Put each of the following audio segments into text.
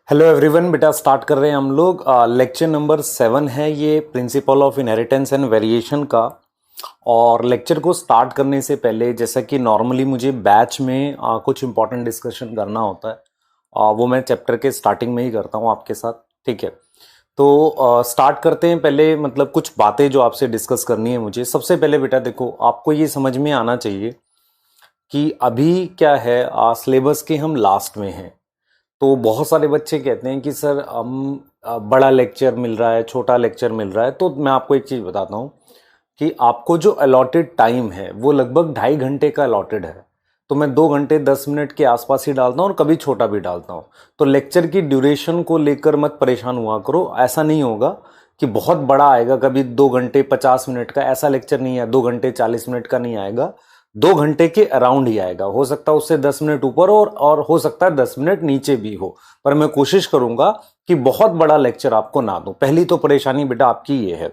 Hello everyone. बेटा start कर रहे हैं हम लोग। लेक्चर नंबर 7 है ये, principle of inheritance and variation का। और लेक्चर को स्टार्ट करने से पहले, जैसा कि नॉर्मली मुझे बैच में कुछ इंपॉर्टेंट डिस्कशन करना होता है, वो मैं चैप्टर के स्टार्टिंग में ही करता हूँ आपके साथ। ठीक है, तो स्टार्ट करते हैं। पहले मतलब कुछ बातें जो आपसे डिस्कस करनी है मुझे। सबसे पहले बेटा देखो, आपको ये समझ में आना चाहिए कि अभी क्या है, सिलेबस के हम लास्ट में हैं। तो बहुत सारे बच्चे कहते हैं कि सर हम बड़ा लेक्चर मिल रहा है, छोटा लेक्चर मिल रहा है। तो मैं आपको एक चीज़ बताता हूँ कि आपको जो अलॉटेड टाइम है वो लगभग 2.5 घंटे का अलॉटेड है। तो मैं 2 घंटे 10 मिनट के आसपास ही डालता हूँ और कभी छोटा भी डालता हूँ। तो लेक्चर की ड्यूरेशन को लेकर मत परेशान हुआ करो। ऐसा नहीं होगा कि बहुत बड़ा आएगा, कभी 2 घंटे 50 मिनट का ऐसा लेक्चर नहीं है, 2 घंटे 40 मिनट का नहीं आएगा। 2 घंटे के अराउंड ही आएगा। हो सकता है उससे 10 मिनट ऊपर और हो सकता है 10 मिनट नीचे भी हो, पर मैं कोशिश करूंगा कि बहुत बड़ा लेक्चर आपको ना दूं। पहली तो परेशानी बेटा आपकी ये है।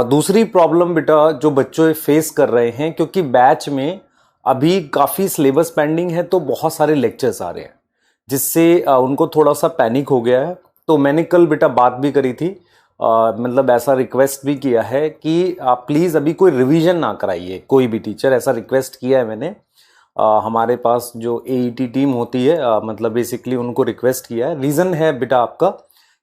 दूसरी प्रॉब्लम बेटा जो बच्चों फेस कर रहे हैं, क्योंकि बैच में अभी काफ़ी सिलेबस पेंडिंग है, तो बहुत सारे लेक्चर्स आ रहे हैं, जिससे उनको थोड़ा सा पैनिक हो गया है। तो मैंने कल बेटा बात भी करी थी, मतलब ऐसा रिक्वेस्ट भी किया है कि आप प्लीज़ अभी कोई रिवीजन ना कराइए। कोई भी टीचर, ऐसा रिक्वेस्ट किया है मैंने। हमारे पास जो एईटी टीम होती है, मतलब बेसिकली उनको रिक्वेस्ट किया है। रीज़न है बेटा आपका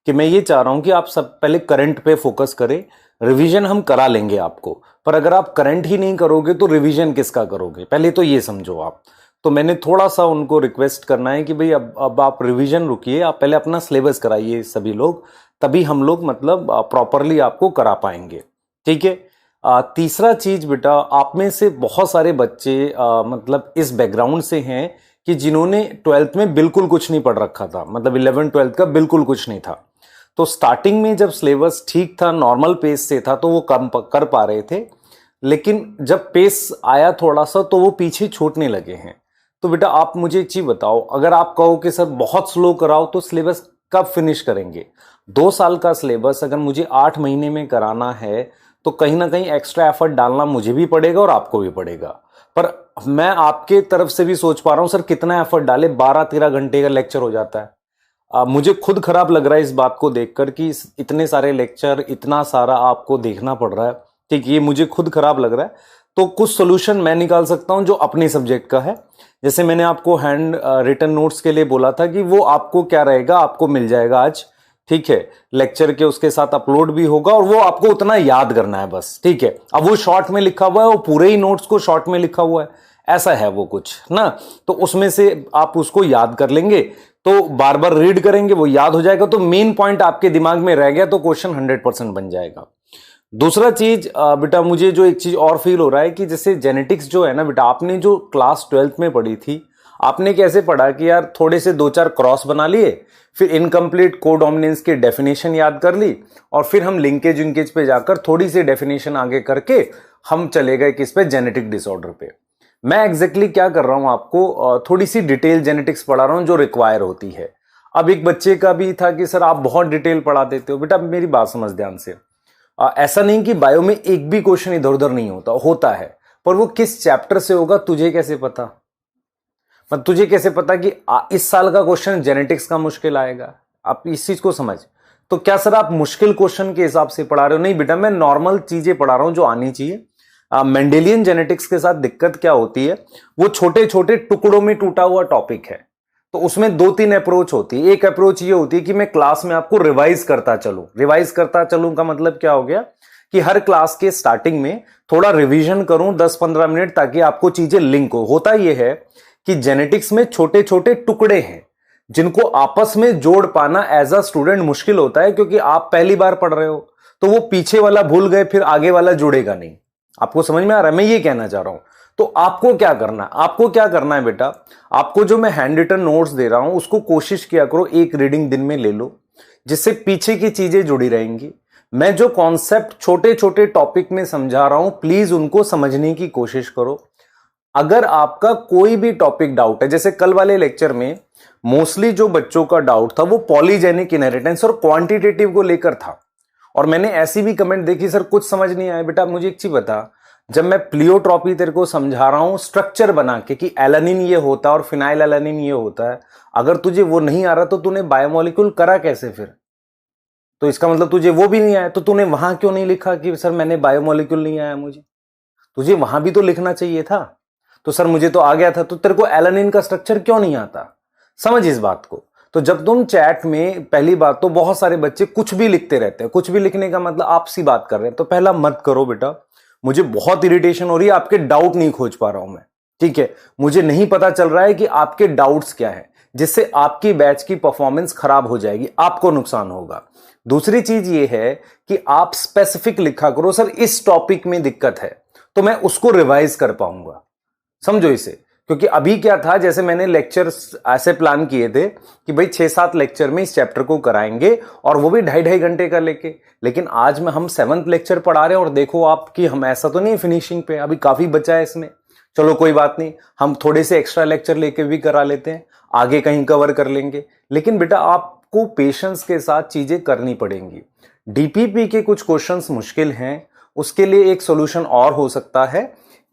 कि मैं ये चाह रहा हूँ कि आप सब पहले करंट पे फोकस करें। रिवीजन हम करा लेंगे आपको, पर अगर आप करंट ही नहीं करोगे तो रिवीजन किसका करोगे, पहले तो ये समझो आप। तो मैंने थोड़ा सा उनको रिक्वेस्ट करना है कि भाई अब आप रिवीजन रुकिए, आप पहले अपना सिलेबस कराइए सभी लोग, तभी हम लोग मतलब प्रॉपरली आपको करा पाएंगे। ठीक है। तीसरा चीज बेटा, आप में से बहुत सारे बच्चे मतलब इस बैकग्राउंड से हैं कि जिन्होंने 12th में बिल्कुल कुछ नहीं पढ़ रखा था, मतलब 11th 12th का बिल्कुल कुछ नहीं था। तो स्टार्टिंग में जब सिलेबस ठीक था, नॉर्मल पेस से था, तो वो कम कर पा रहे थे। लेकिन जब पेस आया थोड़ा सा, तो वो पीछे छूटने लगे हैं। तो बेटा आप मुझे एक चीज बताओ, अगर आप कहो कि सर बहुत स्लो कराओ, तो सिलेबस कब फिनिश करेंगे? 2 साल का सिलेबस अगर मुझे 8 महीने में कराना है, तो कहीं ना कहीं एक्स्ट्रा एफर्ट डालना मुझे भी पड़ेगा और आपको भी पड़ेगा। पर मैं आपके तरफ से भी सोच पा रहा हूं, सर कितना एफर्ट डाले, 12-13 घंटे का लेक्चर हो जाता है। मुझे खुद खराब लग रहा है इस बात को देखकर कि इतने सारे लेक्चर, इतना सारा आपको देखना पड़ रहा है। ठीक, ये मुझे खुद खराब लग रहा है। तो कुछ सोल्यूशन मैं निकाल सकता हूं जो अपने सब्जेक्ट का है। जैसे मैंने आपको हैंड रिटन नोट्स के लिए बोला था कि वो आपको क्या रहेगा, आपको मिल जाएगा आज। ठीक है, लेक्चर के उसके साथ अपलोड भी होगा, और वो आपको उतना याद करना है बस। ठीक है, अब वो शॉर्ट में लिखा हुआ है, वो पूरे ही नोट्स को शॉर्ट में लिखा हुआ है, ऐसा है वो कुछ ना। तो उसमें से आप उसको याद कर लेंगे, तो बार बार रीड करेंगे, वो याद हो जाएगा, तो मेन पॉइंट आपके दिमाग में रह गया, तो क्वेश्चन 100% बन जाएगा। दूसरा चीज बेटा, मुझे जो एक चीज और फील हो रहा है कि जैसे जेनेटिक्स जो है ना बेटा, आपने जो क्लास 12th में पढ़ी थी, आपने कैसे पढ़ा कि यार थोड़े से 2-4 क्रॉस बना लिए, फिर इनकम्प्लीट कोडोमिनेंस की डेफिनेशन याद कर ली, और फिर हम लिंकेज विंकेज पे जाकर थोड़ी सी डेफिनेशन आगे करके हम चले गए किस पे, जेनेटिक डिसऑर्डर पे। मैं एग्जैक्टली क्या कर रहा हूं, आपको थोड़ी सी डिटेल जेनेटिक्स पढ़ा रहा हूं जो रिक्वायर होती है। अब एक बच्चे का भी था कि सर आप बहुत डिटेल पढ़ा देते हो। बेटा मेरी बात समझ ध्यान से, ऐसा नहीं कि बायो में एक भी क्वेश्चन इधर उधर नहीं होता, होता है, पर वो किस चैप्टर से होगा तुझे कैसे पता? मतलब तुझे कैसे पता कि इस साल का क्वेश्चन जेनेटिक्स का मुश्किल आएगा? आप इस चीज को समझ। तो क्या सर आप मुश्किल क्वेश्चन के हिसाब से पढ़ा रहे हो? नहीं बेटा, मैं नॉर्मल चीजें पढ़ा रहा हूं जो आनी चाहिए। मेंडेलियन जेनेटिक्स के साथ दिक्कत क्या होती है, वो छोटे छोटे टुकड़ों में टूटा हुआ टॉपिक है। तो उसमें 2-3 अप्रोच होती है। एक अप्रोच ये होती है कि मैं क्लास में आपको रिवाइज करता चलूं। रिवाइज करता चलूं का मतलब क्या हो गया कि हर क्लास के स्टार्टिंग में थोड़ा रिवीजन करूं 10-15 मिनट, ताकि आपको चीजें लिंक हो। होता यह है कि जेनेटिक्स में छोटे छोटे टुकड़े हैं जिनको आपस में जोड़ पाना एज अ स्टूडेंट मुश्किल होता है, क्योंकि आप पहली बार पढ़ रहे हो, तो वो पीछे वाला भूल गए, फिर आगे वाला जुड़ेगा नहीं। आपको समझ में आ रहा है मैं ये कहना चाह रहा हूं? तो आपको क्या करना है, आपको क्या करना है बेटा, आपको जो मैं हैंड रिटन नोट्स दे रहा हूं उसको कोशिश किया करो एक रीडिंग दिन में ले लो, जिससे पीछे की चीजें जुड़ी रहेंगी। मैं जो कॉन्सेप्ट छोटे छोटे टॉपिक में समझा रहा हूं, प्लीज उनको समझने की कोशिश करो। अगर आपका कोई भी टॉपिक डाउट है, जैसे कल वाले लेक्चर में मोस्टली जो बच्चों का डाउट था वो पॉलीजेनिक इनहेरिटेंस और क्वांटिटेटिव को लेकर था, और मैंने ऐसी भी कमेंट देखी, सर कुछ समझ नहीं आया। बेटा मुझे एक चीज बता, जब मैं प्लियोट्रॉपी तेरे को समझा रहा हूं स्ट्रक्चर बना के कि एलानिन ये होता है और फिनाइल एलानिन ये होता है, अगर तुझे वो नहीं आ रहा तो तूने बायोमोलिक्यूल करा कैसे फिर? तो इसका मतलब तुझे वो भी नहीं आया, तो तूने वहां क्यों नहीं लिखा कि सर मैंने बायोमोलिक्यूल नहीं आया मुझे? तुझे वहां भी तो लिखना चाहिए था। तो सर मुझे तो आ गया था, तो तेरे को एलानिन का स्ट्रक्चर क्यों नहीं आता? समझ इस बात को। तो जब तुम चैट में, पहली बात तो बहुत सारे बच्चे कुछ भी लिखते रहते हैं, कुछ भी लिखने का मतलब आपसी बात कर रहे हैं, तो पहला मत करो बेटा। मुझे बहुत इरिटेशन हो रही है, आपके डाउट नहीं खोज पा रहा हूं मैं, ठीक है? मुझे नहीं पता चल रहा है कि आपके डाउट्स क्या है, जिससे आपकी बैच की परफॉर्मेंस खराब हो जाएगी, आपको नुकसान होगा। दूसरी चीज ये है कि आप स्पेसिफिक लिखा करो, सर इस टॉपिक में दिक्कत है, तो मैं उसको रिवाइज कर पाऊंगा। समझो इसे। क्योंकि अभी क्या था, जैसे मैंने लेक्चर्स ऐसे प्लान किए थे कि भाई 6-7 लेक्चर में इस चैप्टर को कराएंगे, और वो भी 2.5-2.5 घंटे का लेके। लेकिन आज में हम 7th लेक्चर पढ़ा रहे हैं, और देखो आप कि हम ऐसा तो नहीं फिनिशिंग पे, अभी काफी बचा है इसमें। चलो कोई बात नहीं, हम थोड़े से एक्स्ट्रा लेक्चर लेके भी करा लेते हैं, आगे कहीं कवर कर लेंगे। लेकिन बेटा आपको पेशेंस के साथ चीजें करनी पड़ेंगी। डीपीपी के कुछ क्वेश्चंस मुश्किल हैं, उसके लिए एक सोल्यूशन और हो सकता है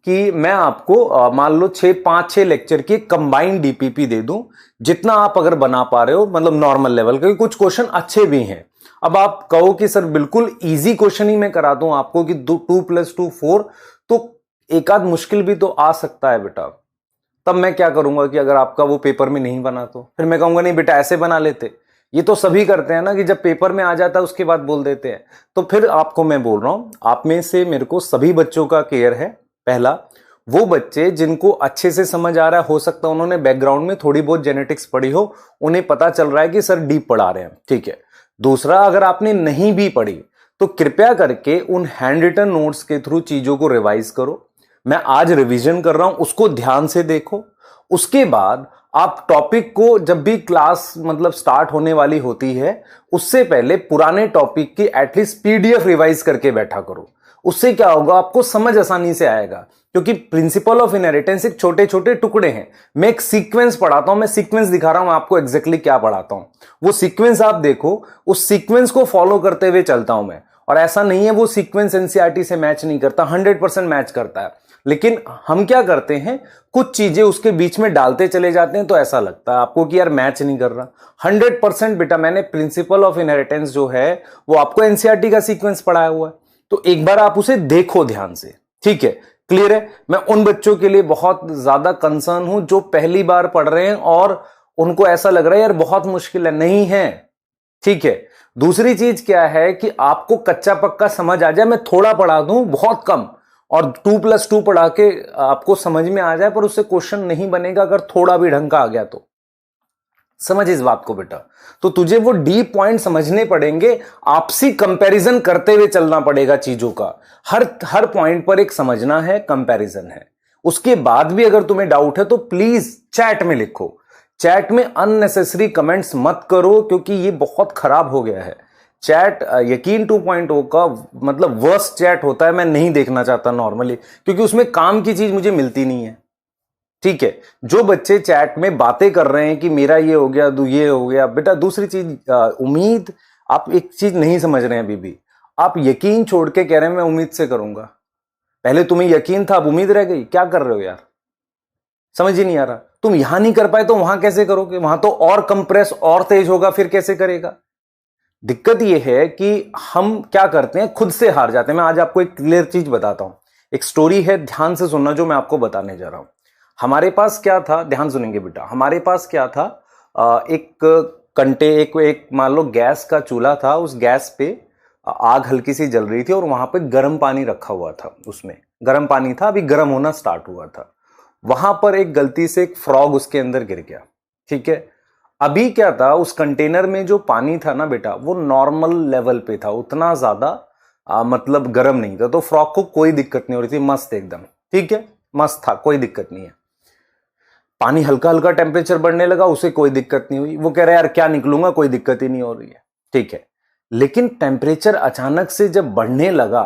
कि मैं आपको मान लो 5-6 लेक्चर की कंबाइंड डीपीपी दे दूं, जितना आप अगर बना पा रहे हो, मतलब नॉर्मल लेवल के। कुछ क्वेश्चन अच्छे भी हैं। अब आप कहो कि सर बिल्कुल इजी क्वेश्चन ही मैं करा दूं आपको कि 2+2 4, तो एक आध मुश्किल भी तो आ सकता है बेटा। तब मैं क्या करूंगा कि अगर आपका वो पेपर में नहीं बना तो फिर मैं कहूंगा नहीं बेटा ऐसे बना लेते। ये तो सभी करते हैं ना कि जब पेपर में आ जाता है उसके बाद बोल देते हैं। तो फिर आपको मैं बोल रहा हूं, आप में से मेरे को सभी बच्चों का केयर है। पहला, वो बच्चे जिनको अच्छे से समझ आ रहा है, हो सकता है उन्होंने बैकग्राउंड में थोड़ी बहुत जेनेटिक्स पढ़ी हो, उन्हें पता चल रहा है कि सर डीप पढ़ा रहे हैं, ठीक है। दूसरा, अगर आपने नहीं भी पढ़ी तो कृपया करके उन हैंड रिटन नोट्स के थ्रू चीजों को रिवाइज करो। मैं आज रिवीजन कर रहा हूं, उसको ध्यान से देखो। उसके बाद आप टॉपिक को, जब भी क्लास मतलब स्टार्ट होने वाली होती है, उससे पहले पुराने टॉपिक की एटलीस्ट पीडीएफ रिवाइज करके बैठा करो। उससे क्या होगा, आपको समझ आसानी से आएगा। क्योंकि प्रिंसिपल ऑफ इनहेरिटेंस एक छोटे छोटे टुकड़े हैं। मैं एक सीक्वेंस पढ़ाता हूं, मैं सीक्वेंस दिखा रहा हूं आपको एग्जैक्टली क्या पढ़ाता हूं। वो सीक्वेंस आप देखो, उस सीक्वेंस को फॉलो करते हुए चलता हूं मैं। और ऐसा नहीं है वो सीक्वेंस एनसीईआरटी से मैच नहीं करता, 100% मैच करता है। लेकिन हम क्या करते हैं, कुछ चीजें उसके बीच में डालते चले जाते हैं, तो ऐसा लगता है आपको कि यार मैच नहीं कर रहा। 100% बेटा मैंने प्रिंसिपल ऑफ इनहेरिटेंस जो है वो आपको एनसीईआरटी का सीक्वेंस पढ़ाया हुआ है। तो एक बार आप उसे देखो ध्यान से, ठीक है? क्लियर है? मैं उन बच्चों के लिए बहुत ज्यादा कंसर्न हूं जो पहली बार पढ़ रहे हैं और उनको ऐसा लग रहा है यार बहुत मुश्किल है। नहीं है, ठीक है? दूसरी चीज क्या है कि आपको कच्चा पक्का समझ आ जाए, मैं थोड़ा पढ़ा दूं बहुत कम, और 2+2 पढ़ा के आपको समझ में आ जाए, पर उससे क्वेश्चन नहीं बनेगा अगर थोड़ा भी ढंग का आ गया तो। समझ इस बात को बेटा। तो तुझे वो डीप पॉइंट समझने पड़ेंगे, आपसी कंपैरिजन करते हुए चलना पड़ेगा चीजों का। हर पॉइंट पर एक समझना है, कंपैरिजन है। उसके बाद भी अगर तुम्हें डाउट है तो प्लीज चैट में लिखो। चैट में अननेसेसरी कमेंट्स मत करो, क्योंकि ये बहुत खराब हो गया है चैट। यकीन 2.0 का मतलब वर्स्ट चैट होता है, मैं नहीं देखना चाहता नॉर्मली, क्योंकि उसमें काम की चीज मुझे मिलती नहीं है, ठीक है? जो बच्चे चैट में बातें कर रहे हैं कि मेरा ये हो गया, ये हो गया, बेटा दूसरी चीज उम्मीद, आप एक चीज नहीं समझ रहे हैं अभी भी। आप यकीन छोड़ के कह रहे हैं मैं उम्मीद से करूंगा। पहले तुम्हें यकीन था, अब उम्मीद रह गई। क्या कर रहे हो यार, समझ ही नहीं आ रहा। तुम यहां नहीं कर पाए तो वहां कैसे करोगे? वहां तो और कंप्रेस और तेज होगा, फिर कैसे करेगा? दिक्कत यह है कि हम क्या करते हैं, खुद से हार जाते हैं। मैं आज आपको एक क्लियर चीज बताता हूं, एक स्टोरी है, ध्यान से सुनना जो मैं आपको बताने जा रहा हूं। हमारे पास क्या था, ध्यान सुनेंगे बेटा। हमारे पास क्या था, एक कंटे एक मान लो गैस का चूल्हा था। उस गैस पे आग हल्की सी जल रही थी और वहां पे गर्म पानी रखा हुआ था। उसमें गर्म पानी था, अभी गर्म होना स्टार्ट हुआ था। वहां पर एक गलती से एक फ्रॉग उसके अंदर गिर गया, ठीक है? अभी क्या था, उस कंटेनर में जो पानी था ना बेटा, वो नॉर्मल लेवल पे था, उतना ज्यादा मतलब गर्म नहीं था। तो फ्रॉग को कोई दिक्कत नहीं हो रही थी, मस्त एकदम, ठीक है? मस्त था, कोई दिक्कत नहीं है। पानी हल्का हल्का टेम्परेचर बढ़ने लगा, उसे कोई दिक्कत नहीं हुई। वो कह रहा है यार क्या निकलूंगा, कोई दिक्कत ही नहीं हो रही है, ठीक है? लेकिन टेम्परेचर अचानक से जब बढ़ने लगा,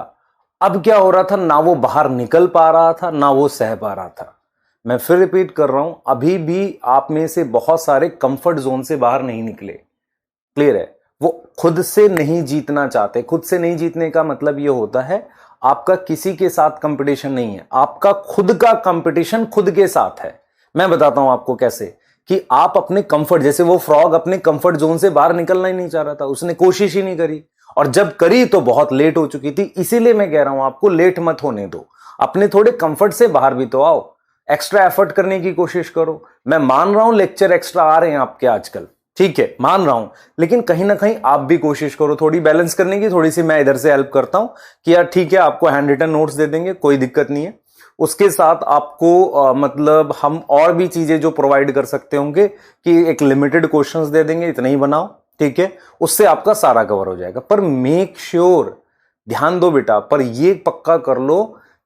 अब क्या हो रहा था, ना वो बाहर निकल पा रहा था, ना वो सह पा रहा था। मैं फिर रिपीट कर रहा हूं, अभी भी आप में से बहुत सारे कंफर्ट जोन से बाहर नहीं निकले। क्लियर है? वो खुद से नहीं जीतना चाहते। खुद से नहीं जीतने का मतलब ये होता है आपका किसी के साथ कंपटीशन नहीं है, आपका खुद का कंपटीशन खुद के साथ है। मैं बताता हूं आपको कैसे, कि आप अपने कंफर्ट, जैसे वो फ्रॉग अपने कंफर्ट जोन से बाहर निकलना ही नहीं चाह रहा था, उसने कोशिश ही नहीं करी, और जब करी तो बहुत लेट हो चुकी थी। इसीलिए मैं कह रहा हूं आपको लेट मत होने दो, अपने थोड़े कंफर्ट से बाहर भी तो आओ, एक्स्ट्रा एफर्ट करने की कोशिश करो। मैं मान रहा हूं लेक्चर एक्स्ट्रा आ रहे हैं आपके आजकल, ठीक है, मान रहा हूं, लेकिन कहीं ना कहीं आप भी कोशिश करो थोड़ी बैलेंस करने की। थोड़ी सी मैं इधर से हेल्प करता हूं कि यार ठीक है, आपको हैंड रिटन नोट्स दे देंगे, कोई दिक्कत नहीं है। उसके साथ आपको मतलब हम और भी चीजें जो प्रोवाइड कर सकते होंगे कि एक लिमिटेड क्वेश्चंस दे देंगे, इतना ही बनाओ, ठीक है, उससे आपका सारा कवर हो जाएगा। पर मेक श्योर, ध्यान दो बेटा, पर ये पक्का कर लो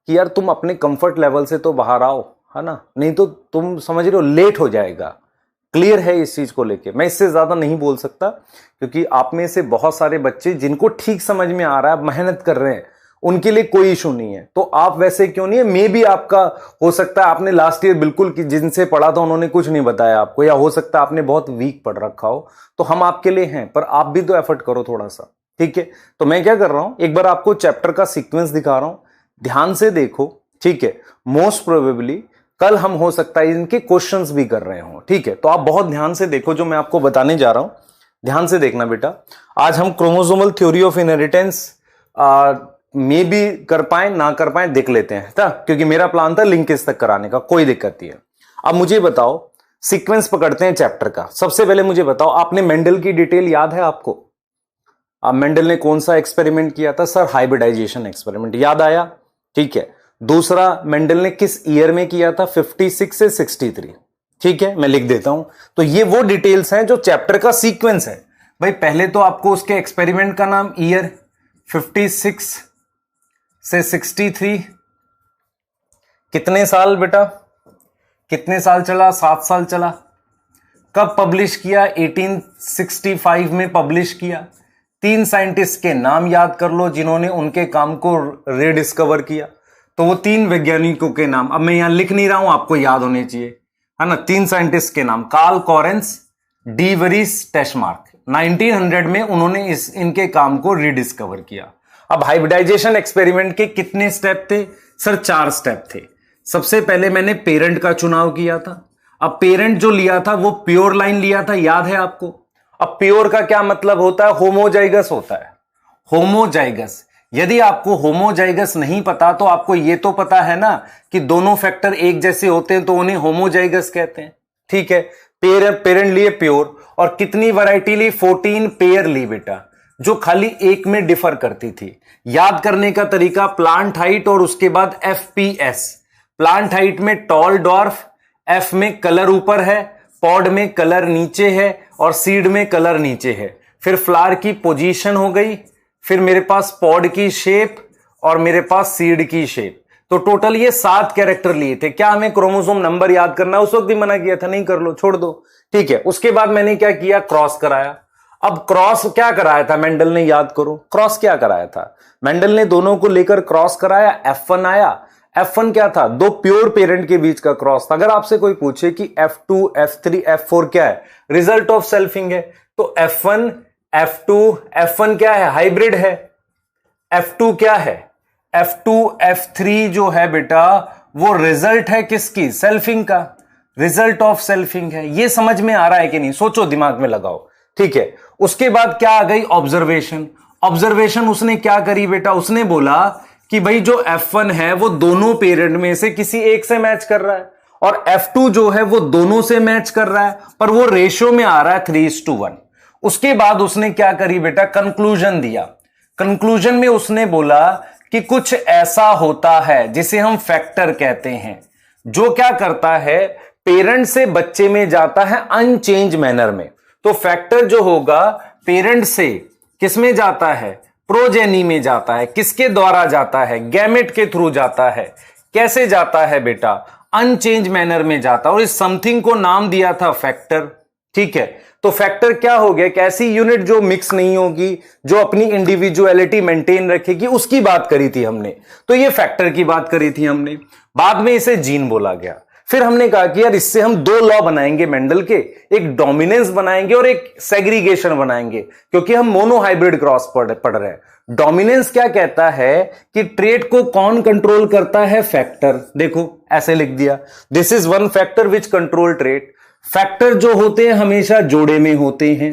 कि यार तुम अपने कंफर्ट लेवल से तो बाहर आओ, है ना, नहीं तो तुम समझ रहे हो लेट हो जाएगा। क्लियर है इस चीज को लेके? मैं इससे ज्यादा नहीं बोल सकता, क्योंकि आप में से बहुत सारे बच्चे जिनको ठीक समझ में आ रहा है, मेहनत कर रहे हैं, उनके लिए कोई इशू नहीं है। तो आप वैसे क्यों नहीं है, मे भी आपका हो सकता है आपने लास्ट ईयर बिल्कुल जिनसे पढ़ा था उन्होंने कुछ नहीं बताया आपको, या हो सकता है आपने बहुत वीक पढ़ रखा हो, तो हम आपके लिए हैं, पर आप भी तो एफर्ट करो थोड़ा सा, ठीक है। तो मैं क्या कर रहा हूं, एक बार आपको चैप्टर का सीक्वेंस दिखा रहा हूं, ध्यान से देखो, ठीक है। मोस्ट प्रोबेबली कल हम हो सकता है इनके क्वेश्चंस भी कर रहे हो, ठीक है। तो आप बहुत ध्यान से देखो जो मैं आपको बताने जा रहा हूं, ध्यान से देखना बेटा। आज हम क्रोमोसोमल थ्योरी ऑफ इनहेरिटेंस में भी कर पाए ना कर पाए देख लेते हैं, था, क्योंकि मेरा प्लान था लिंकेज तक कराने का, कोई दिक्कत नहीं है। अब मुझे बताओ, सीक्वेंस पकड़ते हैं चैप्टर का। सबसे पहले मुझे बताओ, आपने मेंडल की डिटेल याद है आपको? अब मेंडल ने कौन सा एक्सपेरिमेंट किया था? सर हाइब्रिडाइजेशन एक्सपेरिमेंट, याद आया, ठीक है। दूसरा, मेंडल ने किस ईयर में किया था? 56 से 63, ठीक है, मैं लिख देता हूं। तो ये वो डिटेल्स हैं जो चैप्टर का सीक्वेंस है। भाई पहले तो आपको उसके एक्सपेरिमेंट का नाम, ईयर 56 से 63, कितने साल बेटा, कितने साल चला? 7 साल चला। कब पब्लिश किया? 1865 में पब्लिश किया। 3 साइंटिस्ट के नाम याद कर लो जिन्होंने उनके काम को रिडिस्कवर किया। तो वो 3 वैज्ञानिकों के नाम अब मैं यहां लिख नहीं रहा हूं, आपको याद होने चाहिए, है ना। 3 साइंटिस्ट के नाम, कार्ल कॉरेंस, डी वरीस, टेस्मार्क। 1900 में उन्होंने इनके काम को रिडिस्कवर किया। अब हाइब्रिडाइजेशन एक्सपेरिमेंट के कितने स्टेप थे? सर 4 स्टेप थे। सबसे पहले मैंने पेरेंट का चुनाव किया था। अब पेरेंट जो लिया था वो प्योर लाइन लिया था, याद है आपको? अब प्योर का क्या मतलब होता है? होमोजाइगस होता है, होमोजाइगस। यदि आपको होमोजाइगस नहीं पता तो आपको यह तो पता है ना कि दोनों फैक्टर एक जैसे होते हैं तो उन्हें होमोजाइगस कहते हैं, ठीक है। पेरेंट लिए प्योर, और कितनी वैरायटी ली? 14 पेयर ली बेटा, जो खाली एक में डिफर करती थी। याद करने का तरीका, प्लांट हाइट और उसके बाद FPS। प्लांट हाइट में टॉल, डॉर्फ, F में कलर ऊपर है, पॉड में कलर नीचे है, और सीड में कलर नीचे है। फिर फ्लावर की पोजीशन हो गई, फिर मेरे पास पॉड की शेप, और मेरे पास सीड की शेप। तो टोटल ये 7 कैरेक्टर लिए थे। क्या हमें क्रोमोसोम नंबर याद करना? उस वक्त भी मना किया था, नहीं कर लो, छोड़ दो, ठीक है। उसके बाद मैंने क्या किया? क्रॉस कराया। अब क्रॉस क्या कराया था मेंडल ने? याद करो, क्रॉस क्या कराया था मेंडल ने? दोनों को लेकर क्रॉस कराया, F1 आया। F1 क्या था? 2 प्योर पेरेंट के बीच का क्रॉस था। अगर आपसे कोई पूछे कि F2, F3, F4 क्या है? रिजल्ट ऑफ सेल्फिंग है। तो F1, F2, F1 क्या है? हाइब्रिड है। F2 क्या है? F2, F3 जो है बेटा वो रिजल्ट है किसकी? सेल्फिंग का, रिजल्ट ऑफ सेल्फिंग है। ये समझ में आ रहा है कि नहीं? सोचो, दिमाग में लगाओ, ठीक है। उसके बाद क्या आ गई? ऑब्जर्वेशन। ऑब्जर्वेशन उसने क्या करी बेटा? उसने बोला कि भाई जो F1 है वो दोनों पेरेंट में से किसी एक से मैच कर रहा है, और F2 जो है वो दोनों से मैच कर रहा है, पर वो रेशियो में आ रहा है 3:1। उसके बाद उसने क्या करी बेटा? कंक्लूजन दिया। कंक्लूजन में उसने बोला कि कुछ ऐसा होता है जिसे हम फैक्टर कहते हैं, जो क्या करता है? पेरेंट से बच्चे में जाता है अनचेंज मैनर में। तो फैक्टर जो होगा पेरेंट से किस में जाता है? प्रोजेनी में जाता है। किसके द्वारा जाता है? गैमेट के थ्रू जाता है। कैसे जाता है बेटा? अनचेंज मैनर में जाता है, और इस समथिंग को नाम दिया था फैक्टर, ठीक है। तो फैक्टर क्या हो गया? एक ऐसी यूनिट जो मिक्स नहीं होगी, जो अपनी इंडिविजुअलिटी मेंटेन रखेगी, उसकी बात करी थी हमने। तो ये फैक्टर की बात करी थी हमने। बाद में इसे जीन बोला गया। फिर हमने कहा कि यार इससे हम दो लॉ बनाएंगे मेंडल के, एक डोमिनेंस बनाएंगे और एक सेग्रीगेशन बनाएंगे, क्योंकि हम मोनोहाइब्रिड क्रॉस पढ़ रहे हैं। डोमिनेंस क्या कहता है कि ट्रेट को कौन कंट्रोल करता है? फैक्टर। देखो ऐसे लिख दिया, this is one factor which control trait. Factor जो होते हैं हमेशा जोड़े में होते हैं,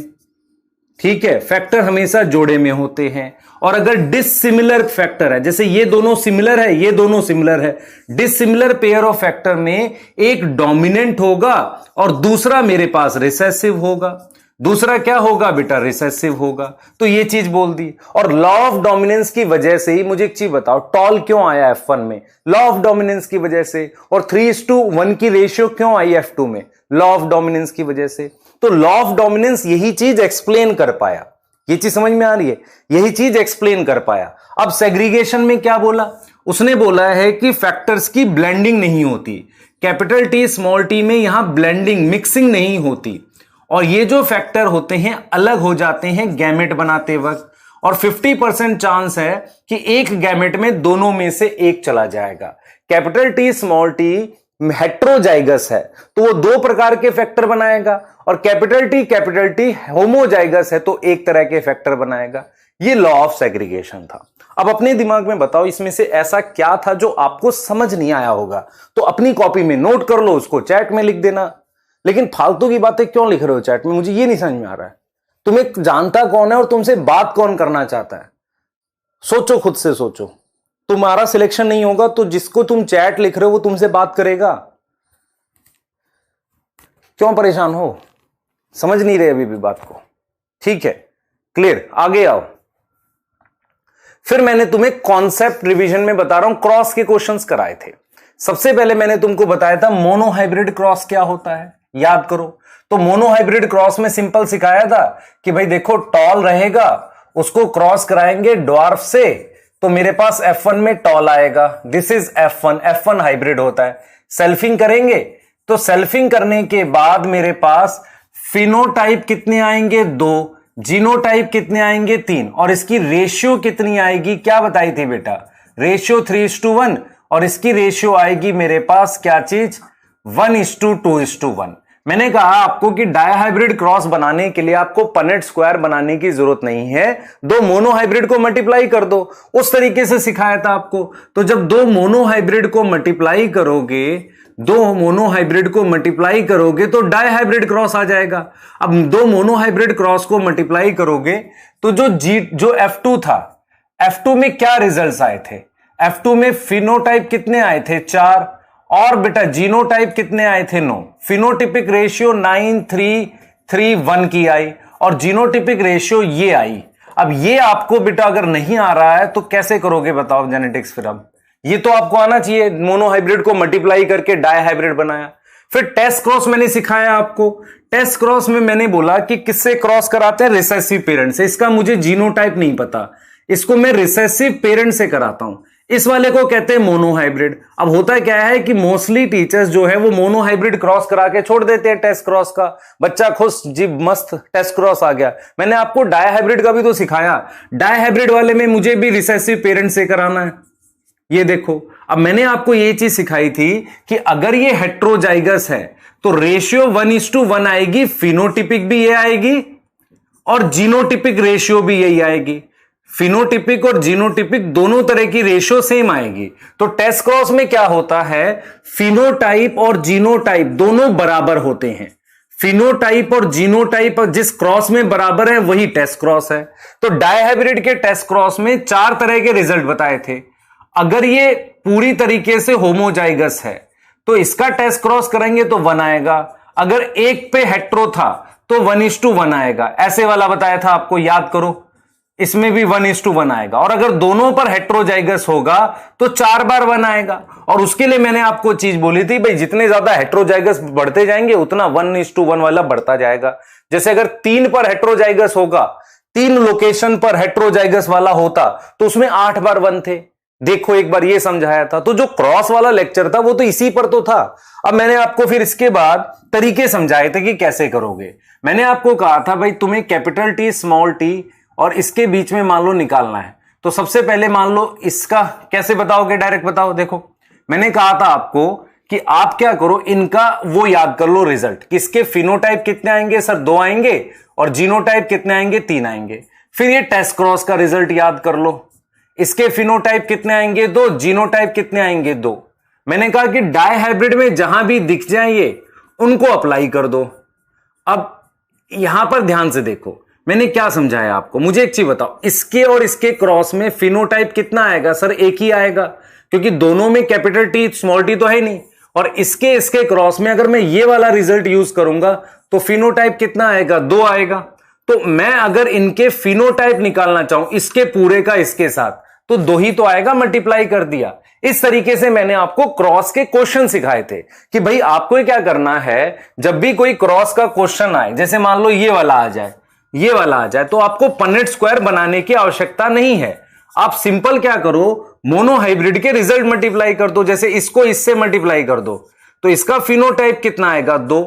ठीक है, फैक्टर हमेशा जोड़े में होते हैं। और अगर डिसिमिलर फैक्टर है, जैसे ये दोनों सिमिलर है, ये दोनों सिमिलर है, डिसिमिलर पेयर ऑफ फैक्टर में एक डोमिनेंट होगा और दूसरा मेरे पास रिसेसिव होगा। दूसरा क्या होगा बेटा? रिसेसिव होगा। तो ये चीज बोल दी। और लॉ ऑफ डोमिनेंस की वजह से ही मुझे एक चीज बताओ, टॉल क्यों आया F1 में? लॉ ऑफ डोमिनेंस की वजह से। और 3:1 की रेशियो क्यों आई F2 में? लॉ ऑफ डोमिनेंस की वजह से। तो लॉ ऑफ डोमिनेंस यही चीज एक्सप्लेन कर पाया। ये चीज समझ में आ रही है? यही चीज एक्सप्लेन कर पाया। अब सेग्रीगेशन में क्या बोला? उसने बोला है कि फैक्टर्स की ब्लेंडिंग नहीं होती। कैपिटल टी स्मॉल टी में यहां ब्लेंडिंग, मिक्सिंग नहीं होती। और ये जो फैक्टर होते हैं अलग हो जाते हैं गैमेट बनाते वक्त। और 50% चांस है कि एक गैमेट में दोनों में से एक चला जाएगा। Capital T small T heterozygous है तो वो दो प्रकार के फैक्टर बनाएगा, और कैपिटल टी होमोजाइगस है तो एक तरह के फैक्टर बनाएगा। ये लॉ ऑफ सेग्रीगेशन था। अब अपने दिमाग में बताओ इसमें से ऐसा क्या था जो आपको समझ नहीं आया होगा? तो अपनी कॉपी में नोट कर लो, उसको चैट में लिख देना। लेकिन फालतू की बातें क्यों लिख रहे हो चैट में? मुझे ये नहीं समझ में आ रहा है। तुम्हें जानता कौन है और तुमसे बात कौन करना चाहता है? सोचो, खुद से सोचो। तुम्हारा सिलेक्शन नहीं होगा तो जिसको तुम चैट लिख रहे हो वो तुमसे बात करेगा। क्यों परेशान हो? समझ नहीं रहे अभी भी बात को? ठीक है, क्लियर? आगे आओ। फिर मैंने तुम्हें कॉन्सेप्ट रिवीजन में बता रहा हूं, क्रॉस के क्वेश्चंस कराए थे। सबसे पहले मैंने तुमको बताया था मोनोहाइब्रिड क्रॉस क्या होता है, याद करो। तो मोनोहाइब्रिड क्रॉस में सिंपल सिखाया था कि भाई देखो टॉल रहेगा, उसको क्रॉस कराएंगे ड्वार्फ से, तो मेरे पास F1 में टॉल आएगा। दिस इज F1 हाइब्रिड होता है। सेल्फिंग करेंगे तो सेल्फिंग करने के बाद मेरे पास फिनोटाइप कितने आएंगे? 2। जीनोटाइप कितने आएंगे? 3। और इसकी रेशियो कितनी आएगी? क्या बताई थी बेटा? रेशियो 3:1। और इसकी रेशियो आएगी मेरे पास क्या चीज? 1:2:1। मैंने कहा आपको कि डायहाइब्रिड क्रॉस बनाने के लिए आपको पनेट स्क्वायर बनाने की जरूरत नहीं है, दो मोनोहाइब्रिड को मल्टीप्लाई कर दो। उस तरीके से सिखाया था आपको। तो जब दो मोनोहाइब्रिड को मल्टीप्लाई करोगे तो डायहाइब्रिड क्रॉस आ जाएगा। अब दो मोनोहाइब्रिड क्रॉस को मल्टीप्लाई करोगे तो जो F2 था, F2 में क्या रिजल्ट्स आए थे? F2 में फिनोटाइप कितने आए थे? 4। और बेटा जीनोटाइप कितने आए थे? 9। फिनोटिपिक रेशियो 9:3:1 की आई और जीनोटिपिक रेशियो ये आई। अब ये आपको बेटा अगर नहीं आ रहा है तो कैसे करोगे बताओ जेनेटिक्स? फिर अब ये तो आपको आना चाहिए। मोनोहाइब्रिड को मल्टीप्लाई करके डायहाइब्रिड बनाया। फिर टेस्ट क्रॉस मैंने सिखाया आपको। टेस्ट क्रॉस में मैंने बोला कि किससे क्रॉस कराते हैं? रिसेसिव पेरेंट से। इसका मुझे जीनोटाइप नहीं पता, इसको मैं रिसेसिव पेरेंट से कराता हूं। इस वाले को कहते हैं मोनोहाइब्रिड। अब होता क्या है कि मोस्टली टीचर्स जो है वो मोनोहाइब्रिड क्रॉस करा के छोड़ देते हैं टेस्ट क्रॉस का। बच्चा खुश, जी मस्त टेस्ट क्रॉस आ गया। मैंने आपको डायहाइब्रिड का भी तो सिखाया। डायहाइब्रिड वाले में मुझे भी रिसेसिव पेरेंट से कराना है। ये देखो, अब मैंने आपको ये चीज सिखाई थी कि अगर ये हेट्रोजाइगस है तो रेशियो 1:1 आएगी, फिनोटिपिक भी ये आएगी और जीनोटिपिक रेशियो भी यही आएगी। फिनोटिपिक और जीनोटिपिक दोनों तरह की रेशियो सेम आएगी। तो टेस्ट क्रॉस में क्या होता है? फिनोटाइप और जीनोटाइप दोनों बराबर होते हैं। फिनोटाइप और जीनोटाइप जिस क्रॉस में बराबर है वही टेस्ट क्रॉस है। तो डायहाइब्रिड के टेस्ट क्रॉस में 4 तरह के रिजल्ट बताए थे। अगर ये पूरी तरीके से होमोजाइगस है तो इसका टेस्ट क्रॉस करेंगे तो 1 आएगा। अगर एक पे हेट्रो था तो 1:1 आएगा। ऐसे वाला बताया था आपको, याद करो। इसमें भी 1:1 आएगा। और अगर दोनों पर हेट्रोजाइगस होगा तो 4 बार 1 आएगा। और उसके लिए मैंने आपको चीज बोली थी, भाई जितने ज्यादा हेट्रोजाइगस बढ़ते जाएंगे उतना 1:1 वाला बढ़ता जाएगा। जैसे अगर 3 पर हेट्रोजाइगस होगा, 3 लोकेशन पर हेट्रोजाइगस वाला होता तो उसमें 8 बार 1 थे। देखो एक बार ये समझाया था। तो जो क्रॉस वाला लेक्चर था वो तो इसी पर तो था। अब मैंने आपको फिर इसके बाद तरीके समझाए थे कि कैसे करोगे। मैंने आपको कहा था भाई तुम्हें कैपिटल टी स्मॉल टी और इसके बीच में मान लो निकालना है। तो सबसे पहले मान लो इसका कैसे बताओगे? डायरेक्ट बताओ। देखो मैंने कहा था आपको कि आप क्या करो, इनका वो याद कर लो रिजल्ट, किसके फिनोटाइप कितने आएंगे सर, 2 आएंगे, और जीनोटाइप कितने आएंगे, 3 आएंगे। फिर ये टेस्ट क्रॉस का रिजल्ट याद कर लो, इसके फिनोटाइप कितने आएंगे, 2, जीनोटाइप कितने आएंगे, 2। मैंने कहा कि डाई हाइब्रिड में जहां भी दिख जाए ये, उनको अप्लाई कर दो। अब यहां पर ध्यान से देखो मैंने क्या समझाया आपको। मुझे एक चीज बताओ, इसके और इसके क्रॉस में फिनोटाइप कितना आएगा सर, एक ही आएगा, क्योंकि दोनों में कैपिटल टी स्मॉल टी तो है नहीं। और इसके क्रॉस में अगर मैं ये वाला रिजल्ट यूज करूंगा तो फिनोटाइप कितना आएगा, 2 आएगा। तो मैं अगर इनके फिनोटाइप निकालना चाहूं इसके पूरे का इसके साथ, तो 2 ही तो आएगा, मल्टीप्लाई कर दिया। इस तरीके से मैंने आपको क्रॉस के क्वेश्चन सिखाए थे कि भाई आपको क्या करना है, जब भी कोई क्रॉस का क्वेश्चन आए, जैसे मान लो ये वाला आ जाए, ये वाला आ जाए, तो आपको पन्नेट स्क्वायर बनाने की आवश्यकता नहीं है। आप सिंपल क्या करो, मोनो हाइब्रिड के रिजल्ट मल्टीप्लाई कर दो। जैसे इसको इससे मल्टीप्लाई कर दो तो इसका फिनोटाइप कितना आएगा, 2।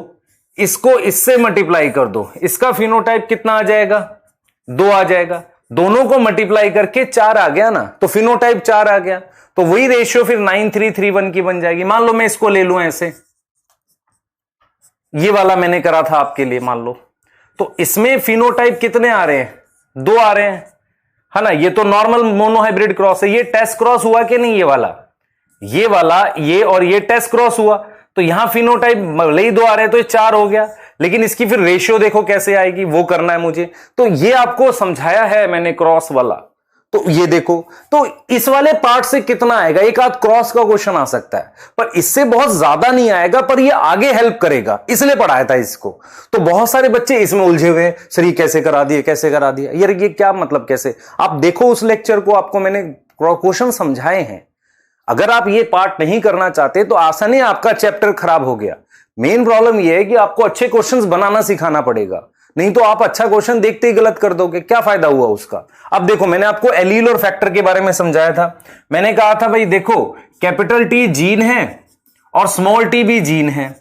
इसको इससे मल्टीप्लाई कर दो, इसका फिनोटाइप कितना आ जाएगा, 2 आ जाएगा। दोनों को मल्टीप्लाई करके 4 आ गया ना, तो फिनोटाइप 4 आ गया। तो वही रेशियो फिर 9:3:1 की बन जाएगी। मान लो मैं इसको ले लूं ऐसे, ये वाला मैंने करा था आपके लिए, मान लो, तो इसमें फिनोटाइप कितने आ रहे हैं, 2 आ रहे हैं, है ना। ये तो नॉर्मल मोनोहाइब्रिड क्रॉस है। ये टेस्ट क्रॉस हुआ कि नहीं, ये वाला ये और ये टेस्ट क्रॉस हुआ, तो यहां फिनोटाइप भले ही 2 आ रहे हैं तो ये 4 हो गया। लेकिन इसकी फिर रेशियो देखो कैसे आएगी, वो करना है मुझे। तो ये आपको समझाया है मैंने क्रॉस वाला। तो ये देखो, तो इस वाले पार्ट से कितना आएगा, एक आध क्रॉस का क्वेश्चन आ सकता है, पर इससे बहुत ज्यादा नहीं आएगा, पर ये आगे हेल्प करेगा, इसलिए पढ़ाया था इसको। तो बहुत सारे बच्चे इसमें उलझे हुए हैं, सर ये कैसे करा दिए, कैसे करा दिया यार, ये क्या मतलब कैसे। आप देखो उस लेक्चर को, आपको मैंने क्वेश्चन समझाए हैं। अगर आप ये पार्ट नहीं करना चाहते तो आसानी आपका चैप्टर खराब हो गया। मेन प्रॉब्लम यह है कि आपको अच्छे क्वेश्चंस बनाना सिखाना पड़ेगा, नहीं तो आप अच्छा क्वेश्चन देखते ही गलत कर दोगे, क्या फायदा हुआ उसका। अब देखो, मैंने आपको एलील और फैक्टर के बारे में समझाया था। मैंने कहा था भाई देखो, कैपिटल टी जीन है और स्मॉल टी भी जीन है,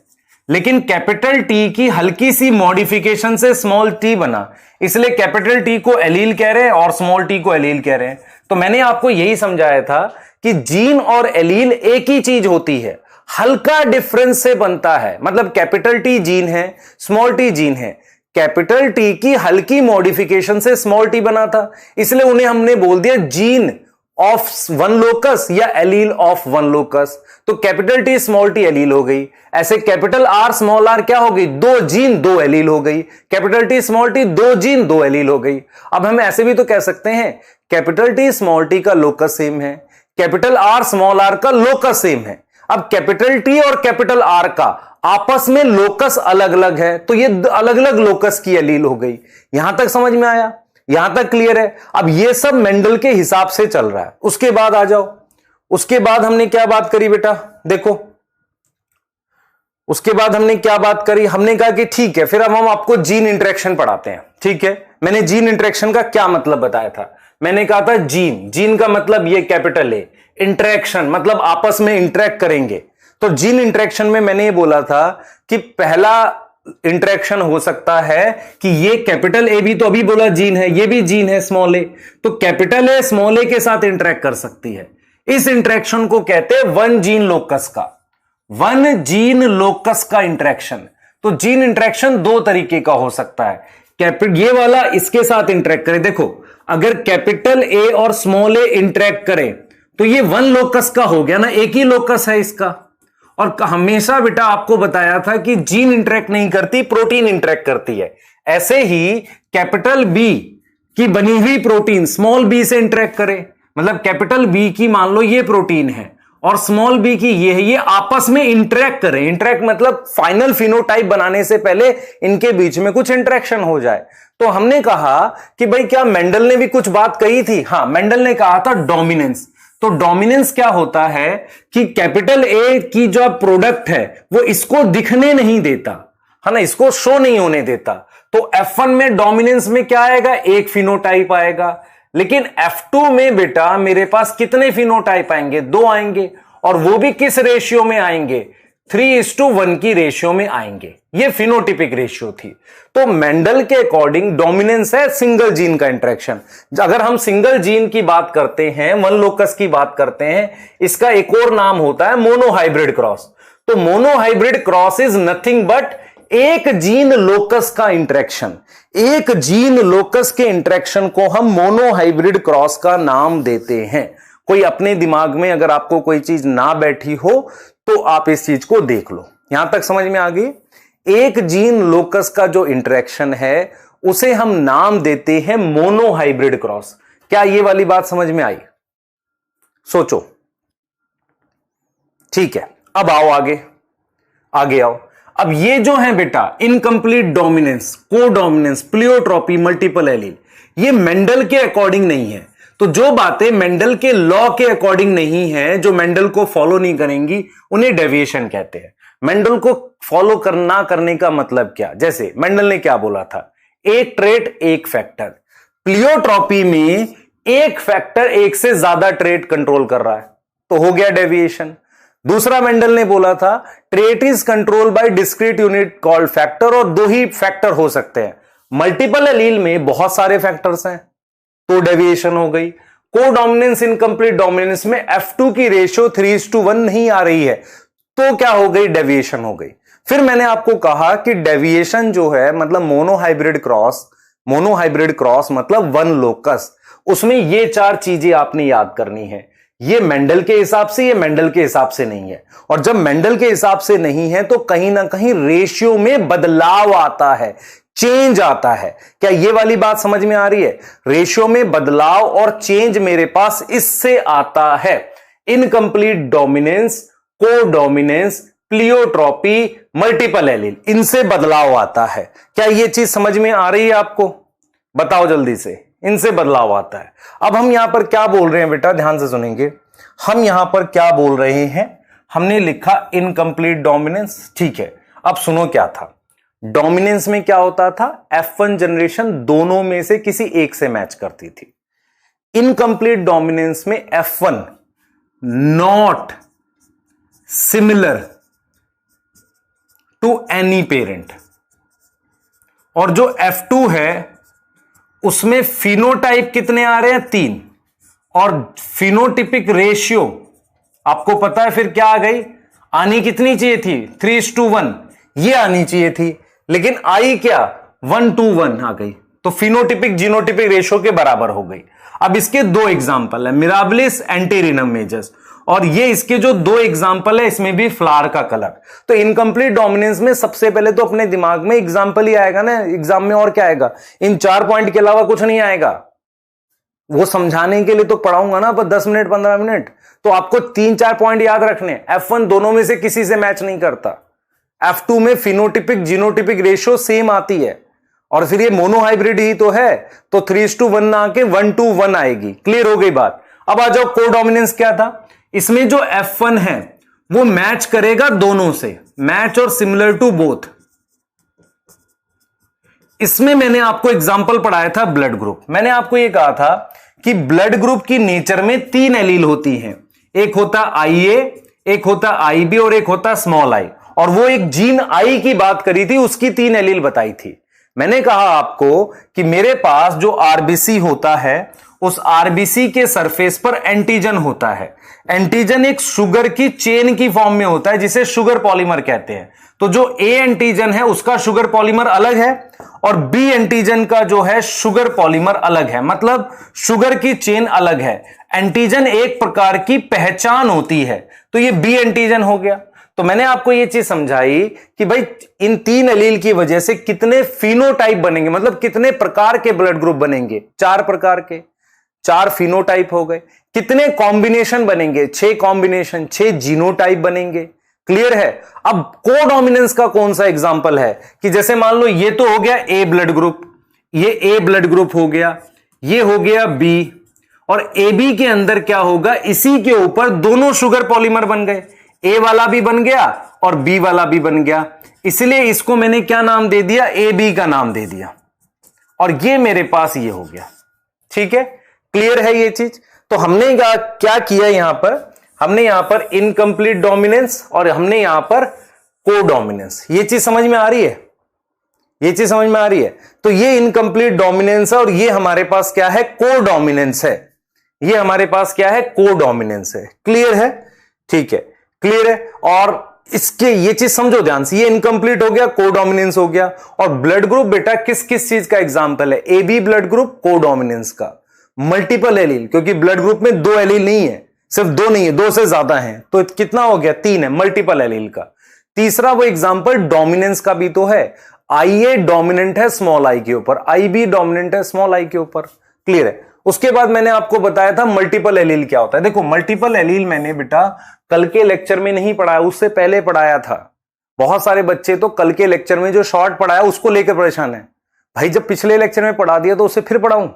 लेकिन कैपिटल टी की हल्की सी मॉडिफिकेशन से स्मॉल टी बना, इसलिए कैपिटल टी को एलील कह रहे हैं और स्मॉल टी को एलील कह रहे हैं। तो मैंने आपको यही समझाया था कि जीन और एलील एक ही चीज होती है, हल्का डिफरेंस से बनता है। मतलब कैपिटल टी जीन है, स्मॉल टी जीन है, कैपिटल टी की हल्की मॉडिफिकेशन से स्मॉल टी बना था, इसलिए उन्हें हमने बोल दिया जीन ऑफ वन लोकस या एलील ऑफ वन लोकस। तो capital T small T allele हो गई। ऐसे कैपिटल आर स्मॉल आर क्या हो गई, 2 जीन 2 एलील हो गई। Capital T small T 2 gene 2 allele हो गई। अब हम ऐसे भी तो कह सकते हैं कैपिटल टी स्मॉल टी का लोकस सेम है, कैपिटल आर स्मॉल आर का लोकस सेम है। अब कैपिटल टी और कैपिटल आर का आपस में लोकस अलग अलग है, तो ये अलग अलग लोकस की एलील हो गई। यहां तक समझ में आया, यहां तक क्लियर है। अब ये सब मेंडल के हिसाब से चल रहा है। उसके बाद आ जाओ, उसके बाद हमने क्या बात करी बेटा, देखो उसके बाद हमने क्या बात करी, हमने कहा कि ठीक है फिर अब हम आपको जीन इंटरेक्शन पढ़ाते हैं। ठीक है, मैंने जीन इंटरेक्शन का क्या मतलब बताया था, मैंने कहा था जीन का मतलब ये कैपिटल ए, इंटरेक्शन मतलब आपस में इंटरेक्ट करेंगे। तो जीन इंटरेक्शन में मैंने ये बोला था कि पहला इंटरेक्शन हो सकता है कि ये कैपिटल ए भी तो अभी बोला जीन है, ये भी जीन है स्मॉल ए, तो कैपिटल ए स्मॉल ए के साथ इंटरेक्ट कर सकती है। इस इंटरेक्शन को कहते हैं वन जीन लोकस का, वन जीन लोकस का इंटरेक्शन। तो जीन इंटरेक्शन 2 तरीके का हो सकता है। ये वाला इसके साथ इंटरेक्ट करे, देखो अगर कैपिटल ए और स्मॉल ए इंटरेक्ट करें तो ये वन लोकस का हो गया ना, एक ही लोकस है इसका। और हमेशा बेटा आपको बताया था कि जीन इंटरेक्ट नहीं करती, प्रोटीन इंटरेक्ट करती है। ऐसे ही कैपिटल बी की बनी हुई प्रोटीन स्मॉल बी से इंटरेक्ट करे, मतलब कैपिटल बी की मान लो ये प्रोटीन है और स्मॉल बी की ये है, ये आपस में इंटरेक्ट करें। इंटरेक्ट मतलब फाइनल फिनोटाइप बनाने से पहले इनके बीच में कुछ इंटरेक्शन हो जाए। तो हमने कहा कि भाई क्या मेंडल ने भी कुछ बात कही थी, हाँ मेंडल ने कहा था डोमिनेंस। तो डोमिनेंस क्या होता है कि कैपिटल ए की जो प्रोडक्ट है वो इसको दिखने नहीं देता, है ना, इसको शो नहीं होने देता। तो F1 में डोमिनेंस में क्या आएगा, एक फिनोटाइप आएगा। लेकिन F2 में बेटा मेरे पास कितने फिनोटाइप आएंगे, 2 आएंगे, और वो भी किस रेशियो में आएंगे, 3:1 की रेशियो में आएंगे। ये फिनोटिपिक रेशियो थी। तो मेंडल के अकॉर्डिंग डोमिनेंस है सिंगल जीन का इंटरेक्शन। अगर हम सिंगल जीन की बात करते हैं, वन लोकस की बात करते हैं, इसका एक और नाम होता है मोनोहाइब्रिड क्रॉस। तो monohybrid cross is nothing but एक जीन लोकस का इंटरेक्शन। एक जीन लोकस के इंटरेक्शन को हम मोनोहाइब्रिड क्रॉस का नाम देते हैं। कोई अपने दिमाग में अगर आपको कोई चीज ना बैठी हो तो आप इस चीज को देख लो। यहां तक समझ में आ गई? एक जीन लोकस का जो इंटरेक्शन है उसे हम नाम देते हैं मोनोहाइब्रिड क्रॉस। क्या ये वाली बात समझ में आई? सोचो। ठीक है, अब आओ आगे, आगे आओ। अब ये जो है बेटा इनकंप्लीट डोमिनेंस, को डोमिनेंस, प्लियोट्रॉपी, मल्टीपल एलील, ये मेंडल के अकॉर्डिंग नहीं है। तो जो बातें मेंडल के लॉ के अकॉर्डिंग नहीं है, जो मेंडल को फॉलो नहीं करेंगी, उन्हें डेविएशन कहते हैं। मेंडल को फॉलो करना करने का मतलब क्या? जैसे मेंडल ने क्या बोला था, एक ट्रेट एक फैक्टर। प्लियोट्रॉपी में एक फैक्टर एक से ज्यादा ट्रेट कंट्रोल कर रहा है, तो हो गया डेविएशन। दूसरा मेंडल ने बोला था trait is control by discrete unit called factor, और दो ही फैक्टर हो सकते हैं। मल्टीपल एलील में बहुत सारे फैक्टर्स हैं, तो डेविएशन हो गई। को डोमिनेंस इनकंप्लीट डोमिनेंस में F2 की रेशियो 3:1 नहीं आ रही है, तो क्या हो गई? डेविएशन हो गई। फिर मैंने आपको कहा कि डेविएशन जो है मतलब मोनोहाइब्रिड क्रॉस मतलब वन लोकस, उसमें ये चार चीजें आपने याद करनी है। ये मेंडल के हिसाब से, ये मेंडल के हिसाब से नहीं है, और जब मेंडल के हिसाब से नहीं है तो कहीं ना कहीं रेशियो में बदलाव आता है, चेंज आता है। क्या ये वाली बात समझ में आ रही है? रेशियो में बदलाव और चेंज मेरे पास इससे आता है। इनकंप्लीट डोमिनेंस, को डोमिनेंस, प्लियोट्रॉपी, मल्टीपल एलील, इनसे बदलाव आता है। क्या ये चीज समझ में आ रही है आपको? बताओ जल्दी से। इनसे बदलाव आता है। अब हम यहां पर क्या बोल रहे हैं बेटा, ध्यान से सुनेंगे। हम यहां पर क्या बोल रहे हैं? हमने लिखा इनकंप्लीट डोमिनेंस, ठीक है। अब सुनो क्या था। डोमिनेंस में क्या होता था? F1 जनरेशन दोनों में से किसी एक से मैच करती थी। इनकंप्लीट डोमिनेंस में F1 not similar to any parent, और जो F2 है उसमें फिनोटाइप कितने आ रहे हैं? 3, और फिनोटिपिक रेशियो आपको पता है फिर क्या आ गई? आनी कितनी चाहिए थी? 3:1, ये आनी चाहिए थी, लेकिन आई क्या? 1:1 आ गई, तो फिनोटिपिक जीनोटिपिक रेशियो के बराबर हो गई। अब इसके दो एग्जाम्पल है, मिराबिलिस, एंटीरिनम मेजस, और ये इसके जो दो एग्जाम्पल है इसमें भी फ्लावर का कलर। तो इनकंप्लीट डोमिनेंस में सबसे पहले तो अपने दिमाग में एग्जाम्पल ही आएगा ना, एग्जाम में और क्या आएगा? इन 4 पॉइंट के अलावा कुछ नहीं आएगा। वो समझाने के लिए तो पढ़ाऊंगा ना पर 10 मिनट 15 मिनट, तो आपको 3-4 पॉइंट याद रखने। F1 दोनों में से किसी से मैच नहीं करता, F2 में फिनोटिपिक जीनोटिपिक रेशियो सेम आती है, और फिर ये मोनोहाइब्रिड ही तो है, तो 3:1 ना आके 1:1 आएगी। क्लियर हो गई बात? अब आ जाओ, कोडोमिनेंस क्या था? इसमें जो F1 है वो मैच करेगा दोनों से, मैच और सिमिलर टू बोथ। इसमें मैंने आपको एग्जांपल पढ़ाया था ब्लड ग्रुप। मैंने आपको ये कहा था कि ब्लड ग्रुप की नेचर में 3 एलील होती हैं, एक होता IA, एक होता IB और एक होता स्मॉल आई, और वो एक जीन आई की बात करी थी, उसकी 3 एलील बताई थी। मैंने कहा आपको कि मेरे पास जो आरबीसी होता है उस आरबीसी के सरफेस पर एंटीजन होता है। एंटीजन एक शुगर की चेन की फॉर्म में होता है जिसे शुगर पॉलीमर कहते हैं। तो जो ए एंटीजन है उसका शुगर पॉलीमर अलग है और बी एंटीजन का जो है शुगर पॉलीमर अलग है, मतलब शुगर की चेन अलग है। एंटीजन एक प्रकार की पहचान होती है, तो ये बी एंटीजन हो गया। तो मैंने आपको यह चीज समझाई कि भाई इन 3 एलील की वजह से कितने फिनोटाइप बनेंगे, मतलब कितने प्रकार के ब्लड ग्रुप बनेंगे, 4 प्रकार के, 4 फिनोटाइप हो गए। कितने कॉम्बिनेशन बनेंगे, 6 कॉम्बिनेशन, 6 जीनोटाइप बनेंगे। क्लियर है? अब कोडोमिनेंस का कौन सा एग्जांपल है कि जैसे मान लो ये तो हो गया ए ब्लड ग्रुप, ये ए ब्लड ग्रुप हो गया, ये हो गया बी, और ए बी के अंदर क्या होगा, इसी के ऊपर दोनों शुगर पॉलीमर बन गए, ए वाला भी बन गया और बी वाला भी बन गया, इसलिए इसको मैंने क्या नाम दे दिया, ए बी का नाम दे दिया, और ये मेरे पास ये हो गया। ठीक है, क्लियर है ये चीज? तो हमने क्या किया यहां पर, हमने यहां पर इनकंप्लीट डोमिनेंस और हमने यहां पर कोडोमिनेंस। ये चीज समझ में आ रही है? ये चीज समझ में आ रही है? तो ये इनकंप्लीट डोमिनेंस है और ये हमारे पास क्या है, कोडोमिनेंस है। ये हमारे पास क्या है, कोडोमिनेंस है। क्लियर है? ठीक है, क्लियर है। और इसके ये चीज समझो ध्यान से, ये इनकम्प्लीट हो गया, कोडोमिनेंस हो गया। और ब्लड ग्रुप बेटा किस किस चीज का एग्जांपल है? A B blood group codominance का। मल्टीपल एलील, क्योंकि ब्लड ग्रुप में दो एलील नहीं है, सिर्फ दो नहीं है, दो से ज्यादा हैं, तो कितना हो गया? तीन है, मल्टीपल एलील का। तीसरा वो एग्जांपल डोमिनेंस का भी तो है। आई ए डोमिनेंट है स्मॉल आई के ऊपर, आई बी डोमिनेंट है स्मॉल आई के ऊपर। क्लियर है? उसके बाद मैंने आपको बताया था मल्टीपल एलील क्या होता है। देखो मल्टीपल एलील मैंने बेटा कल के लेक्चर में नहीं पढ़ाया, उससे पहले पढ़ाया था। बहुत सारे बच्चे तो कल के लेक्चर में जो शॉर्ट पढ़ाया उसको लेकर परेशान है। भाई जब पिछले लेक्चर में पढ़ा दिया तो उसे फिर पढ़ाऊं?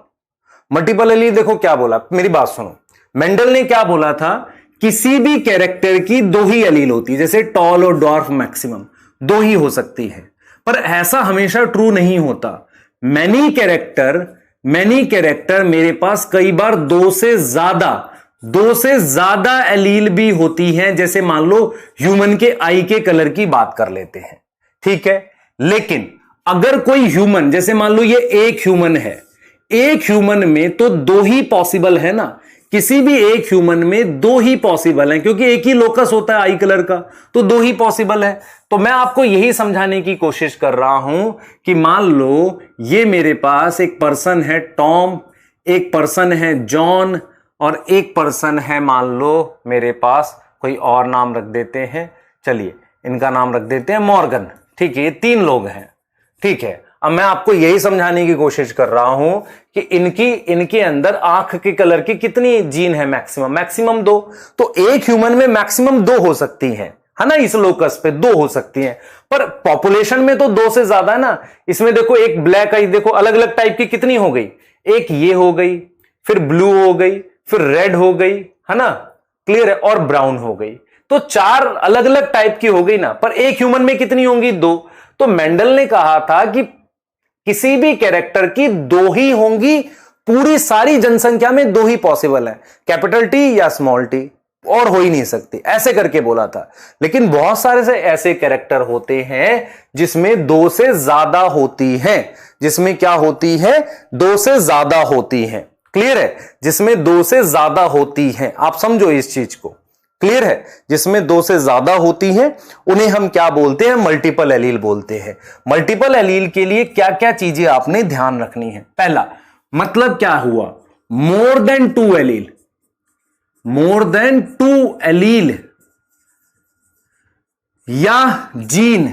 मल्टीपल एलील देखो क्या बोला, मेरी बात सुनो। मेंडल ने क्या बोला था? किसी भी कैरेक्टर की दो ही एलील होती है, जैसे टॉल और डॉर्फ मैक्सिमम दो ही हो सकती है। पर ऐसा हमेशा ट्रू नहीं होता। मैनी कैरेक्टर मेरे पास कई बार दो से ज्यादा एलील भी होती हैं। जैसे मान लो ह्यूमन के आई के कलर की बात कर लेते हैं, ठीक है। लेकिन अगर कोई ह्यूमन, जैसे मान लो ये एक ह्यूमन है, एक ह्यूमन में तो दो ही पॉसिबल है ना, किसी भी एक ह्यूमन में दो ही पॉसिबल है, क्योंकि एक ही लोकस होता है आई कलर का, तो दो ही पॉसिबल है। तो मैं आपको यही समझाने की कोशिश कर रहा हूं कि मान लो ये मेरे पास एक पर्सन है टॉम, एक पर्सन है जॉन, और एक पर्सन है मान लो मेरे पास कोई और नाम रख देते हैं, चलिए इनका नाम रख देते हैं मॉर्गन, ठीक है। ये तीन लोग हैं, ठीक है। अब मैं आपको यही समझाने की कोशिश कर रहा हूं कि इनके अंदर आंख के कलर की कितनी जीन है? मैक्सिमम दो। तो एक ह्यूमन में मैक्सिमम दो हो सकती हैं, है ना, इस लोकस पे दो हो सकती हैं। पर पॉपुलेशन में तो दो से ज्यादा है ना। इसमें देखो एक ब्लैक आई, देखो अलग अलग टाइप की कितनी हो गई? एक ये हो गई, फिर ब्लू हो गई, फिर रेड हो गई, है ना, क्लियर है, और ब्राउन हो गई। तो चार अलग अलग टाइप की हो गई ना। पर एक ह्यूमन में कितनी होंगी? दो। तो मेंडल ने कहा था कि किसी भी कैरेक्टर की दो ही होंगी, पूरी सारी जनसंख्या में दो ही पॉसिबल है, कैपिटल टी या स्मॉल टी, और हो ही नहीं सकती, ऐसे करके बोला था। लेकिन बहुत सारे से ऐसे कैरेक्टर होते हैं जिसमें दो से ज्यादा होती हैं, जिसमें क्या होती है? दो से ज्यादा होती हैं। क्लियर है? जिसमें दो से ज्यादा होती हैं, आप समझो इस चीज को, क्लियर है? जिसमें दो से ज्यादा होती हैं उन्हें हम क्या बोलते हैं? मल्टीपल एलील बोलते हैं। मल्टीपल एलील के लिए क्या क्या चीजें आपने ध्यान रखनी है? पहला मतलब क्या हुआ? More than two allele, more than two allele या जीन,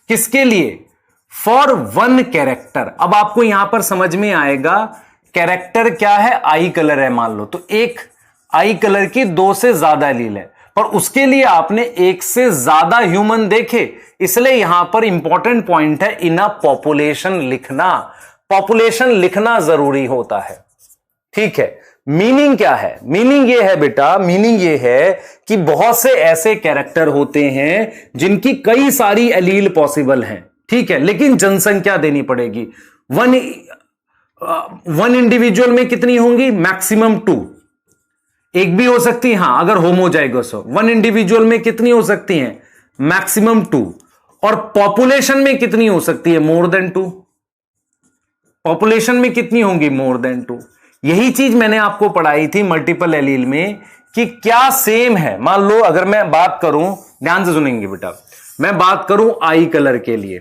किसके लिए? For one character. अब आपको यहां पर समझ में आएगा कैरेक्टर क्या है? आई कलर है मान लो, तो एक आई कलर की दो से ज्यादा एलील है, पर उसके लिए आपने एक से ज्यादा ह्यूमन देखे, इसलिए यहां पर इंपॉर्टेंट पॉइंट है इन अ पॉपुलेशन लिखना। पॉपुलेशन लिखना जरूरी होता है, ठीक है। मीनिंग क्या है? मीनिंग ये है बेटा, मीनिंग ये है कि बहुत से ऐसे कैरेक्टर होते हैं जिनकी कई सारी एलील पॉसिबल हैं, ठीक है, लेकिन जनसंख्या देनी पड़ेगी। वन इंडिविजुअल में कितनी होंगी? Maximum two. एक भी हो सकती है, हां, अगर होमोजाइगस हो। वन इंडिविजुअल में कितनी हो सकती हैं? Maximum to. और पॉपुलेशन में कितनी हो सकती है? मोर देन टू। पॉपुलेशन में कितनी होंगी? More than two. यही चीज मैंने आपको पढ़ाई थी मल्टीपल एलील में कि क्या सेम है। मान लो अगर मैं बात करूं, ध्यान से सुनेंगे बेटा, मैं बात करूं आई कलर के लिए,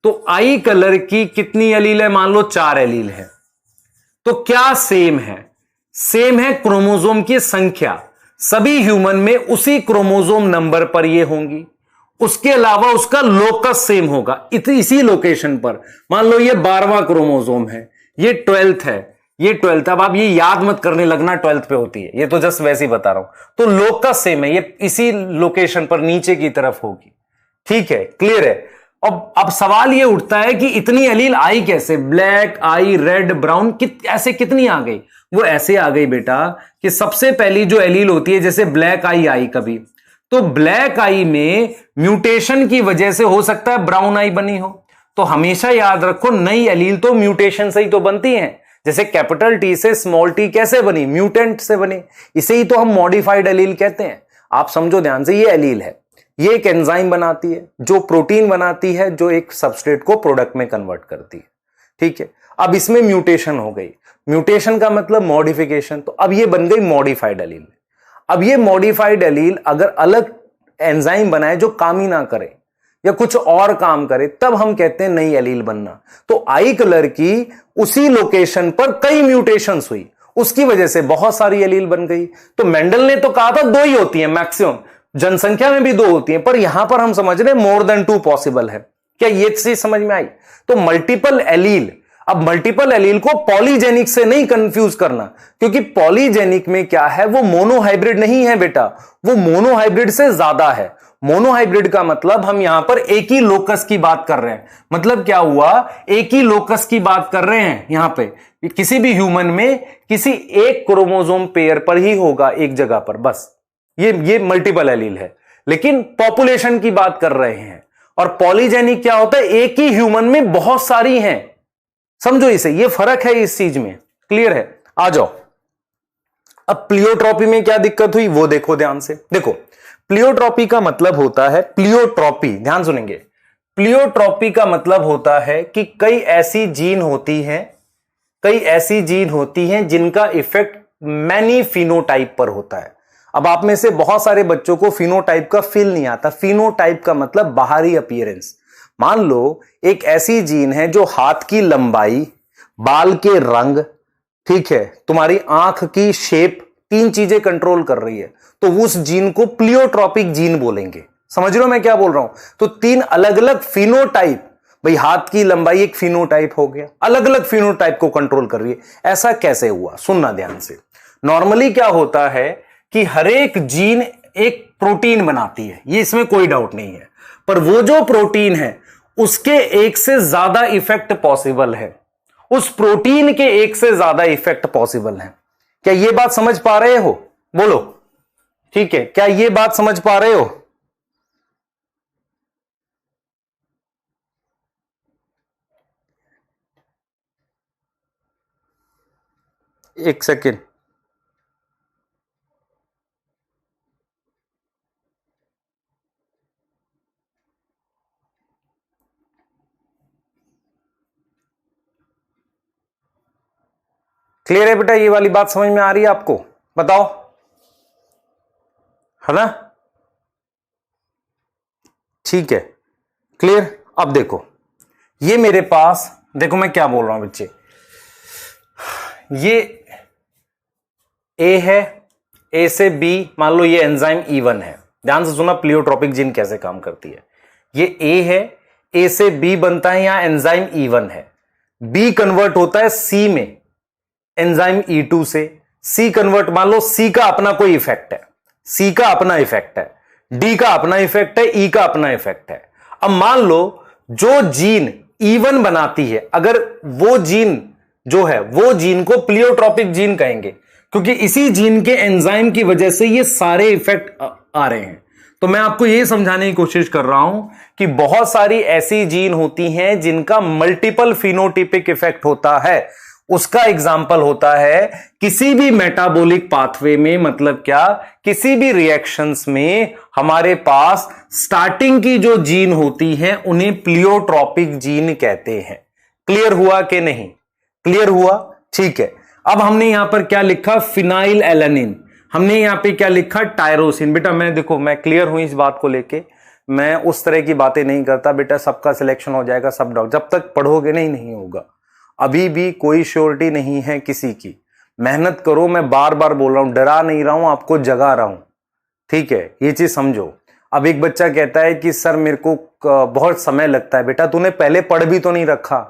तो आई कलर की कितनी एलील है? मान लो 4 एलील है। तो क्या सेम है? सेम है क्रोमोसोम की संख्या, सभी ह्यूमन में उसी क्रोमोसोम नंबर पर ये होंगी। उसके अलावा उसका लोकस सेम होगा, इसी लोकेशन पर। मान लो ये 12वां क्रोमोसोम है, ये 12th है, ये 12th। अब आप ये याद मत करने लगना 12th पे होती है, ये तो जस्ट वैसे ही बता रहा हूं। तो लोकस सेम है, ये इसी लोकेशन पर नीचे की तरफ होगी, ठीक है, क्लियर है। अब सवाल ये उठता है कि इतनी एलील आई कैसे? ब्लैक आई, रेड, ब्राउन, ऐसे कितनी आ गई? वो ऐसे आ गई बेटा कि सबसे पहली जो एलील होती है, जैसे ब्लैक आई आई कभी, तो ब्लैक आई में म्यूटेशन की वजह से हो सकता है ब्राउन आई बनी हो। तो हमेशा याद रखो नई एलील तो म्यूटेशन से ही तो बनती है। जैसे कैपिटल टी से स्मॉल टी कैसे बनी? म्यूटेंट से बनी। इसे ही तो हम मॉडिफाइड एलील कहते हैं। आप समझो ध्यान से, ये एलील है, ये एक एंजाइम बनाती है जो प्रोटीन बनाती है, जो एक सबस्ट्रेट को प्रोडक्ट में कन्वर्ट करती है, ठीक है। अब इसमें म्यूटेशन हो गई, म्यूटेशन का मतलब मॉडिफिकेशन, तो अब ये बन गई मॉडिफाइड एलील। अब ये मॉडिफाइड एलील अगर अलग एंजाइम बनाए जो काम ही ना करे या कुछ और काम करे, तब हम कहते हैं नई एलील बनना। तो आई कलर की उसी लोकेशन पर कई म्यूटेशंस हुई, उसकी वजह से बहुत सारी एलील बन गई। तो मेंडल ने तो कहा था 2 ही होती हैं मैक्सिमम, जनसंख्या में भी 2 होती हैं, पर यहां पर हम समझ रहे मोर देन 2 पॉसिबल है। क्या ये चीज समझ में आई? तो मल्टीपल एलील, अब मल्टीपल एलील को पॉलीजेनिक से नहीं कंफ्यूज करना, क्योंकि पॉलीजेनिक में क्या है, वो मोनोहाइब्रिड नहीं है बेटा, वो मोनोहाइब्रिड से ज्यादा है। मोनोहाइब्रिड का मतलब हम यहां पर एक ही लोकस की बात कर रहे हैं। मतलब क्या हुआ, एक ही लोकस की बात कर रहे हैं यहां पे, किसी भी ह्यूमन में किसी एक क्रोमोसोम पेयर पर ही होगा, एक जगह पर, बस। ये मल्टीपल एलील है, लेकिन पॉपुलेशन की बात कर रहे हैं। और पॉलीजेनिक क्या होता है, एक ही ह्यूमन में बहुत सारी हैं। समझो इसे, ये फर्क है इस चीज में। क्लियर है? आ जाओ। अब प्लियोट्रॉपी में क्या दिक्कत हुई वो देखो ध्यान से। देखो, प्लियोट्रॉपी का मतलब होता है, प्लियोट्रॉपी ध्यान सुनेंगे, प्लियोट्रॉपी का मतलब होता है कि कई ऐसी जीन होती हैं जिनका इफेक्ट मैनी फिनोटाइप पर होता है। अब आप में से बहुत सारे बच्चों को फिनोटाइप का फील नहीं आता। फिनोटाइप का मतलब बाहरी अपीयरेंस। मान लो एक ऐसी जीन है जो हाथ की लंबाई, बाल के रंग, ठीक है, तुम्हारी आंख की शेप, 3 चीजें कंट्रोल कर रही है, तो उस जीन को प्लियोट्रॉपिक जीन बोलेंगे। समझ रहे हो मैं क्या बोल रहा हूं? तो 3 अलग अलग फिनोटाइप, भाई हाथ की लंबाई एक फिनोटाइप हो गया, अलग अलग फिनोटाइप को कंट्रोल कर रही है। ऐसा कैसे हुआ, सुनना ध्यान से। नॉर्मली क्या होता है कि हर एक जीन एक प्रोटीन बनाती है, ये इसमें कोई डाउट नहीं है, पर वो जो प्रोटीन है उसके एक से ज्यादा इफेक्ट पॉसिबल है, उस प्रोटीन के एक से ज्यादा इफेक्ट पॉसिबल है। क्या ये बात समझ पा रहे हो? बोलो, ठीक है, क्या ये बात समझ पा रहे हो? एक सेकेंड, क्लियर है बेटा? ये वाली बात समझ में आ रही है आपको? बताओ, है ना? ठीक है, क्लियर। अब देखो, ये मेरे पास, देखो मैं क्या बोल रहा हूं बच्चे, ये ए है, ए से बी, मान लो ये एंजाइम E1 है। ध्यान से सुना प्लियोट्रॉपिक जीन कैसे काम करती है। ये ए है, ए से बी बनता है, यहां एंजाइम E1 है, बी कन्वर्ट होता है सी में एंजाइम E2 से, सी कन्वर्ट, मान लो सी का अपना कोई इफेक्ट है, सी का अपना इफेक्ट है, डी का अपना इफेक्ट है, ई का अपना इफेक्ट है। अब मान लो जो जीन E1 बनाती है, अगर वो जीन जो है, वो जीन को प्लियोट्रॉपिक जीन कहेंगे, क्योंकि इसी जीन के एंजाइम की वजह से ये सारे इफेक्ट आ रहे हैं। तो मैं आपको यह समझाने की कोशिश कर रहा हूं कि बहुत सारी ऐसी जीन होती हैं जिनका मल्टीपल फिनोटिपिक इफेक्ट होता है। उसका एग्जाम्पल होता है किसी भी मेटाबॉलिक पाथवे में, मतलब क्या, किसी भी रिएक्शंस में हमारे पास स्टार्टिंग की जो जीन होती है उन्हें प्लियोट्रॉपिक जीन कहते हैं। क्लियर हुआ कि नहीं? क्लियर हुआ? ठीक है। अब हमने यहां पर क्या लिखा, फिनाइल एलानिन, हमने यहां पे क्या लिखा, टायरोसिन। बेटा मैं देखो, मैं क्लियर हूं इस बात को लेके, मैं उस तरह की बातें नहीं करता बेटा, सबका सिलेक्शन हो जाएगा, सब डॉक्टर, जब तक पढ़ोगे नहीं होगा। अभी भी कोई श्योरिटी नहीं है किसी की, मेहनत करो। मैं बार बार बोल रहा हूं, डरा नहीं रहा हूं, आपको जगा रहा हूं, ठीक है, ये चीज समझो। अब एक बच्चा कहता है कि सर मेरे को बहुत समय लगता है। बेटा तूने पहले पढ़ भी तो नहीं रखा,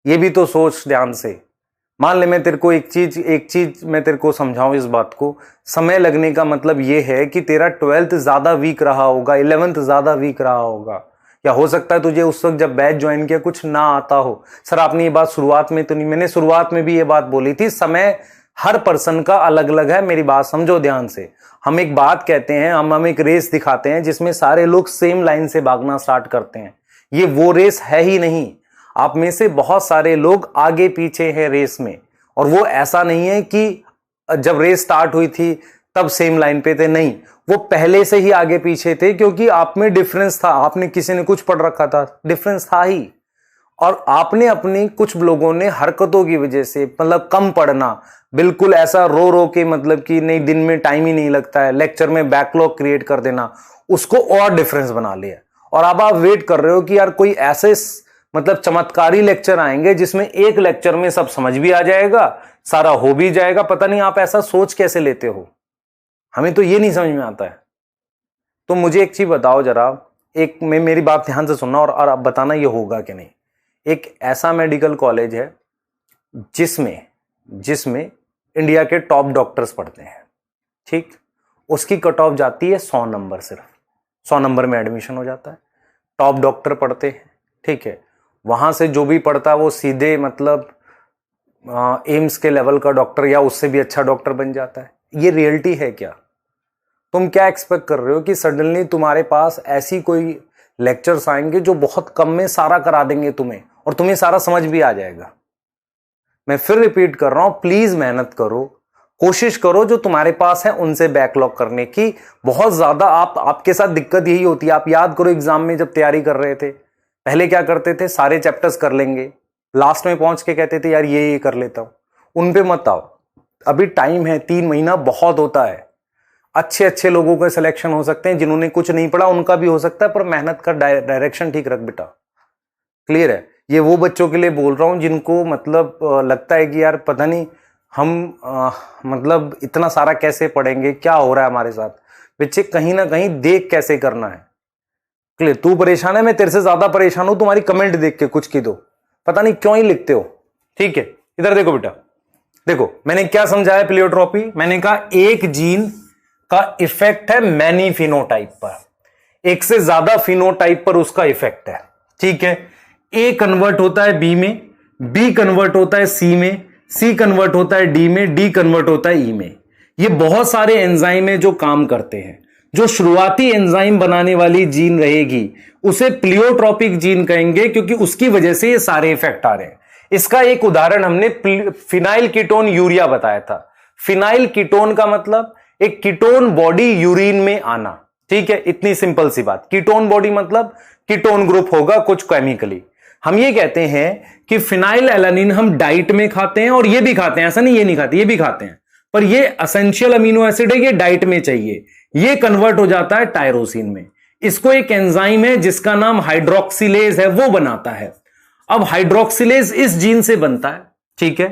ये भी तो सोच ध्यान से। मान ले मैं तेरे को एक चीज मैं तेरे को समझाऊं इस बात को, समय लगने का मतलब ये है कि तेरा 12th ज्यादा वीक रहा होगा, 11th ज्यादा वीक रहा होगा, या हो सकता है तुझे उस वक्त जब बैच ज्वाइन किया कुछ ना आता हो। सर आपने ये बात शुरुआत में तो नहीं, मैंने शुरुआत में भी ये बात बोली थी, समय हर पर्सन का अलग अलग है। मेरी बात समझो ध्यान से। हम एक बात कहते हैं, हम एक रेस दिखाते हैं जिसमें सारे लोग सेम लाइन से भागना स्टार्ट करते हैं, ये वो रेस है ही नहीं। आप में से बहुत सारे लोग आगे पीछे हैं रेस में, और वो ऐसा नहीं है कि जब रेस स्टार्ट हुई थी तब सेम लाइन पे थे, नहीं, वो पहले से ही आगे पीछे थे, क्योंकि आप में डिफरेंस था, आपने किसी ने कुछ पढ़ रखा था, डिफरेंस था ही। और आपने अपनी कुछ लोगों ने हरकतों की वजह से मतलब कम पढ़ना, बिल्कुल ऐसा रो रो के मतलब कि नहीं दिन में टाइम ही नहीं लगता है, लेक्चर में बैकलॉग क्रिएट कर देना, उसको और डिफरेंस बना लिया। और अब आप वेट कर रहे हो कि यार कोई ऐसे मतलब चमत्कारी लेक्चर आएंगे जिसमें एक लेक्चर में सब समझ भी आ जाएगा, सारा हो भी जाएगा। पता नहीं आप ऐसा सोच कैसे लेते हो, हमें तो ये नहीं समझ में आता है। तो मुझे एक चीज बताओ जरा, एक में मेरी बात ध्यान से सुनना और आप बताना ये होगा कि नहीं। एक ऐसा मेडिकल कॉलेज है जिसमें इंडिया के टॉप डॉक्टर्स पढ़ते हैं, ठीक, उसकी कट ऑफ जाती है 100 नंबर, सिर्फ 100 नंबर में एडमिशन हो जाता है। टॉप डॉक्टर पढ़ते हैं, ठीक है, वहां से जो भी पढ़ता है वो सीधे मतलब एम्स के लेवल का डॉक्टर या उससे भी अच्छा डॉक्टर बन जाता है। ये रियलिटी है क्या? तुम क्या एक्सपेक्ट कर रहे हो कि सडनली तुम्हारे पास ऐसी कोई लेक्चर्स आएंगे जो बहुत कम में सारा करा देंगे तुम्हें और तुम्हें सारा समझ भी आ जाएगा? मैं फिर रिपीट कर रहा हूं, प्लीज मेहनत करो, कोशिश करो जो तुम्हारे पास है उनसे बैकलॉग करने की। बहुत ज्यादा आपके साथ दिक्कत यही होती है। आप याद करो एग्जाम में जब तैयारी कर रहे थे, पहले क्या करते थे, सारे चैप्टर्स कर लेंगे, लास्ट में पहुंच के कहते थे यार ये कर लेता हूं। उन पे मत आओ, अभी टाइम है, 3 महीना बहुत होता है। अच्छे लोगों के सिलेक्शन हो सकते हैं, जिन्होंने कुछ नहीं पढ़ा उनका भी हो सकता है, पर मेहनत का डायरेक्शन ठीक रख बेटा। क्लियर है? ये वो बच्चों के लिए बोल रहा हूं जिनको मतलब लगता है कि यार पता नहीं हम मतलब इतना सारा कैसे पढ़ेंगे, क्या हो रहा है हमारे साथ। बच्चे कहीं ना कहीं देख कैसे करना है। क्लियर? तू परेशान है, मैं तेरे से ज्यादा परेशान हूं तुम्हारी कमेंट देख के कुछ की दो, पता नहीं क्यों ही लिखते हो। ठीक है, इधर देखो बेटा, देखो मैंने क्या समझाया प्लियोट्रोपी। मैंने कहा एक जीन का इफेक्ट है मैनी फिनोटाइप पर, एक से ज्यादा फिनोटाइप पर उसका इफेक्ट है। ठीक है, ए कन्वर्ट होता है बी में, बी कन्वर्ट होता है सी में, सी कन्वर्ट होता है डी में, डी कन्वर्ट होता है ई में। ये बहुत सारे एंजाइम है जो काम करते हैं। जो शुरुआती एंजाइम बनाने वाली जीन रहेगी उसे प्लियोट्रोपिक जीन कहेंगे, क्योंकि उसकी वजह से ये सारे इफेक्ट आ रहे हैं। इसका एक उदाहरण हमने फिनाइल कीटोन यूरिया बताया था। फिनाइल कीटोन का मतलब एक कीटोन बॉडी यूरिन में आना। ठीक है, इतनी सिंपल सी बात। कीटोन बॉडी मतलब कीटोन ग्रुप होगा कुछ केमिकली। हम ये कहते हैं कि फिनाइल एलानिन हम डाइट में खाते हैं, और ये भी खाते हैं, ऐसा नहीं ये नहीं खाते, ये भी खाते हैं, पर ये एसेंशियल अमीनो एसिड है, ये डाइट में चाहिए। ये कन्वर्ट हो जाता है टायरोसिन में। इसको एक एंजाइम है जिसका नाम हाइड्रोक्सिलेज है, वो बनाता है। अब हाइड्रोक्सिलेज इस जीन से बनता है। ठीक है,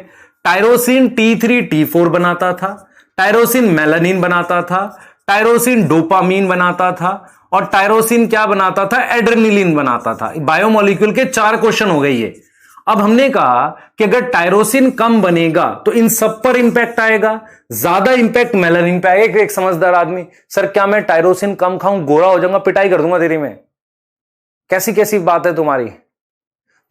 टायरोसिन T3 T4 बनाता था, टायरोसिन मेलानिन बनाता था, टायरोसिन डोपामीन बनाता था, और टायरोसिन क्या बनाता था, एड्रेनलिन बनाता था। बायोमोलिक्यूल के 4 क्वेश्चन हो गए ये। अब हमने कहा कि अगर टायरोसिन कम बनेगा तो इन सब पर इंपैक्ट आएगा, ज्यादा इंपैक्ट मेलानिन पे आएगा। एक समझदार आदमी, सर क्या मैं टायरोसिन कम खाऊं गोरा हो जाऊंगा, पिटाई कर दूंगा तेरी में। कैसी कैसी बात है तुम्हारी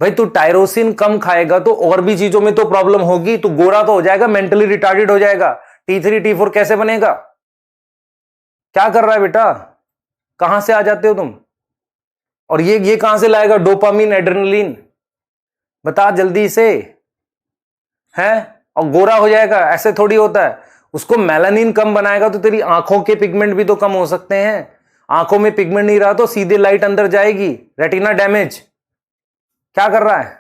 भाई? तू टायरोसिन कम खाएगा तो और भी चीजों में तो प्रॉब्लम होगी, तू गोरा तो हो जाएगा, मेंटली रिटार्डेड हो जाएगा। T3 T4 कैसे बनेगा? क्या कर रहा है बेटा? कहां से आ जाते हो तुम? और ये कहां से लाएगा डोपामीन एड्रेनलिन? बता जल्दी से। है? और गोरा हो जाएगा, ऐसे थोड़ी होता है। उसको मेलानिन कम बनाएगा तो तेरी आंखों के पिगमेंट भी तो कम हो सकते हैं। आंखों में पिगमेंट नहीं रहा तो सीधे लाइट अंदर जाएगी, रेटिना डैमेज। क्या कर रहा है?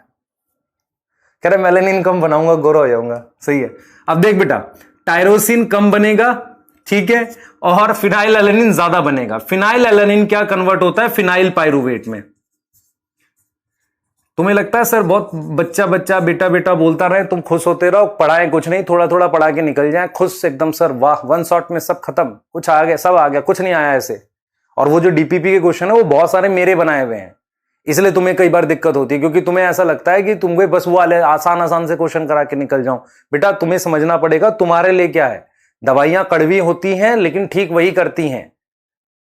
कह रहा मेलानिन कम बनाऊंगा गोरा हो जाऊंगा। सही है। अब देख बेटा, टायरोसिन कम बनेगा, ठीक है, और फिनाइल एलानिन ज्यादा बनेगा। फिनाइल एलानिन क्या कन्वर्ट होता है, फिनाइल पाइरुवेट में। तुम्हें लगता है सर बहुत बच्चा बेटा बेटा बोलता रहे, तुम खुश होते रहो, पढ़ाएं कुछ नहीं, थोड़ा थोड़ा पढ़ा के निकल जाए खुश एकदम, सर वाह, 1 शॉट में सब खत्म, कुछ आ गया, सब आ गया, कुछ नहीं आया ऐसे। और वो जो डीपीपी के क्वेश्चन है वो बहुत सारे मेरे बनाए हुए हैं, इसलिए तुम्हें कई बार दिक्कत होती है, क्योंकि तुम्हें ऐसा लगता है कि तुमको बस वो वाले आसान से क्वेश्चन करा के निकल जाऊं। बेटा तुम्हें समझना पड़ेगा तुम्हारे लिए क्या है। दवाइयां कड़वी होती हैं लेकिन ठीक वही करती हैं।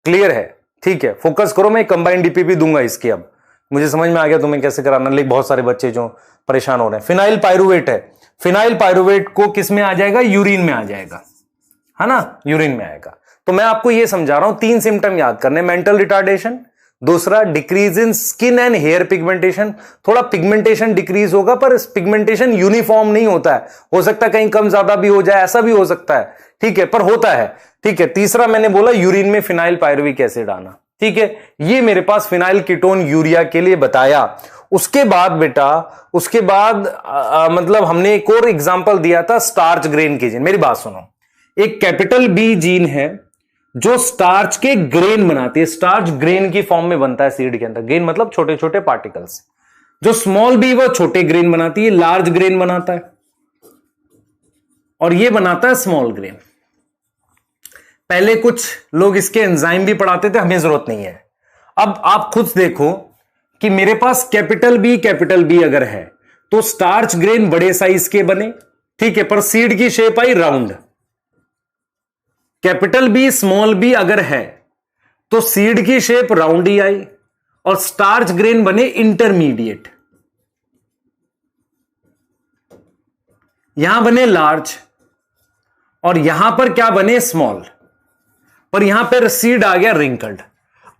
क्लियर है? ठीक है, फोकस करो। मैं कंबाइंड डीपीपी दूंगा इसकी। अब मुझे समझ में आ गया तुम्हें कैसे कराना, लेकिन बहुत सारे बच्चे जो परेशान हो रहे हैं। फिनाइल पाइरुवेट है, फिनाइल पाइरुवेट को किस में आ जाएगा, यूरिन में आ जाएगा, है ना, यूरिन में आएगा। तो मैं आपको यह समझा रहा हूं, 3 सिम्टम याद करने, मेंटल रिटार्डेशन, दूसरा decrease in skin and hair pigmentation. थोड़ा पिगमेंटेशन डिक्रीज होगा पर पिगमेंटेशन यूनिफॉर्म नहीं होता है, हो सकता है कहीं कम ज्यादा भी हो जाए, ऐसा भी हो सकता है, ठीक है, पर होता है। ठीक है, तीसरा मैंने बोला यूरिन में फिनाइल पाइरुविक एसिड आना। ठीक है, ये मेरे पास फिनाइल कीटोन यूरिया के लिए बताया। उसके बाद बेटा, उसके बाद मतलब हमने एक और एग्जांपल दिया था स्टार्च ग्रेन के जीन। मेरी बात सुनो, एक कैपिटल बी जीन है जो स्टार्च के ग्रेन बनाती है, स्टार्च ग्रेन की फॉर्म में बनता है सीड के अंदर। ग्रेन मतलब छोटे छोटे पार्टिकल्स। जो स्मॉल बी वो छोटे ग्रेन बनाती है, लार्ज ग्रेन बनाता है, और ये बनाता है स्मॉल ग्रेन। पहले कुछ लोग इसके एंजाइम भी पढ़ाते थे, हमें जरूरत नहीं है। अब आप खुद देखो कि मेरे पास कैपिटल बी अगर है तो स्टार्च ग्रेन बड़े साइज के बने, ठीक है, पर सीड की शेप आई round. Capital B small B अगर है तो सीड की शेप राउंड ही आई, और स्टार्च ग्रेन बने इंटरमीडिएट। यहां बने लार्ज और यहां पर क्या बने स्मॉल, पर यहां पर सीड आ गया रिंकल्ड।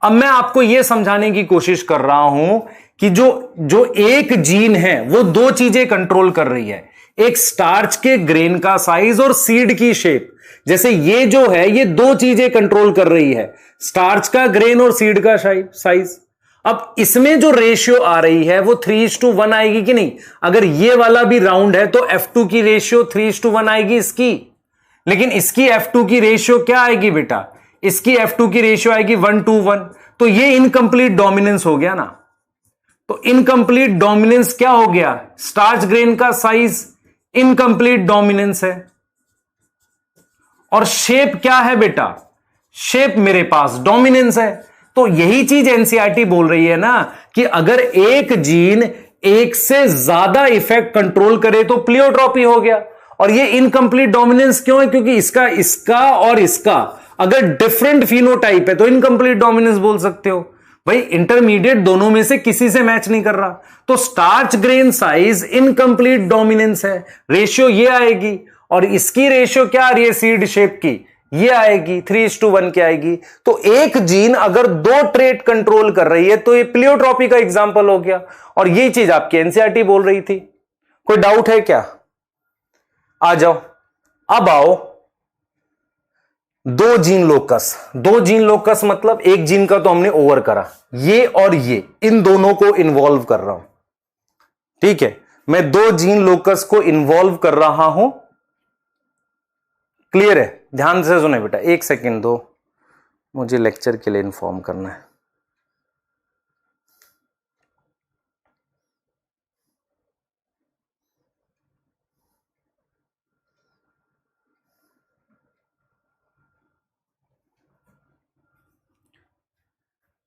अब मैं आपको यह समझाने की कोशिश कर रहा हूं कि जो एक जीन है वो दो चीजें कंट्रोल कर रही है, एक स्टार्च के ग्रेन का साइज और सीड की शेप। जैसे ये जो है ये दो चीजें कंट्रोल कर रही है, स्टार्च का ग्रेन और सीड का साइज। अब इसमें जो रेशियो आ रही है वो 3:1 आएगी कि नहीं? अगर ये वाला भी राउंड है तो F2 की रेशियो 3:1 आएगी इसकी, लेकिन इसकी F2 की रेशियो क्या आएगी बेटा? इसकी F2 की रेशियो आएगी 1:1। तो ये इनकंप्लीट डोमिनेंस हो गया ना। तो इनकंप्लीट डोमिनेंस क्या हो गया? स्टार्च ग्रेन का साइज इनकंप्लीट डोमिनेंस है। और शेप क्या है बेटा? शेप मेरे पास डोमिनेंस है। तो यही चीज एनसीईआरटी बोल रही है ना कि अगर एक जीन एक से ज्यादा इफेक्ट कंट्रोल करे तो प्लियोट्रॉपी हो गया। और ये इनकंप्लीट डोमिनेंस क्यों है? क्योंकि इसका और इसका अगर डिफरेंट फिनोटाइप है तो इनकंप्लीट डोमिनेंस बोल सकते हो। भाई इंटरमीडिएट दोनों में से किसी से मैच नहीं कर रहा, तो starch grain size incomplete dominance है, रेशियो ये आएगी। और इसकी रेशियो क्या आ रही है सीड शेप की? ये आएगी 3:1 की आएगी। तो एक जीन अगर दो ट्रेट कंट्रोल कर रही है तो ये प्लियोट्रॉपी का एग्जांपल हो गया। और यही चीज आपकी एनसीईआरटी बोल रही थी। कोई डाउट है क्या? आ जाओ। अब आओ दो जीन लोकस मतलब एक जीन का तो हमने ओवर करा, ये और ये इन दोनों को इन्वॉल्व कर रहा हूं, ठीक है। मैं दो जीन लोकस को इन्वॉल्व कर रहा हूं, क्लियर है? ध्यान से सुने बेटा, एक सेकंड दो, मुझे लेक्चर के लिए इन्फॉर्म करना है।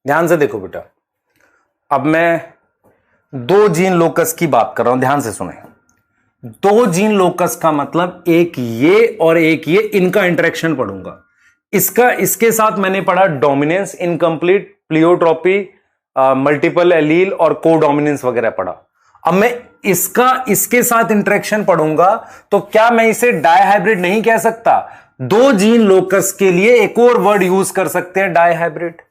ध्यान से देखो बेटा, अब मैं दो जीन लोकस की बात कर रहा हूं, ध्यान से सुने। दो जीन लोकस का मतलब एक ये और एक ये, इनका इंटरेक्शन पढ़ूंगा। इसके साथ मैंने पढ़ा dominance, incomplete, pleiotropy, multiple allele और कोडोमिनेंस वगैरह पढ़ा। अब मैं इसके साथ इंटरेक्शन पढ़ूंगा, तो क्या मैं इसे डायहाइब्रिड नहीं कह सकता? दो जीन लोकस के लिए एक और वर्ड यूज कर सकते हैं, डायहाइब्रिड,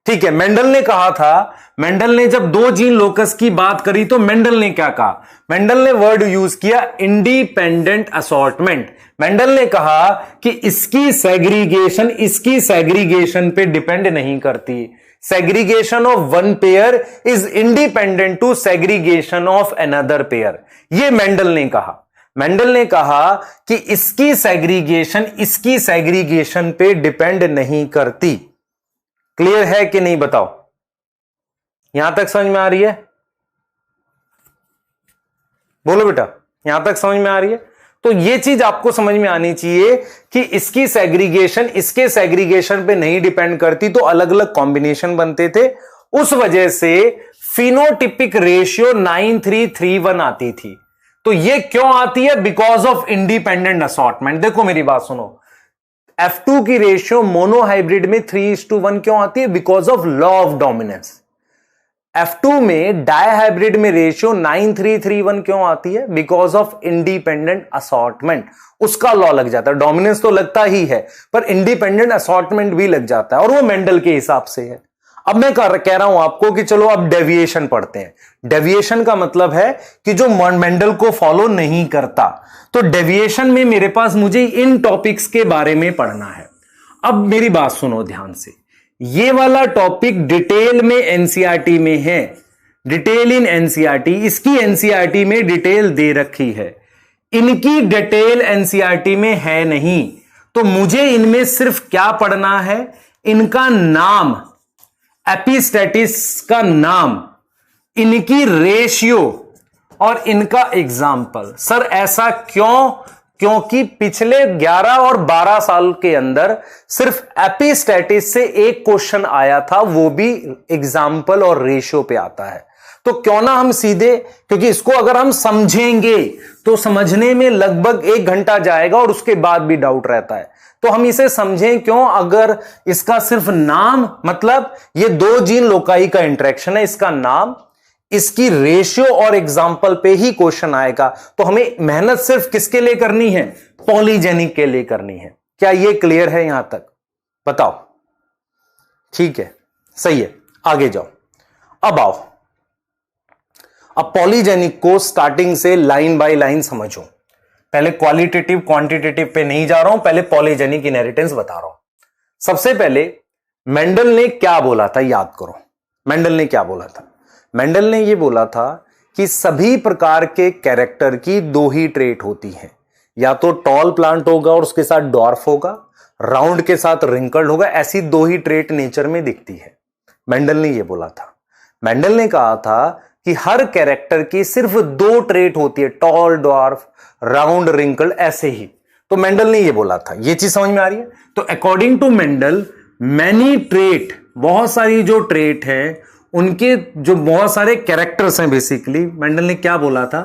ठीक है। मेंडल ने कहा था, मेंडल ने जब दो जीन लोकस की बात करी तो मेंडल ने क्या कहा? मेंडल ने वर्ड यूज किया इंडिपेंडेंट असॉर्टमेंट। मेंडल ने कहा कि इसकी सेग्रीगेशन पे डिपेंड नहीं करती। Segregation of one pair is independent to segregation of another pair, ये मेंडल ने कहा। मेंडल ने कहा कि इसकी सेग्रीगेशन पे डिपेंड नहीं करती। क्लियर है कि नहीं बताओ? यहां तक समझ में आ रही है? बोलो बेटा, यहां तक समझ में आ रही है? तो ये चीज आपको समझ में आनी चाहिए कि इसकी सेग्रीगेशन इसके सेग्रीगेशन पे नहीं डिपेंड करती, तो अलग अलग कॉम्बिनेशन बनते थे। उस वजह से फिनोटिपिक रेशियो 9:3:1 आती थी। तो ये क्यों आती है? Because of independent assortment. देखो मेरी बात सुनो, F2 की रेशियो मोनोहाइब्रिड में 3:1 क्यों आती है? Because of law of dominance. F2 में डायहाइब्रिड में रेशियो 9:3:1 क्यों आती है? Because of independent assortment. उसका लॉ लग जाता है, डोमिनेंस तो लगता ही है पर इंडिपेंडेंट असॉर्टमेंट भी लग जाता है, और वो मेंडल के हिसाब से है। अब मैं कह रहा हूं आपको कि चलो अब डेविएशन पढ़ते हैं। डेविएशन का मतलब है कि जो मेंडल को फॉलो नहीं करता। तो डेविएशन में मेरे पास मुझे इन टॉपिक्स के बारे में पढ़ना है। अब मेरी बात सुनो ध्यान से, ये वाला टॉपिक डिटेल में एनसीईआरटी में है। डिटेल इन एनसीईआरटी, इसकी एनसीईआरटी में डिटेल दे रखी है, इनकी डिटेल एनसीईआरटी में है नहीं। तो मुझे इनमें सिर्फ क्या पढ़ना है, इनका नाम, एपिस्टेटिस का नाम, इनकी रेशियो और इनका एग्जाम्पल। सर ऐसा क्यों? क्योंकि पिछले 11 और 12 साल के अंदर सिर्फ एपिस्टेटिस से एक क्वेश्चन आया था, वो भी एग्जाम्पल और रेशियो पे आता है। तो क्यों ना हम सीधे, क्योंकि इसको अगर हम समझेंगे तो समझने में लगभग 1 घंटा जाएगा और उसके बाद भी डाउट रहता है, तो हम इसे समझें क्यों। अगर इसका सिर्फ नाम, मतलब ये 2 जीन लोकाई का इंटरेक्शन है, इसका नाम, इसकी रेशियो और एग्जाम्पल पे ही क्वेश्चन आएगा। तो हमें मेहनत सिर्फ किसके लिए करनी है, पॉलीजेनिक के लिए करनी है। क्या ये क्लियर है यहां तक? बताओ। ठीक है, सही है, आगे जाओ। अब आओ, अब पॉलीजेनिक को स्टार्टिंग से लाइन बाय लाइन समझो। पहले क्वालिटेटिव क्वांटिटेटिव पे नहीं जा रहा हूं, पहले पॉलीजेनिक इनहेरिटेंस बता रहा हूं। सबसे पहले मेंडल ने क्या बोला था, याद करो। मेंडल ने क्या बोला था? मेंडल ने यह बोला था कि सभी प्रकार के कैरेक्टर की 2 ही ट्रेट होती हैं, या तो टॉल प्लांट होगा और उसके साथ डॉर्फ होगा, राउंड के साथ रिंकल्ड होगा। ऐसी 2 ही ट्रेट नेचर में दिखती है। मेंडल ने यह बोला था। मेंडल ने कहा था कि हर कैरेक्टर की सिर्फ 2 ट्रेट होती है, टॉल, डॉर्फ, राउंड, रिंकल्ड, ऐसे ही। तो मेंडल ने यह बोला था। यह चीज समझ में आ रही है? तो according to Mendel, many trait, बहुत सारी जो ट्रेट है, उनके जो बहुत सारे कैरेक्टर्स हैं, बेसिकली मेंडल ने क्या बोला था,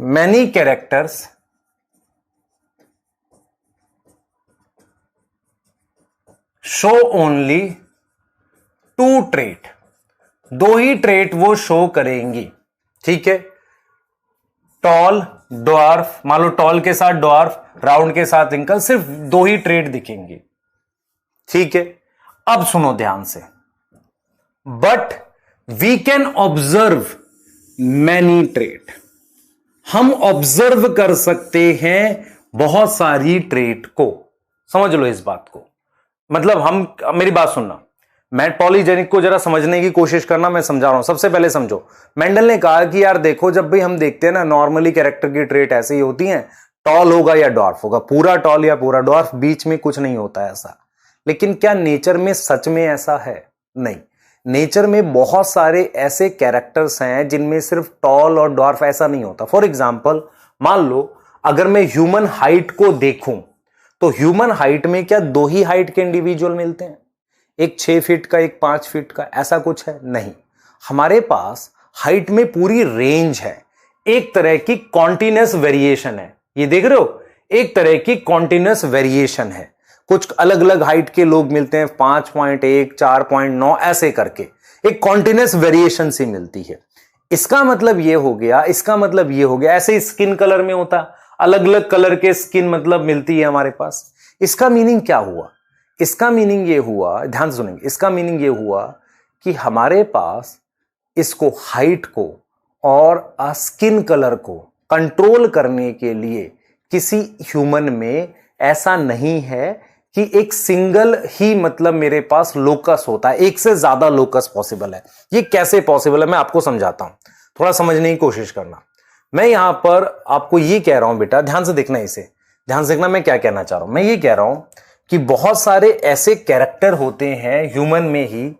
many characters show only 2 trait, 2 ही ट्रेट वो शो करेंगी। ठीक है, टॉल, ड्वार्फ, मान लो टॉल के साथ ड्वार्फ, राउंड के साथ रिंकल, सिर्फ 2 ही ट्रेट दिखेंगी। ठीक है, अब सुनो ध्यान से। But we can observe many trait, हम ऑब्जर्व कर सकते हैं बहुत सारी ट्रेट को। समझ लो इस बात को, मतलब हम, मेरी बात सुनना, मैं पॉलीजेनिक को जरा समझने की कोशिश करना, मैं समझा रहा हूं। सबसे पहले समझो, मेंडल ने कहा कि यार देखो, जब भी हम देखते हैं ना, नॉर्मली कैरेक्टर की ट्रेट ऐसे ही होती हैं, टॉल होगा या डॉर्फ होगा, पूरा टॉल या पूरा डॉर्फ, बीच में कुछ नहीं होता है ऐसा। लेकिन क्या नेचर में सच में ऐसा है? नहीं। नेचर में बहुत सारे ऐसे कैरेक्टर्स हैं जिनमें सिर्फ टॉल और डॉर्फ ऐसा नहीं होता। फॉर एग्जाम्पल, मान लो अगर मैं ह्यूमन हाइट को देखूं, तो ह्यूमन हाइट में क्या 2 ही हाइट के इंडिविजुअल मिलते हैं, एक 6 फीट का, एक 5 फीट का, ऐसा कुछ है? नहीं। हमारे पास हाइट में पूरी रेंज है, एक तरह की कॉन्टिन्यूअस वेरिएशन है। ये देख रहे हो, एक तरह की कॉन्टिन्यूअस वेरिएशन है। कुछ अलग अलग हाइट के लोग मिलते हैं, 5.1, 4.9, ऐसे करके एक कॉन्टिन्यूअस वेरिएशन सी मिलती है। इसका मतलब ये हो गया, इसका मतलब ये हो गया, ऐसे ही स्किन कलर में होता, अलग अलग कलर के स्किन मतलब मिलती है हमारे पास। इसका मीनिंग क्या हुआ? इसका मीनिंग ये हुआ, ध्यान सुनेंगे, इसका मीनिंग ये हुआ कि हमारे पास इसको, हाइट को और स्किन कलर को कंट्रोल करने के लिए किसी ह्यूमन में ऐसा नहीं है कि एक सिंगल ही, मतलब मेरे पास लोकस होता है, एक से ज्यादा लोकस पॉसिबल है। ये कैसे पॉसिबल है मैं आपको समझाता हूं, थोड़ा समझने की कोशिश करना। मैं यहां पर आपको ये कह रहा हूं, बेटा ध्यान से देखना, इसे ध्यान से देखना मैं क्या कहना चाह रहा हूं। मैं ये कह रहा हूं कि बहुत सारे ऐसे कैरेक्टर होते हैं ह्यूमन में ही,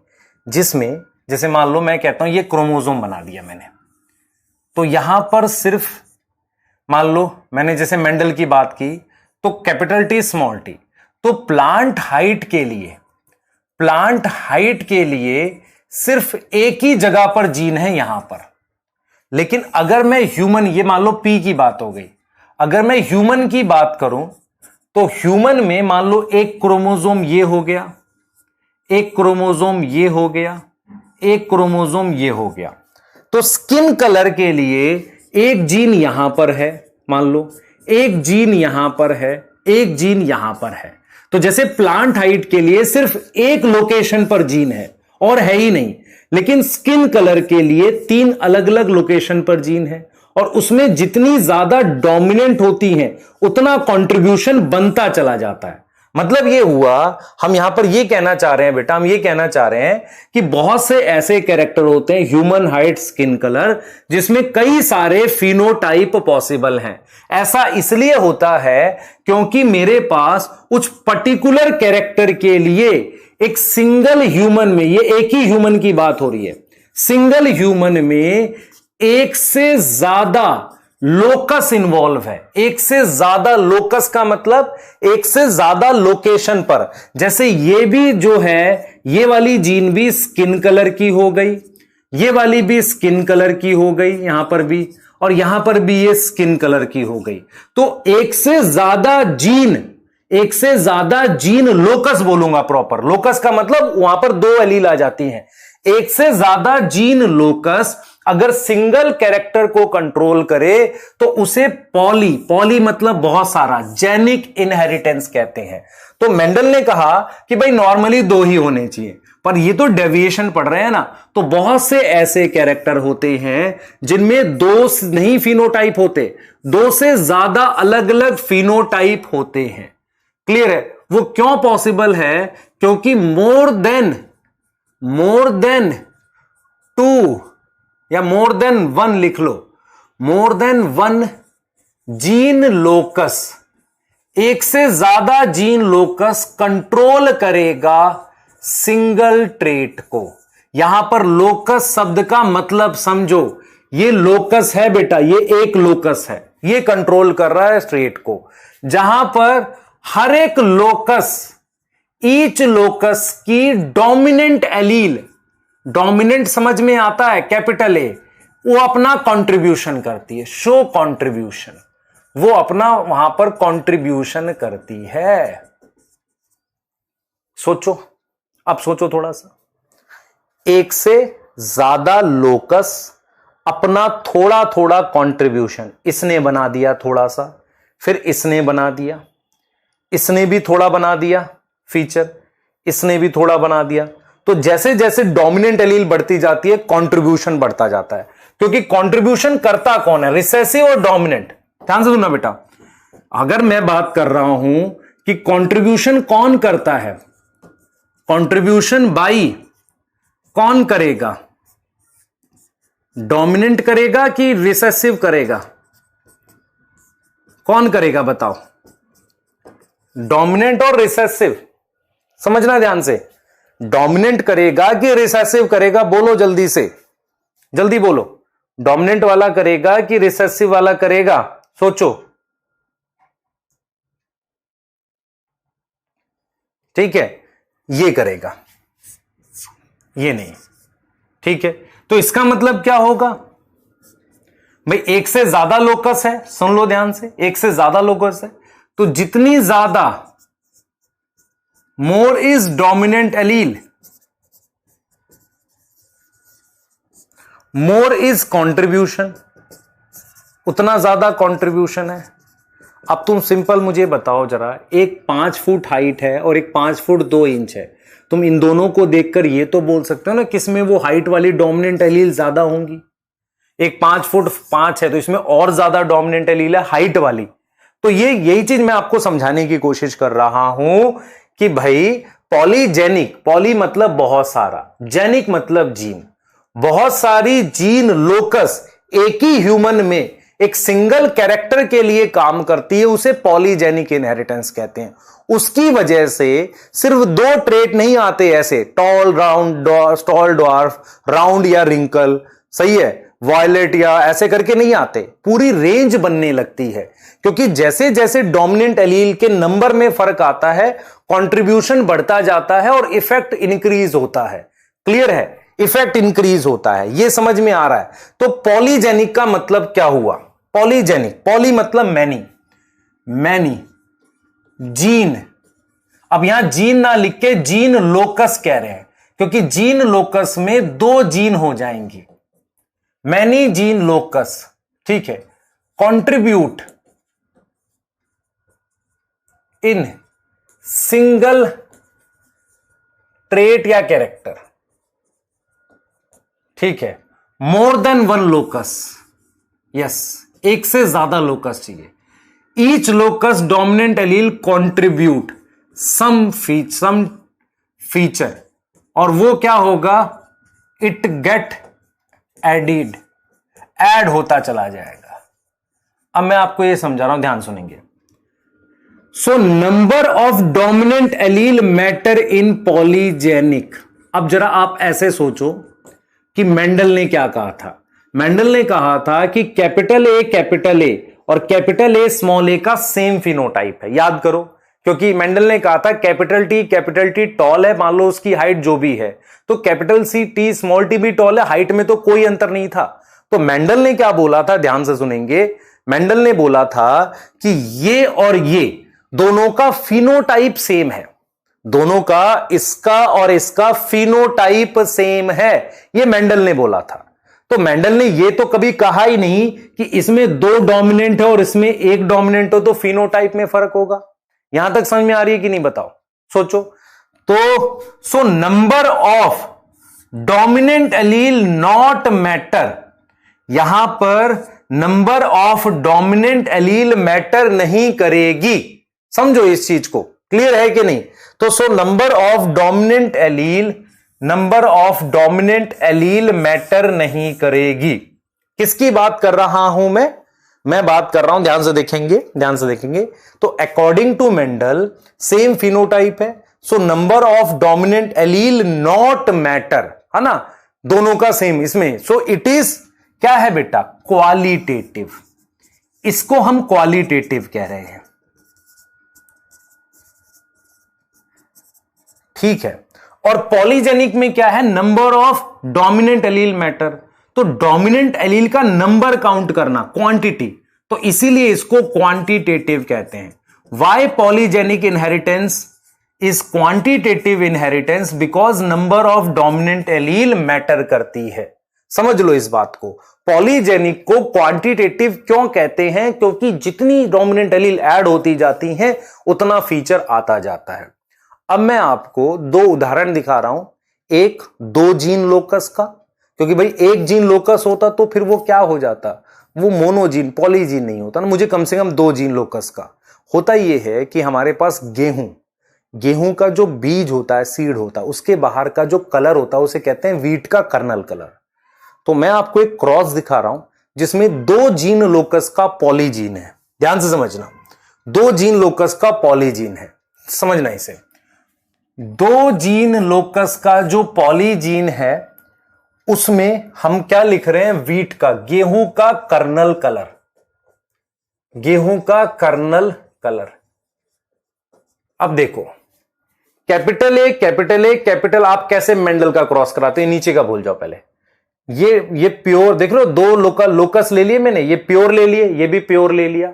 जिसमें, जैसे मान लो मैं कहता हूं ये क्रोमोसोम बना दिया मैंने, तो यहां पर सिर्फ मान लो मैंने जैसे मेंडल की बात की, तो कैपिटल टी स्मॉल टी, तो प्लांट हाइट के लिए सिर्फ एक ही जगह पर जीन है यहां पर। लेकिन अगर मैं ह्यूमन, ये मान लो पी की बात हो गई, अगर मैं ह्यूमन की बात करूं, तो ह्यूमन में मान लो एक क्रोमोसोम ये हो गया, एक क्रोमोसोम ये हो गया, एक क्रोमोसोम ये हो गया। तो स्किन कलर के लिए एक जीन यहां पर है, मान लो एक जीन यहां पर है, एक जीन यहां पर है। तो जैसे प्लांट हाइट के लिए सिर्फ एक लोकेशन पर जीन है और है ही नहीं, लेकिन स्किन कलर के लिए 3 अलग अलग लोकेशन पर जीन है, और उसमें जितनी ज्यादा डोमिनेंट होती हैं उतना कंट्रीब्यूशन बनता चला जाता है। मतलब ये हुआ, हम यहां पर ये कहना चाह रहे हैं बेटा, हम ये कहना चाह रहे हैं कि बहुत से ऐसे कैरेक्टर होते हैं ह्यूमन हाइट स्किन कलर जिसमें कई सारे फिनोटाइप पॉसिबल हैं। ऐसा इसलिए होता है क्योंकि मेरे पास कुछ पर्टिकुलर कैरेक्टर के लिए एक सिंगल ह्यूमन में, ये एक ही ह्यूमन की बात हो रही है, सिंगल ह्यूमन में एक से ज्यादा लोकस इन्वॉल्व है। एक से ज्यादा लोकस का मतलब एक से ज्यादा लोकेशन पर। जैसे ये भी जो है, ये वाली जीन भी स्किन कलर की हो गई, ये वाली भी स्किन कलर की हो गई यहां पर भी, और यहां पर भी ये स्किन कलर की हो गई। तो एक से ज्यादा जीन, एक से ज्यादा जीन लोकस बोलूंगा प्रॉपर। लोकस का मतलब वहां पर दो एलील आ जाती हैं। एक से ज्यादा जीन लोकस अगर सिंगल कैरेक्टर को कंट्रोल करे तो उसे पॉली, पॉली मतलब बहुत सारा, जेनिक इनहेरिटेंस कहते हैं। तो मेंडल ने कहा कि भाई नॉर्मली दो ही होने चाहिए, पर ये तो डेविएशन पढ़ रहे हैं ना, तो बहुत से ऐसे कैरेक्टर होते हैं जिनमें दो नहीं फिनोटाइप होते, दो से ज्यादा अलग अलग फिनोटाइप होते हैं। क्लियर है? वो क्यों पॉसिबल है? क्योंकि मोर देन 2 या मोर देन 1 लिख लो, मोर देन 1 जीन लोकस, एक से ज्यादा जीन लोकस कंट्रोल करेगा सिंगल ट्रेट को। यहां पर लोकस शब्द का मतलब समझो, ये लोकस है बेटा, ये एक लोकस है, ये कंट्रोल कर रहा है ट्रेट को। जहां पर हर एक लोकस, ईच लोकस की डोमिनेंट एलील, डोमिनेंट समझ में आता है, कैपिटल ए, वो अपना कंट्रीब्यूशन करती है, शो कंट्रीब्यूशन, वो अपना वहां पर कंट्रीब्यूशन करती है। सोचो, अब सोचो थोड़ा सा, एक से ज्यादा लोकस अपना थोड़ा थोड़ा कंट्रीब्यूशन, इसने बना दिया थोड़ा सा, फिर इसने बना दिया, इसने भी थोड़ा बना दिया फीचर, इसने भी थोड़ा बना दिया। तो जैसे जैसे डोमिनेंट एलील बढ़ती जाती है कंट्रीब्यूशन बढ़ता जाता है, क्योंकि कंट्रीब्यूशन करता कौन है? रिसेसिव और डोमिनेंट। ध्यान से सुनना बेटा, अगर मैं बात कर रहा हूं कि कंट्रीब्यूशन कौन करता है, कंट्रीब्यूशन बाई कौन करेगा? डोमिनेंट करेगा कि रिसेसिव करेगा? कौन करेगा बताओ? डोमिनेंट और रिसेसिव, समझना ध्यान से, डोमिनेंट करेगा कि रिसेसिव करेगा? बोलो जल्दी से, जल्दी बोलो, डोमिनेंट वाला करेगा कि रिसेसिव वाला करेगा? सोचो। ठीक है, ये करेगा, ये नहीं। ठीक है, तो इसका मतलब क्या होगा भाई? एक से ज्यादा लोकस है, सुन लो ध्यान से, एक से ज्यादा लोकस है, तो जितनी ज्यादा more is dominant allele, more is contribution, उतना ज्यादा कंट्रीब्यूशन है। अब तुम सिंपल मुझे बताओ जरा, एक 5 फुट हाइट है और एक 5 फुट 2 इंच है, तुम इन दोनों को देखकर ये तो बोल सकते हो ना किसमें वो हाइट वाली डोमिनेंट एलील ज्यादा होंगी? एक 5 फुट 5 है तो इसमें और ज्यादा डोमिनेंट एलील है हाइट वाली। तो यही चीज मैं आपको समझाने की कोशिश कर रहा हूं कि भाई पॉलीजेनिक, पॉली मतलब बहुत सारा, जेनिक मतलब जीन, बहुत सारी जीन लोकस एक ही ह्यूमन में एक सिंगल कैरेक्टर के लिए काम करती है, उसे पॉलीजेनिक इनहेरिटेंस कहते हैं। उसकी वजह से सिर्फ 2 ट्रेट नहीं आते ऐसे, tall round, tall dwarf, round या रिंकल, सही है, वायलेट या ऐसे करके नहीं आते, पूरी रेंज बनने लगती है। क्योंकि जैसे जैसे डोमिनेंट एलील के नंबर में फर्क आता है, कंट्रीब्यूशन बढ़ता जाता है और इफेक्ट इंक्रीज होता है। क्लियर है? इफेक्ट इंक्रीज होता है, यह समझ में आ रहा है। तो पॉलीजेनिक का मतलब क्या हुआ? पॉलीजेनिक, पॉली मतलब मैनी, मैनी जीन। अब यहां जीन ना लिख के जीन लोकस कह रहे हैं, क्योंकि जीन लोकस में 2 जीन हो जाएंगी, मैनी जीन लोकस। ठीक है, कंट्रीब्यूट इन सिंगल ट्रेट या कैरेक्टर। ठीक है, मोर देन 1 लोकस, यस, एक से ज्यादा लोकस चाहिए। Each locus dominant allele contribute some feature, और वो क्या होगा, इट गेट एडिड, ऐड होता चला जाएगा। अब मैं आपको ये समझा रहा हूं, ध्यान सुनेंगे। सो number of dominant allele matter in polygenic. अब जरा आप ऐसे सोचो कि मेंडल ने क्या कहा था। मेंडल ने कहा था कि कैपिटल ए और कैपिटल ए स्मॉल ए का सेम फिनोटाइप है। याद करो, क्योंकि मेंडल ने कहा था कैपिटल टी टॉल है, मान लो उसकी हाइट जो भी है, तो capital C T small T भी टॉल है, हाइट में तो कोई अंतर नहीं था। तो मेंडल ने क्या बोला था, ध्यान से सुनेंगे। मेंडल ने बोला था कि ये और ये दोनों का फिनोटाइप सेम है, दोनों का, इसका और इसका फिनोटाइप सेम है, ये मेंडल ने बोला था। तो मेंडल ने ये तो कभी कहा ही नहीं कि इसमें दो डोमिनेंट है और इसमें एक डोमिनेंट हो तो फिनोटाइप में फर्क होगा। यहां तक समझ में आ रही है कि नहीं, बताओ, सोचो। तो सो number of dominant allele not matter, यहां पर number of dominant allele matter नहीं करेगी। समझो इस चीज को, क्लियर है कि नहीं। तो सो number of dominant allele matter नहीं करेगी। किसकी बात कर रहा हूं मैं बात कर रहा हूं, ध्यान से देखेंगे। तो according to Mendel same phenotype है, so number of dominant allele not matter, है ना, दोनों का सेम इसमें। सो इट इज क्या है बेटा, क्वालिटेटिव। इसको हम क्वालिटेटिव कह रहे हैं, ठीक है। और पॉलीजेनिक में क्या है, number of dominant allele matter, तो डोमिनेंट एलील का नंबर काउंट करना, क्वांटिटी, तो इसीलिए इसको क्वांटिटेटिव कहते हैं। Why polygenic inheritance is quantitative inheritance, because number of dominant allele matter करती है। समझ लो इस बात को, पॉलीजेनिक को क्वांटिटेटिव क्यों कहते हैं, क्योंकि जितनी डोमिनेंट एलील ऐड होती जाती हैं उतना फीचर आता जाता है। अब मैं आपको दो उदाहरण दिखा रहा हूं, एक दो जीन लोकस का, क्योंकि भाई एक जीन लोकस होता तो फिर वो क्या हो जाता, वो मोनोजीन पॉलीजीन नहीं होता ना, मुझे कम से कम दो जीन लोकस का। होता ये है कि हमारे पास गेहूं का जो बीज होता है, सीड होता है, उसके बाहर का जो कलर होता है उसे कहते हैं वीट का कर्नल कलर। तो मैं आपको एक क्रॉस दिखा रहा हूं जिसमें दो जीन लोकस का पॉलीजीन है, ध्यान से समझना, दो जीन लोकस का पॉलीजीन है, समझना इसे। दो जीन लोकस का जो पॉलीजीन है उसमें हम क्या लिख रहे हैं, वीट का, गेहूं का कर्नल कलर, गेहूं का कर्नल कलर। अब देखो कैपिटल ए, आप कैसे मेंडल का क्रॉस कराते हैं, नीचे का भूल जाओ पहले। ये प्योर देख रहे हो, दो लोकस ले लिए मैंने, ये प्योर ले लिए, ये भी प्योर ले लिया।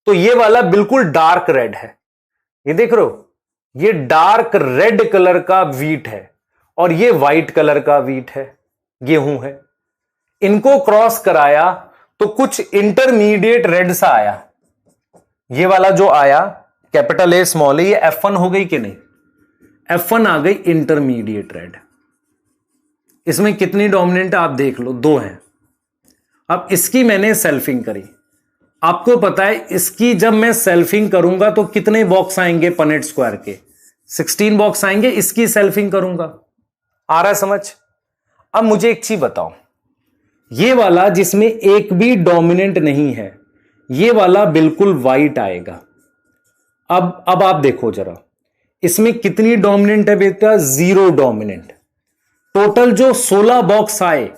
तो ये वाला बिल्कुल डार्क रेड है, ये देख रहे हो, ये डार्क रेड कलर का वीट है और ये व्हाइट कलर का वीट है, गेहूं है। इनको क्रॉस कराया तो कुछ इंटरमीडिएट रेड सा आया, ये वाला जो आया कैपिटल ए स्मॉल ए, ये F1 हो गई कि नहीं, F1 आ गई इंटरमीडिएट रेड। इसमें कितनी डोमिनेंट आप देख लो, दो हैं। अब इसकी मैंने सेल्फिंग करी, आपको पता है इसकी जब मैं सेल्फिंग करूंगा तो कितने बॉक्स आएंगे पनेट स्क्वायर के, 16 बॉक्स आएंगे। इसकी सेल्फिंग करूंगा, आ रहा है समझ। अब मुझे एक चीज बताओ, ये वाला जिसमें एक भी डोमिनेंट नहीं है, ये वाला बिल्कुल वाइट आएगा। अब आप देखो जरा, इसमें कितनी डोमिनेंट है बेटा, 0 डोमिनेंट। टोटल जो 16 बॉक्स आए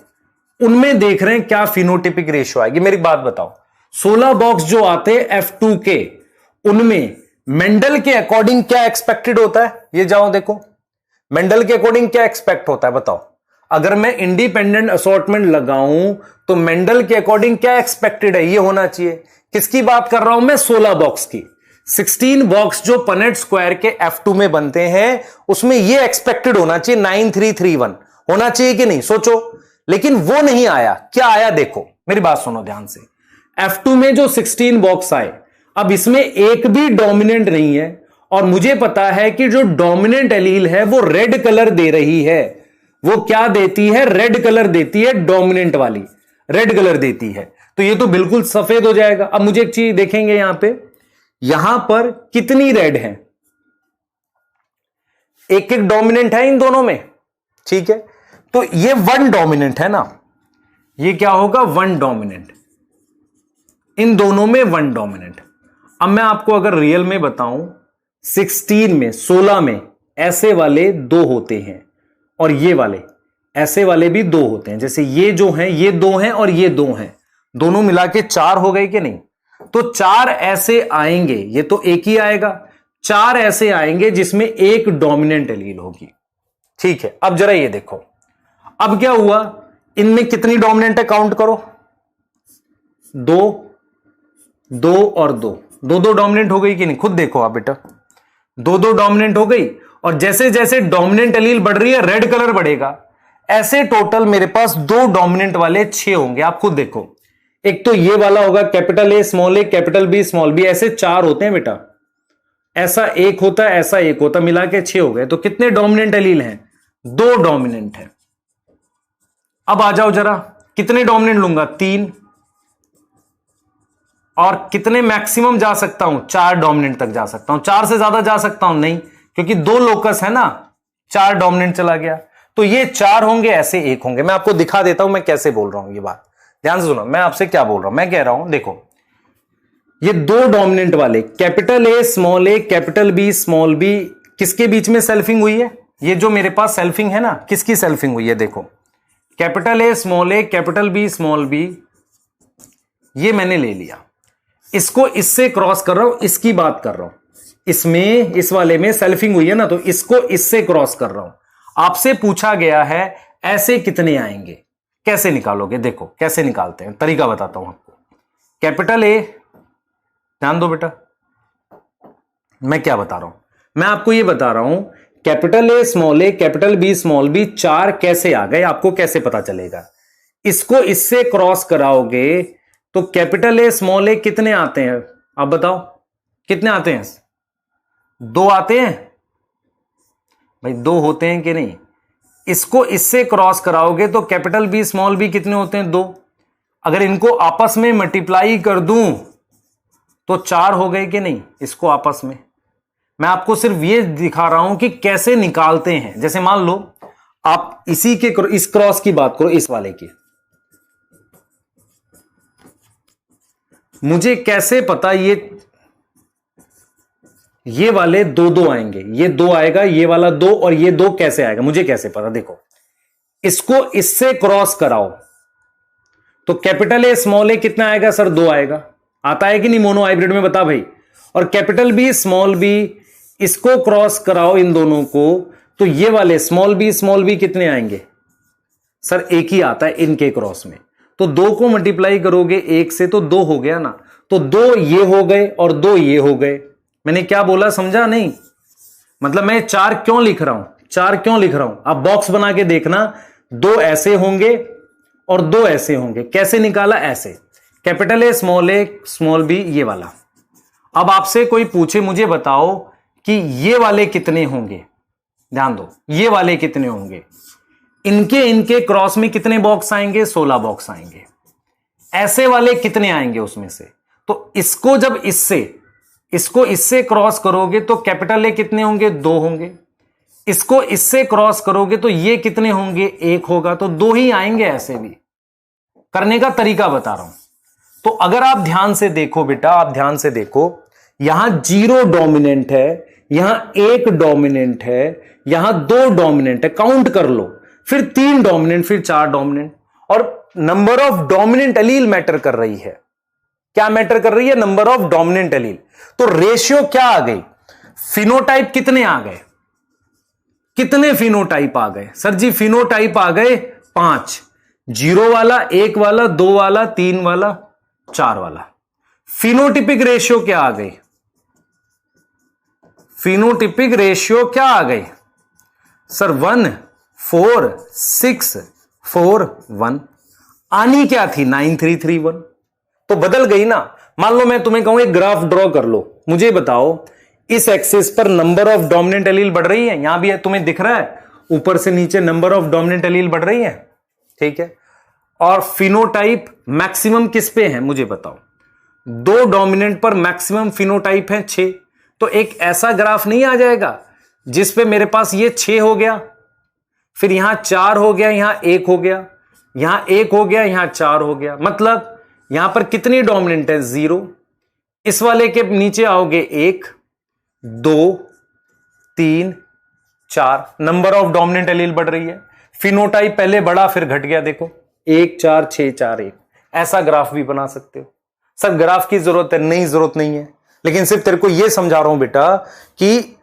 उनमें देख रहे हैं क्या फिनोटिपिक रेशियो आएगी, मेरी बात बताओ। 16 बॉक्स जो आते हैं F2 के, उनमें मेंडल के अकॉर्डिंग क्या एक्सपेक्टेड होता है, ये जाओ देखो, मेंडल के अकॉर्डिंग क्या एक्सपेक्ट होता है बताओ। अगर मैं इंडिपेंडेंट असॉर्टमेंट लगाऊं तो मेंडल के अकॉर्डिंग क्या एक्सपेक्टेड है, ये होना चाहिए। किसकी बात कर रहा हूं मैं, 16 बॉक्स की। 16 बॉक्स जो पनेट स्क्वायर के F2 में बनते हैं उसमें ये एक्सपेक्टेड होना चाहिए 9331 होना चाहिए कि नहीं, सोचो। लेकिन वो नहीं आया, क्या आया देखो, मेरी बात सुनो ध्यान से। F2 में जो 16 बॉक्स आए, अब इसमें एक भी डोमिनेंट नहीं है और मुझे पता है कि जो डोमिनेंट एलील है वो रेड कलर दे रही है। वो क्या देती है, रेड कलर देती है, डोमिनेंट वाली रेड कलर देती है। तो ये तो बिल्कुल सफेद हो जाएगा। अब मुझे एक चीज देखेंगे, यहां पर कितनी रेड है, एक एक डोमिनेंट है इन दोनों में, ठीक है। तो ये वन डोमिनेंट है ना, ये क्या होगा, वन डोमिनेंट, इन दोनों में वन डोमिनेंट। अब मैं आपको अगर रियल में बताऊं, 16 में 16 में ऐसे वाले दो होते हैं और ये वाले ऐसे वाले भी दो होते हैं। जैसे ये जो हैं ये दो हैं और ये दो हैं, दोनों मिला के चार हो गए कि नहीं। तो चार ऐसे आएंगे, ये तो एक ही आएगा, चार ऐसे आएंगे जिसमें एक डोमिनेंट एलील होगी, ठीक है। अब जरा ये देखो, अब क्या हुआ, इनमें कितनी डोमिनेंट है काउंट करो, दो, दो और दो, दो दो डोमिनेंट हो गई कि नहीं, खुद देखो आप बेटा, दो दो डोमिनेंट हो गई। और जैसे जैसे डोमिनेंट एलील बढ़ रही है रेड कलर बढ़ेगा, ऐसे टोटल मेरे पास दो डोमिनेंट वाले 6 होंगे। आप खुद देखो, एक तो ये वाला होगा capital A small A capital B small B, ऐसे 4 होते हैं बेटा, ऐसा एक होता है, ऐसा एक होता, मिला के 6 हो गए। तो कितने डोमिनेंट एलील हैं, 2 डोमिनेंट है। अब आ जाओ जरा, कितने डोमिनेंट लूंगा, 3, और कितने मैक्सिमम जा सकता हूं, 4 डोमिनेंट तक जा सकता हूं। 4 से ज्यादा जा सकता हूं नहीं, क्योंकि 2 लोकस है ना, 4 डोमिनेंट चला गया। तो ये 4 होंगे, ऐसे एक होंगे। मैं आपको दिखा देता हूं मैं कैसे बोल रहा हूं, ये बात ध्यान से सुनो। मैं आपसे क्या बोल रहा हूं, मैं कह रहा हूं देखो, ये 2 डोमिनेंट वाले capital A small A capital B small B, किसके बीच में सेल्फिंग हुई है, ये जो मेरे पास सेल्फिंग है ना, किसकी सेल्फिंग हुई है, देखो capital A small A capital B small B, ये मैंने ले लिया, इसको इससे क्रॉस कर रहा हूं, इसकी बात कर रहा हूं, इसमें इस वाले में सेल्फिंग हुई है ना, तो इसको इससे क्रॉस कर रहा हूं। आपसे पूछा गया है ऐसे कितने आएंगे, कैसे निकालोगे, देखो कैसे निकालते हैं, तरीका बताता हूं आपको। कैपिटल ए, ध्यान दो बेटा, मैं क्या बता रहा हूं, मैं आपको ये बता रहा हूं capital A small A capital B small B 4 कैसे आ गए, आपको कैसे पता चलेगा। इसको इससे क्रॉस कराओगे तो कैपिटल ए स्मॉल ए कितने आते हैं, आप बताओ कितने आते हैं, 2 आते हैं भाई, 2 होते हैं कि नहीं। इसको इससे क्रॉस कराओगे तो कैपिटल बी स्मॉल बी कितने होते हैं, 2। अगर इनको आपस में मल्टीप्लाई कर दूं तो 4 हो गए कि नहीं, इसको आपस में। मैं आपको सिर्फ ये दिखा रहा हूं कि कैसे निकालते हैं। जैसे मान लो आप इसी के इस क्रॉस की बात करो, इस वाले की, मुझे कैसे पता ये वाले 2 2 आएंगे, ये 2 आएगा, ये वाला 2 और ये 2 कैसे आएगा, मुझे कैसे पता, देखो इसको इससे क्रॉस कराओ तो कैपिटल ए स्मॉल ए कितना आएगा सर, 2 आएगा, आता है कि नहीं मोनो हाइब्रिड में, बता भाई। और कैपिटल बी स्मॉल बी, इसको क्रॉस कराओ इन दोनों को तो ये वाले स्मॉल बी कितने आएंगे सर, एक ही आता है इनके क्रॉस में। तो 2 को मल्टीप्लाई करोगे 1 से तो 2 हो गया ना, तो 2 ये हो गए और 2 ये हो गए। मैंने क्या बोला, समझा नहीं, मतलब मैं 4 क्यों लिख रहा हूं, 4 क्यों लिख रहा हूं, आप बॉक्स बना के देखना, 2 ऐसे होंगे और 2 ऐसे होंगे। कैसे निकाला, ऐसे कैपिटल ए स्मॉल बी ये वाला। अब आपसे कोई पूछे मुझे बताओ कि ये वाले कितने होंगे, ध्यान दो, ये वाले कितने होंगे, इनके क्रॉस में कितने बॉक्स आएंगे, 16 बॉक्स आएंगे। ऐसे वाले कितने आएंगे उसमें से, तो इसको जब इसको इससे क्रॉस करोगे तो कैपिटल ए कितने होंगे, 2 होंगे। इसको इससे क्रॉस करोगे तो ये कितने होंगे, 1 होगा, तो 2 ही आएंगे। ऐसे भी करने का तरीका बता रहा हूं। तो अगर आप ध्यान से देखो बेटा, आप ध्यान से देखो, यहां 0 डोमिनेंट है, यहां 1 डोमिनेंट है, यहां 2 डोमिनेंट है, काउंट कर लो, फिर 3 डोमिनेंट, फिर 4 डोमिनेंट। और number of dominant allele matter कर रही है, क्या मैटर कर रही है, नंबर ऑफ डोमिनेंट एलील। तो रेशियो क्या आ गई, फिनोटाइप कितने आ गए, कितने फिनोटाइप आ गए सर जी, फिनोटाइप आ गए 5, 0 वाला, 1 वाला, 2 वाला, 3 वाला, 4 वाला। फिनोटिपिक रेशियो क्या आ गई, फिनोटिपिक रेशियो क्या आ गई सर, 1 4 6 4 1, आनी क्या थी, 9 3 3 1, तो बदल गई ना। मान लो मैं तुम्हें कहूं एक ग्राफ ड्रॉ कर लो, मुझे बताओ इस एक्सिस पर नंबर ऑफ डोमिनेंट एलील बढ़ रही है, यहां भी है, तुम्हें दिख रहा है ऊपर से नीचे नंबर ऑफ डोमिनेंट एलील बढ़ रही है, ठीक है। और फिनोटाइप मैक्सिमम किस पे है, मुझे बताओ, 2 डोमिनेंट पर मैक्सिमम फिनोटाइप है 6। तो एक ऐसा ग्राफ नहीं आ जाएगा जिस पे मेरे पास ये 6 हो गया, फिर यहां 4 हो गया, यहां 1 हो गया, यहां 1 हो गया, यहां 4 हो गया। मतलब यहां पर कितनी डोमिनेंट है? 0। इस वाले के नीचे आओगे 1 2 3 4, नंबर ऑफ डोमिनेंट एलील बढ़ रही है। फिनोटाइप पहले बढ़ा फिर घट गया, देखो 1 4 6 4 1। ऐसा ग्राफ भी बना सकते हो। सर ग्राफ की जरूरत है? नहीं, जरूरत नहीं है, लेकिन सिर्फ तेरे को यह समझा रहा हूं बेटा कि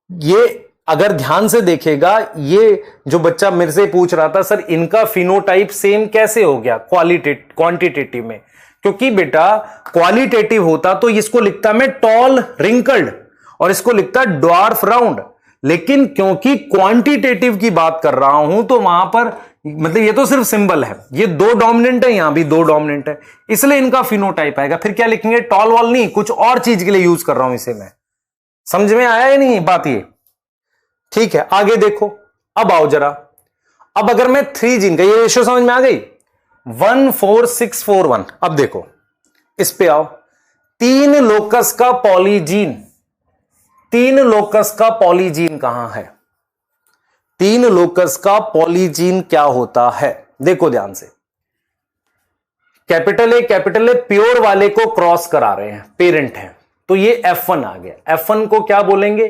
ये अगर ध्यान से देखेगा, ये जो बच्चा मेरे से पूछ रहा था सर इनका फिनोटाइप सेम कैसे हो गया क्वांटिटेटिव में, क्योंकि बेटा क्वालिटेटिव होता तो इसको लिखता मैं टॉल रिंकल्ड और इसको लिखता ड्वार्फ राउंड, लेकिन क्योंकि क्वांटिटेटिव की बात कर रहा हूं तो वहां पर मतलब ये तो सिर्फ सिंबल है, ये 2 डोमिनेंट है, यहां भी 2 डोमिनेंट है, इसलिए इनका फिनोटाइप आएगा। फिर क्या लिखेंगे? टॉल वॉल नहीं, कुछ और चीज के लिए यूज कर रहा हूं इसे मैं। समझ में आया या नहीं बात ये? ठीक है, आगे देखो। अब आओ जरा, अब अगर मैं 3 जीन का, ये रेशियो समझ में आ गई 14641। अब देखो इस पे आओ, 3 लोकस का पॉलीजीन, 3 लोकस का पॉलीजीन कहां है? 3 लोकस का पॉलीजीन क्या होता है? देखो ध्यान से, कैपिटल ए प्योर वाले को क्रॉस करा रहे हैं, पेरेंट है, तो ये F1 आ गया। F1 को क्या बोलेंगे?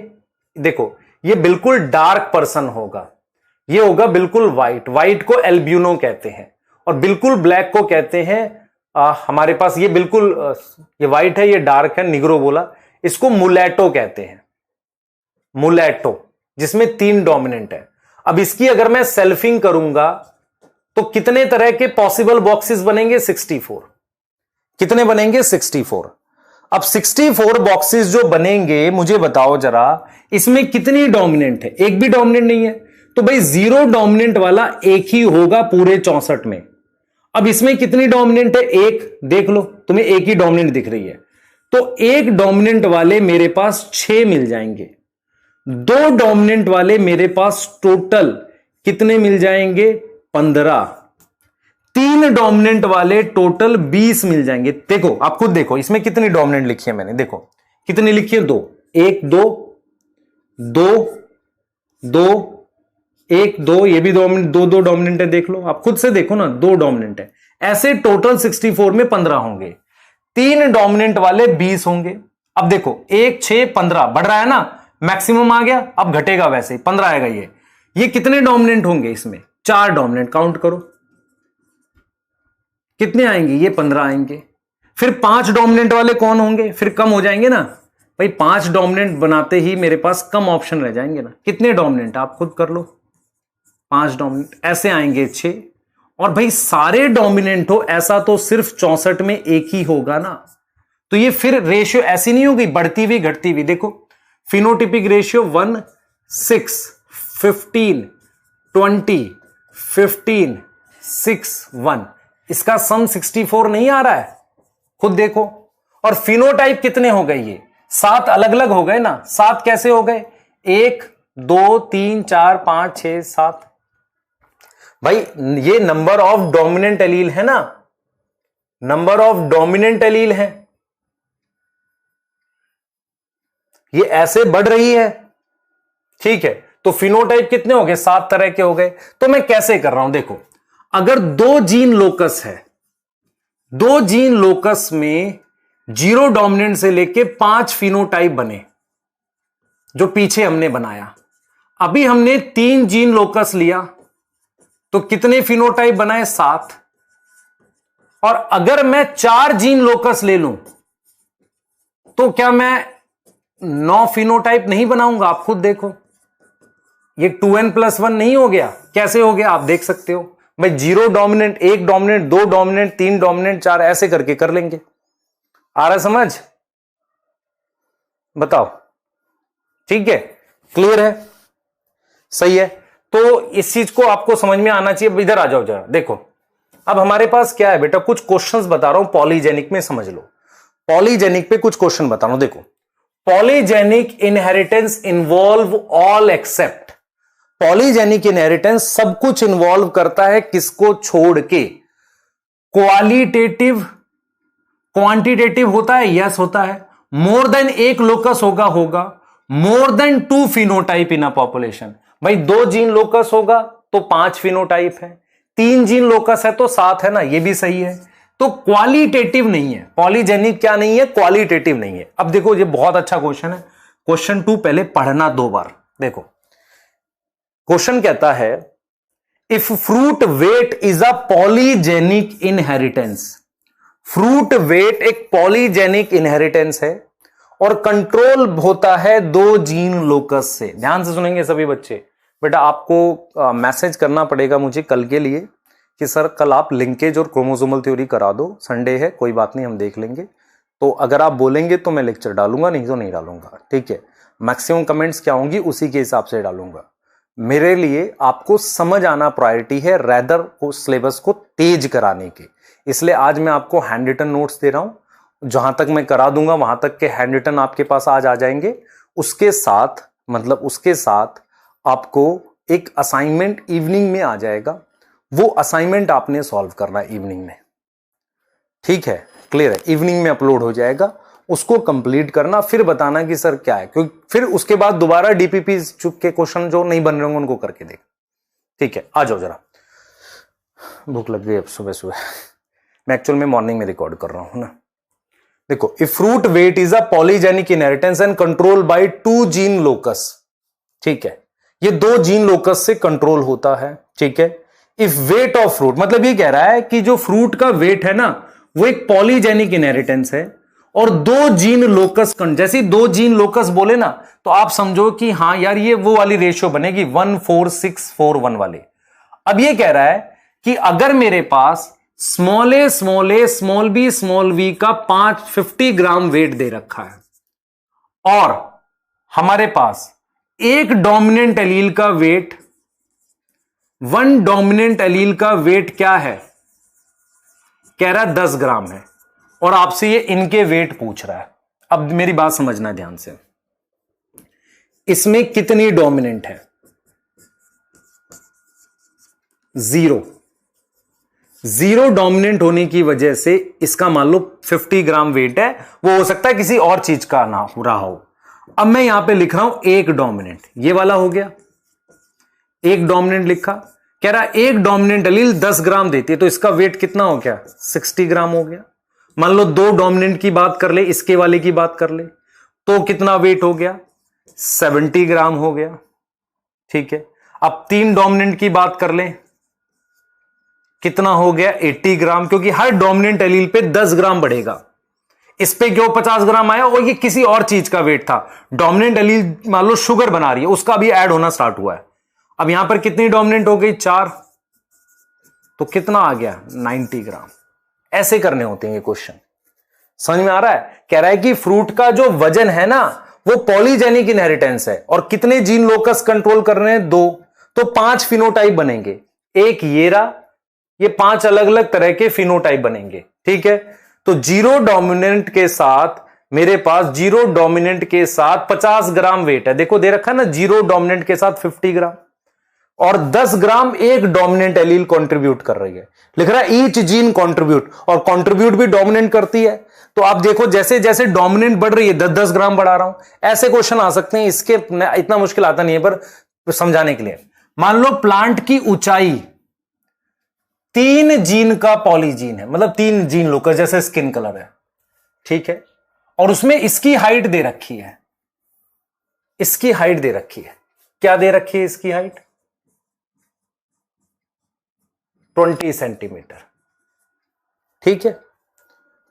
देखो ये बिल्कुल डार्क पर्सन होगा, ये होगा बिल्कुल व्हाइट, व्हाइट को एल्ब्यूनो कहते हैं, और बिल्कुल ब्लैक को कहते हैं हमारे पास ये बिल्कुल ये व्हाइट है, ये डार्क है, निग्रो बोला, इसको मुलैटो कहते हैं, मुलैटो, जिसमें 3 डोमिनेंट है। अब इसकी अगर मैं सेल्फिंग करूंगा तो कितने तरह के पॉसिबल बॉक्सेस बनेंगे? 64। कितने बनेंगे? 64। अब 64 बॉक्सेस जो बनेंगे, मुझे बताओ जरा, इसमें कितनी डोमिनेंट है? एक भी डोमिनेंट नहीं है, तो भाई 0 डोमिनेंट वाला एक ही होगा पूरे 64 में। अब इसमें कितनी डोमिनेंट है? एक। देख लो, तुम्हें एक ही डोमिनेंट दिख रही है, तो एक डोमिनेंट वाले मेरे पास 6 मिल जाएंगे, 2 डोमिनेंट वाले मेरे पास टोटल कितने मिल जाएंगे? 15। 3 डोमिनेंट वाले टोटल 20 मिल जाएंगे। देखो आप खुद देखो, इसमें कितनी डोमिनेंट लिखी है मैंने, देखो कितनी लिखी है? 2 1 2 2 2 1 2, ये भी 2 डोमिनेंट है, देख लो आप खुद से देखो ना, 2 डोमिनेंट है। ऐसे टोटल 64 में 15 होंगे, 3 डोमिनेंट वाले 20 होंगे। अब देखो 1 6 15 बढ़ रहा है ना, मैक्सिमम आ गया, अब घटेगा वैसे 15 आएगा। ये कितने डोमिनेंट होंगे? इसमें 4 डोमिनेंट, काउंट करो कितने आएंगे? ये 15 आएंगे। फिर 5 डोमिनेंट वाले कौन होंगे? फिर कम हो जाएंगे ना भाई, 5 डोमिनेंट बनाते ही मेरे पास कम ऑप्शन रह जाएंगे ना। कितने डोमिनेंट आप खुद कर लो, 5 डोमिनेंट, ऐसे आएंगे 6। और भाई सारे डोमिनेंट हो ऐसा तो सिर्फ 64 में एक ही होगा ना, तो ये फिर रेशियो ऐसी नहीं होगी बढ़ती हुई घटती हुई। देखो फिनोटिपिक रेशियो 1 6 15 20 15 6 1, इसका सम 64 नहीं आ रहा है, खुद देखो। और फिनोटाइप कितने हो गए? ये 7 अलग अलग हो गए ना। 7 कैसे हो गए? 1 2 3 4 5 6 7। भाई ये नंबर ऑफ डोमिनेंट एलील है ना, नंबर ऑफ डोमिनेंट एलील है, ये ऐसे बढ़ रही है, ठीक है। तो फिनोटाइप कितने हो गए? 7 तरह के हो गए। तो मैं कैसे कर रहा हूं, देखो अगर 2 जीन लोकस है, 2 जीन लोकस में 0 डोमिनेंट से लेके 5 फिनोटाइप बने, जो पीछे हमने बनाया। अभी हमने 3 जीन लोकस लिया तो कितने फिनोटाइप बनाए? 7। और अगर मैं 4 जीन लोकस ले लूं तो क्या मैं 9 फिनोटाइप नहीं बनाऊंगा? आप खुद देखो, ये 2n+1 नहीं हो गया? कैसे हो गया आप देख सकते हो। भाई 0 डोमिनेंट, 1 डोमिनेंट, 2 डोमिनेंट, 3 डोमिनेंट, 4, ऐसे करके कर लेंगे। आ रहा समझ? बताओ, ठीक है, क्लियर है, सही है। तो इस चीज को आपको समझ में आना चाहिए। इधर आ जाओ जरा, देखो अब हमारे पास क्या है बेटा, कुछ क्वेश्चंस बता रहा हूं पॉलीजेनिक में, समझ लो। पॉलीजेनिक पे कुछ क्वेश्चन बता रहा हूं, देखो। Polygenic inheritance involve all except, polygenic inheritance सब कुछ इन्वॉल्व करता है, किसको छोड़ के? क्वालिटेटिव, क्वांटिटेटिव होता है, यस होता है। मोर देन एक लोकस होगा, more than 2 phenotype in a population. भाई 2 जीन लोकस होगा तो 5 फिनोटाइप है, 3 जीन लोकस है तो 7 है ना, ये भी सही है। तो क्वालिटेटिव नहीं है, पॉलीजेनिक क्या नहीं है, क्वालिटेटिव नहीं है। अब देखो ये बहुत अच्छा क्वेश्चन है, क्वेश्चन 2 पहले पढ़ना 2 बार। देखो क्वेश्चन कहता है if fruit weight is a polygenic inheritance, fruit weight एक पॉलीजेनिक इनहेरिटेंस है और कंट्रोल होता है 2 जीन लोकस से। ध्यान से सुनेंगे सभी बच्चे, बेटा आपको मैसेज करना पड़ेगा मुझे कल के लिए कि सर कल आप लिंकेज और क्रोमोसोमल थ्योरी करा दो, संडे है कोई बात नहीं हम देख लेंगे। तो अगर आप बोलेंगे तो मैं लेक्चर डालूंगा, नहीं तो नहीं डालूंगा, ठीक है। मैक्सिमम कमेंट्स क्या होंगी उसी के हिसाब से डालूंगा। मेरे लिए आपको समझ आना प्रायोरिटी है, रैदर को सिलेबस को तेज कराने की। इसलिए आज मैं आपको हैंड रिटन नोट्स दे रहा हूं, जहां तक मैं करा दूंगा वहां तक के हैंड रिटन आपके पास आज आ जाएंगे। उसके साथ उसके साथ आपको एक असाइनमेंट इवनिंग में आ जाएगा, वो असाइनमेंट आपने सॉल्व करना है इवनिंग में, ठीक है, क्लियर है। इवनिंग में अपलोड हो जाएगा, उसको कंप्लीट करना, फिर बताना कि सर क्या है, क्योंकि फिर उसके बाद दोबारा डीपीपी के क्वेश्चन जो नहीं बन रहे होंगे उनको करके देख, ठीक है। आ जाओ जरा, भूख लग गई अब सुबह सुबह। मैं एक्चुअल में मॉर्निंग में रिकॉर्ड कर रहा हूं ना। देखो if fruit weight is a polygenic inheritance and control by 2 gene locus, ठीक है, ये 2 जीन लोकस से कंट्रोल होता है, ठीक है। इफ वेट ऑफ फ्रूट, मतलब ये कह रहा है कि जो फ्रूट का वेट है ना वो एक पॉलीजेनिक इनहेरिटेंस है और 2 जीन लोकस, जैसे 2 जीन लोकस बोले ना तो आप समझो कि हाँ यार ये वो वाली रेशियो बनेगी 1:4:6:4:1 वाली। अब ये कह रहा है कि अगर मेरे पास स्मॉल ए स्मॉल बी का 50 ग्राम वेट दे रखा है और हमारे पास एक डोमिनेंट एलील का वेट, 1 डोमिनेंट एलील का वेट क्या है, कह रहा है 10 ग्राम है, और आपसे ये इनके वेट पूछ रहा है। अब मेरी बात समझना ध्यान से, इसमें कितनी डोमिनेंट है, 0 डोमिनेंट होने की वजह से इसका मान लो 50 ग्राम वेट है, वो हो सकता है किसी और चीज का ना हो रहा हो। अब मैं यहां पे लिख रहा हूं एक डोमिनेंट, ये वाला हो गया, एक डोमिनेंट लिखा, कह रहा है एक डोमिनेंट एलील 10 ग्राम देती है तो इसका वेट कितना हो गया, 60 ग्राम हो गया। मान लो 2 डोमिनेंट की बात कर ले, इसके वाले की बात कर ले, तो कितना वेट हो गया, 70 ग्राम हो गया, ठीक है। अब 3 डोमिनेंट की बात कर ले, कितना हो गया, 80 ग्राम, क्योंकि हर डोमिनेंट एलील पे 10 ग्राम बढ़ेगा। इस पे क्यों 50 ग्राम आया, और ये किसी और चीज का वेट था। डोमिनेंट एलील मान लो शुगर बना रही है, उसका भी ऐड होना स्टार्ट हुआ है। अब यहां पर कितनी डोमिनेंट हो गई, 4, तो कितना आ गया, 90 ग्राम। ऐसे करने होते हैं ये क्वेश्चन, समझ में आ रहा है। कह रहा है कि फ्रूट का जो वजन है ना वो पॉलीजेनिक इनहेरिटेंस है और कितने जीन लोकस कंट्रोल कर रहे हैं, 2, तो 5 फिनोटाइप बनेंगे। एक ये 5 अलग अलग तरह के फिनोटाइप बनेंगे, ठीक है। तो 0 डोमिनेंट के साथ मेरे पास 0 डोमिनेंट के साथ 50 ग्राम वेट है, देखो दे रखा है ना, 0 डोमिनेंट के साथ 50 ग्राम और 10 ग्राम एक डोमिनेंट एलील कंट्रीब्यूट कर रही है। लिख रहा है ईच जीन कंट्रीब्यूट, और कंट्रीब्यूट भी डोमिनेंट करती है। तो आप देखो जैसे जैसे डोमिनेंट बढ़ रही है 10-10 ग्राम बढ़ा रहा हूं, ऐसे क्वेश्चन आ सकते हैं। इसके इतना मुश्किल आता नहीं है पर समझाने के लिए, मान लो प्लांट की ऊंचाई 3 जीन का पॉलीजीन है, मतलब 3 जीन लोकस, जैसे स्किन कलर है, ठीक है, और उसमें इसकी हाइट दे रखी है, इसकी हाइट दे रखी है, क्या दे रखी है इसकी हाइट, 20 सेंटीमीटर, ठीक है,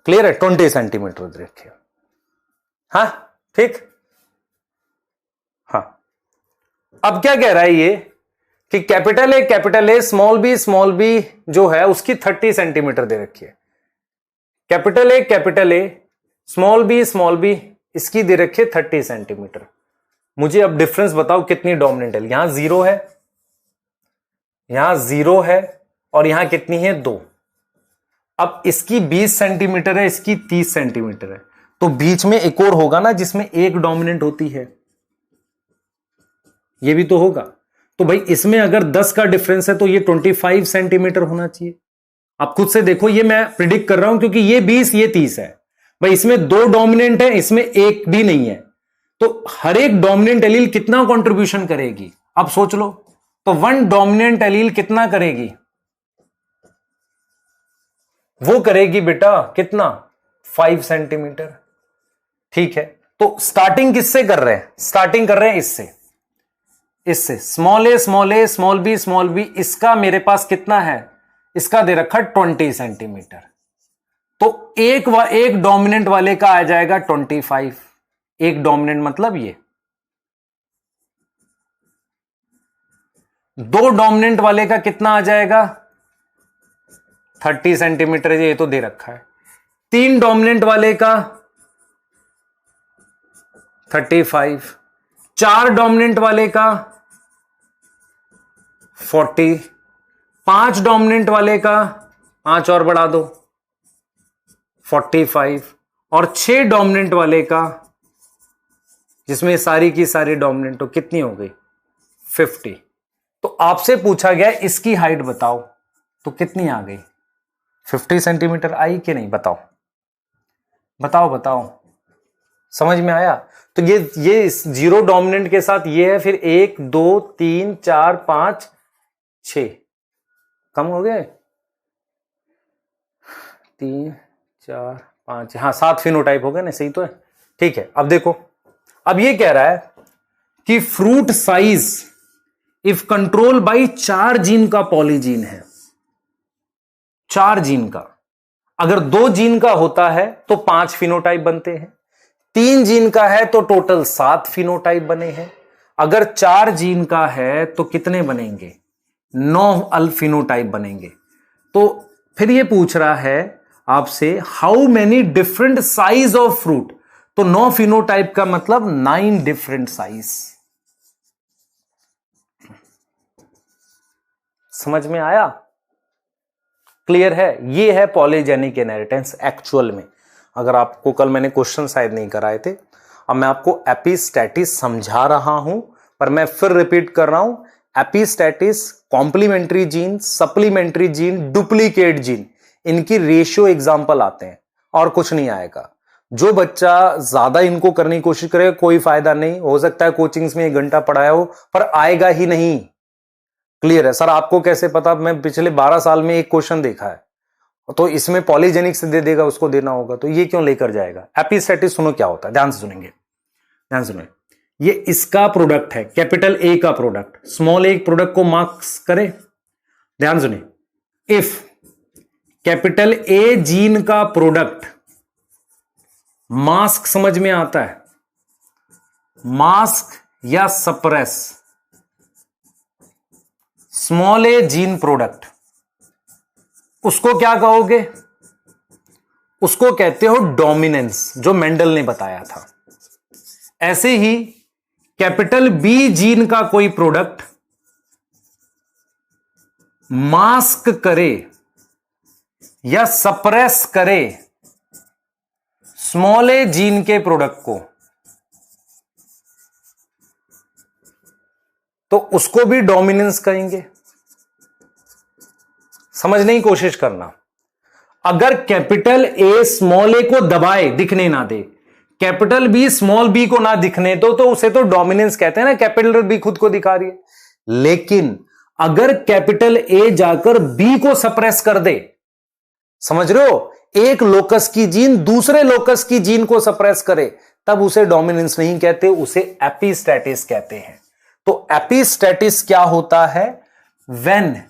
क्लियर है, 20 सेंटीमीटर दे रखी है, हाँ ठीक, हाँ। अब क्या कह रहा है ये कि कैपिटल ए स्मॉल बी जो है उसकी 30 सेंटीमीटर दे रखी है। कैपिटल ए स्मॉल बी इसकी दे रखी है 30 सेंटीमीटर। मुझे अब डिफरेंस बताओ कितनी डोमिनेंट है। यहां 0 है, यहां 0 है और यहां कितनी है, 2। अब इसकी 20 सेंटीमीटर है, इसकी 30 सेंटीमीटर है, तो बीच में एक और होगा ना जिसमें एक डोमिनेंट होती है, ये भी तो होगा। तो भाई इसमें अगर 10 का डिफरेंस है तो ये 25 सेंटीमीटर होना चाहिए। आप खुद से देखो, ये मैं प्रिडिक्ट कर रहा हूं क्योंकि ये 20 ये 30 है। भाई इसमें 2 डोमिनेंट है, इसमें एक भी नहीं है, तो हर एक डोमिनेंट एलील कितना कंट्रीब्यूशन करेगी, अब सोच लो। तो वन डोमिनेंट एलील कितना करेगी, वो करेगी बेटा कितना, 5 सेंटीमीटर। ठीक है, तो स्टार्टिंग किससे कर रहे हैं, स्टार्टिंग कर रहे हैं इससे स्मॉल ए स्मॉल बी, इसका मेरे पास कितना है, इसका दे रखा 20 सेंटीमीटर। तो एक डोमिनेंट वाले का आ जाएगा 25, एक डोमिनेंट मतलब ये, दो डोमिनेंट वाले का कितना आ जाएगा 30 सेंटीमीटर, ये तो दे रखा है। तीन डोमिनेंट वाले का 35, चार डोमिनेंट वाले का 40, पांच डोमिनेंट वाले का, पांच और बढ़ा दो 45, और 6 डोमिनेंट वाले का, जिसमें सारी की सारी डोमिनेंट, तो कितनी हो गई 50। तो आपसे पूछा गया इसकी हाइट बताओ, तो कितनी आ गई 50 सेंटीमीटर आई कि नहीं, बताओ बताओ, समझ में आया। तो ये 0 डोमिनेंट के साथ ये है, फिर 1 2 3 4 5 6, कम हो गए 3 4 5, हाँ 7 फिनोटाइप हो गए ना, सही तो है। ठीक है, अब देखो, अब ये कह रहा है कि fruit size if control by 4 gene का पॉलीजीन है, 4 जीन का, अगर 2 जीन का होता है तो 5 फिनोटाइप बनते हैं, 3 जीन का है तो टोटल 7 फिनोटाइप बने हैं, अगर 4 जीन का है तो कितने बनेंगे 9 अल्फिनोटाइप बनेंगे। तो फिर ये पूछ रहा है आपसे how many different size of fruit, तो 9 फिनोटाइप का मतलब 9 डिफरेंट साइज। समझ में आया, क्लियर है। ये है पॉलीजेनिक इनहेरिटेंस एक्चुअल में। अगर आपको कल मैंने क्वेश्चन शायद नहीं कराए थे, अब मैं आपको एपिस्टैटिस समझा रहा हूं, पर मैं फिर रिपीट कर रहा हूं, epistasis complementary gene, supplementary gene, duplicate gene, इनकी रेशियो एग्जांपल आते हैं और कुछ नहीं आएगा। जो बच्चा ज्यादा इनको करने की कोशिश करे कोई फायदा नहीं, हो सकता है कोचिंग्स में 1 घंटा पढ़ाया हो पर आएगा ही नहीं। क्लियर है सर, आपको कैसे पता, मैं पिछले 12 साल में एक क्वेश्चन देखा है, तो इसमें पॉलीजेनिक से दे देगा, उसको देना होगा, तो ये क्यों लेकर जाएगा। एपिस्टैटिस सुनो क्या होता है, ध्यान से सुनेंगे, ध्यान सुने। ये इसका प्रोडक्ट है, कैपिटल ए का प्रोडक्ट, स्मॉल ए प्रोडक्ट को मार्क्स करे, ध्यान सुने। इफ कैपिटल ए जीन का प्रोडक्ट मास्क, समझ में आता है, मास्क या सप्रेस स्मॉल ए जीन प्रोडक्ट, उसको क्या कहोगे, उसको कहते हो डोमिनेंस, जो मेंडल ने बताया था। ऐसे ही कैपिटल बी जीन का कोई प्रोडक्ट मास्क करे या सप्रेस करे स्मॉल ए जीन के प्रोडक्ट को, तो उसको भी डोमिनेंस कहेंगे। समझने की कोशिश करना, अगर कैपिटल ए स्मॉल ए को दबाए, दिखने ना दे, कैपिटल बी स्मॉल बी को ना दिखने दो, तो उसे तो डोमिनेंस कहते हैं ना, कैपिटल बी खुद को दिखा रही है। लेकिन अगर कैपिटल ए जाकर बी को सप्रेस कर दे, समझ रहे हो, एक लोकस की जीन दूसरे लोकस की जीन को सप्रेस करे, तब उसे डोमिनेंस नहीं कहते, उसे एपिस्टैटिस कहते हैं। तो एपिस्टैटिस क्या होता है, when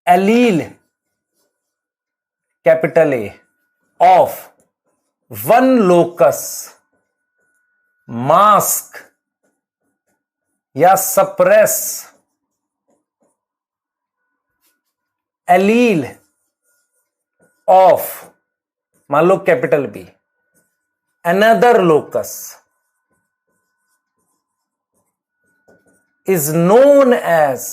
allele capital A of one locus mask या सप्रेस एलील ऑफ, मान लो capital B, another locus is known as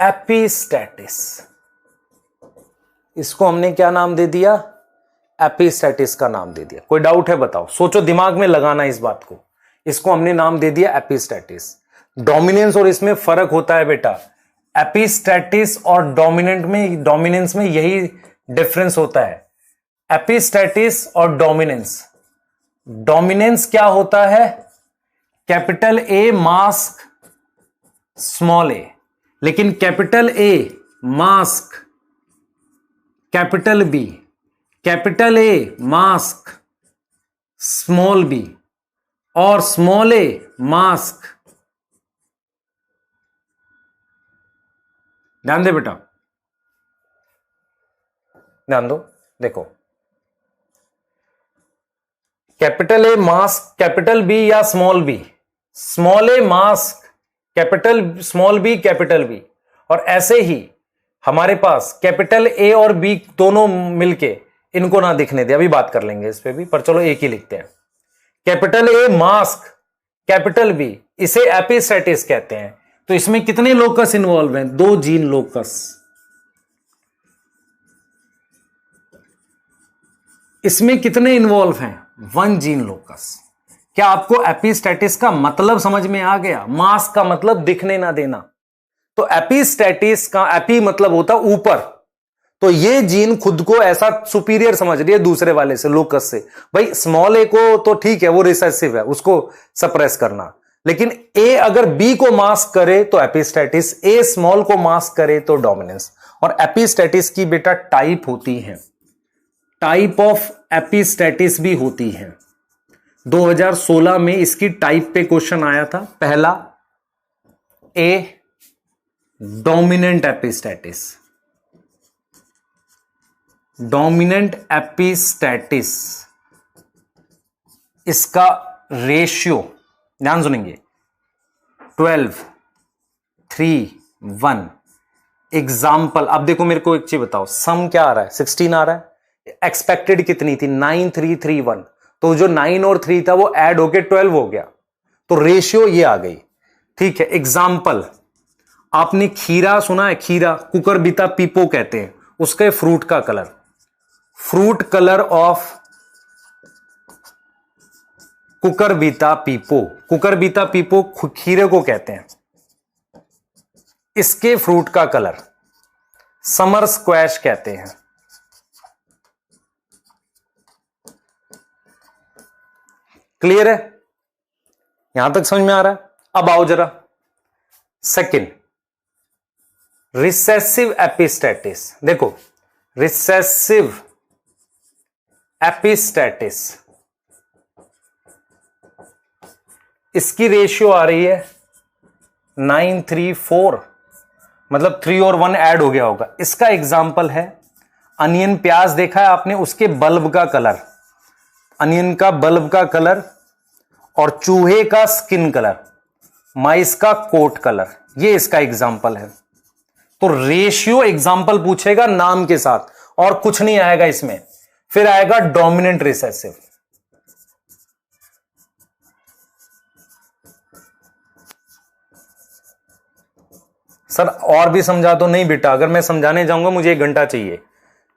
epistasis. इसको हमने क्या नाम दे दिया, एपिस्टैटिस का नाम दे दिया। कोई डाउट है बताओ, सोचो, दिमाग में लगाना इस बात को। इसको हमने नाम दे दिया एपिस्टैटिस। डोमिनेंस और इसमें फर्क होता है बेटा, एपिस्टैटिस और डोमिनेंस में यही डिफरेंस होता है। एपिस्टैटिस और डोमिनेंस डोमिनेंस क्या होता है? Capital A mask small A, लेकिन capital A mask capital B, capital A mask small B, और स्मॉल ए मास्क, ध्यान दे बेटा, ध्यान दो, देखो capital A mask capital B या small B, small A mask capital small B capital B, और ऐसे ही हमारे पास कैपिटल ए और बी दोनों मिलके, इनको ना दिखने दे, अभी बात कर लेंगे इस पे भी, पर चलो एक ही लिखते हैं। Capital A mask capital B, इसे एपिस्टैटिस कहते हैं। तो इसमें कितने लोकस इन्वॉल्व हैं? 2 जीन लोकस। इसमें कितने इन्वॉल्व हैं? 1 जीन लोकस। क्या आपको एपिस्टैटिस का मतलब समझ में आ गया? मास्क का मतलब दिखने ना देना, तो एपिस्टैटिस का एपी मतलब होता ऊपर, तो ये जीन खुद को ऐसा सुपीरियर समझ रही है दूसरे वाले से, लोकस से। भाई स्मॉल ए को तो ठीक है, वो रिसेसिव है, उसको सप्रेस करना, लेकिन ए अगर बी को मास्क करे तो एपिस्टैटिस, ए स्मॉल को मास्क करे तो डोमिनेंस। और एपिस्टैटिस की बेटा टाइप होती है, टाइप ऑफ एपिस्टैटिस भी होती है। 2016 में इसकी टाइप पे क्वेश्चन आया था। पहला, ए डोमिनेंट एपिस्टैटिस, डोमिनेंट एपिस्टैटिस, इसका रेशियो ध्यान सुनेंगे 12, 3, 1। एग्जाम्पल, अब देखो मेरे को एक चीज बताओ, सम क्या आ रहा है? 16 आ रहा है, एक्सपेक्टेड कितनी थी? 9, 3, 3, 1। तो जो 9 और 3 था वो ऐड होके 12 हो गया, तो रेशियो ये आ गई। ठीक है, एग्जाम्पल, आपने खीरा सुना है? खीरा कुकुरबिता पीपो कहते हैं उसके फ्रूट का कलर, फ्रूट कलर ऑफ कुकुरबिता पीपो, कुकुरबिता पीपो खीरे को कहते हैं, इसके फ्रूट का कलर समर स्क्वैश कहते हैं। क्लियर है? यहां तक समझ में आ रहा है? अब आओ जरा सेकंड, रिसेसिव एपिस्टैटिस। देखो रिसेसिव एपिस्टैटिस, इसकी रेशियो आ रही है 9, 3, 4, मतलब 3 और 1 ऐड हो गया होगा। इसका एग्जाम्पल है अनियन, प्याज देखा है आपने, उसके बल्ब का कलर, अनियन का बल्ब का कलर, और चूहे का स्किन कलर, माइस का कोट कलर, ये इसका एग्जाम्पल है। तो रेशियो एग्जाम्पल पूछेगा नाम के साथ, और कुछ नहीं आएगा इसमें। फिर आएगा डोमिनेंट रिसेसिव। सर और भी समझा दो। नहीं बेटा, अगर मैं समझाने जाऊंगा मुझे 1 घंटा चाहिए,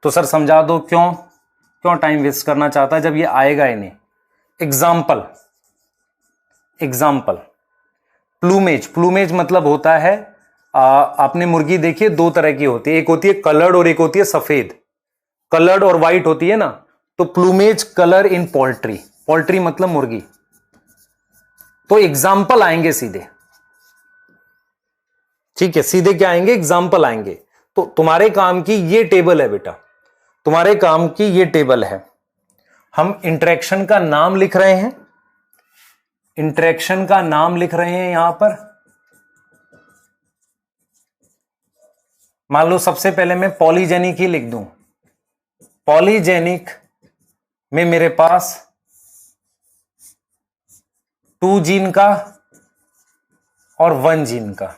तो सर समझा दो। क्यों क्यों टाइम वेस्ट करना चाहता है जब ये आएगा ही नहीं। एग्जाम्पल, एग्जाम्पल, प्लूमेज, प्लूमेज मतलब होता है, आपने मुर्गी देखी है, 2 तरह की होती है, एक होती है कलर्ड और एक होती है सफेद। कलर्ड और व्हाइट होती है ना, तो प्लूमेज कलर इन पोल्ट्री, पोल्ट्री मतलब मुर्गी। तो एग्जाम्पल आएंगे सीधे, ठीक है, सीधे क्या आएंगे? एग्जाम्पल आएंगे। तो तुम्हारे काम की ये टेबल है बेटा, तुम्हारे काम की ये टेबल है। हम इंटरेक्शन का नाम लिख रहे हैं, इंटरेक्शन का नाम लिख रहे हैं यहां पर। मान लो सबसे पहले मैं पॉलीजेनिक ही लिख दूं। पॉलीजेनिक में मेरे पास 2 जीन का और 1 जीन का,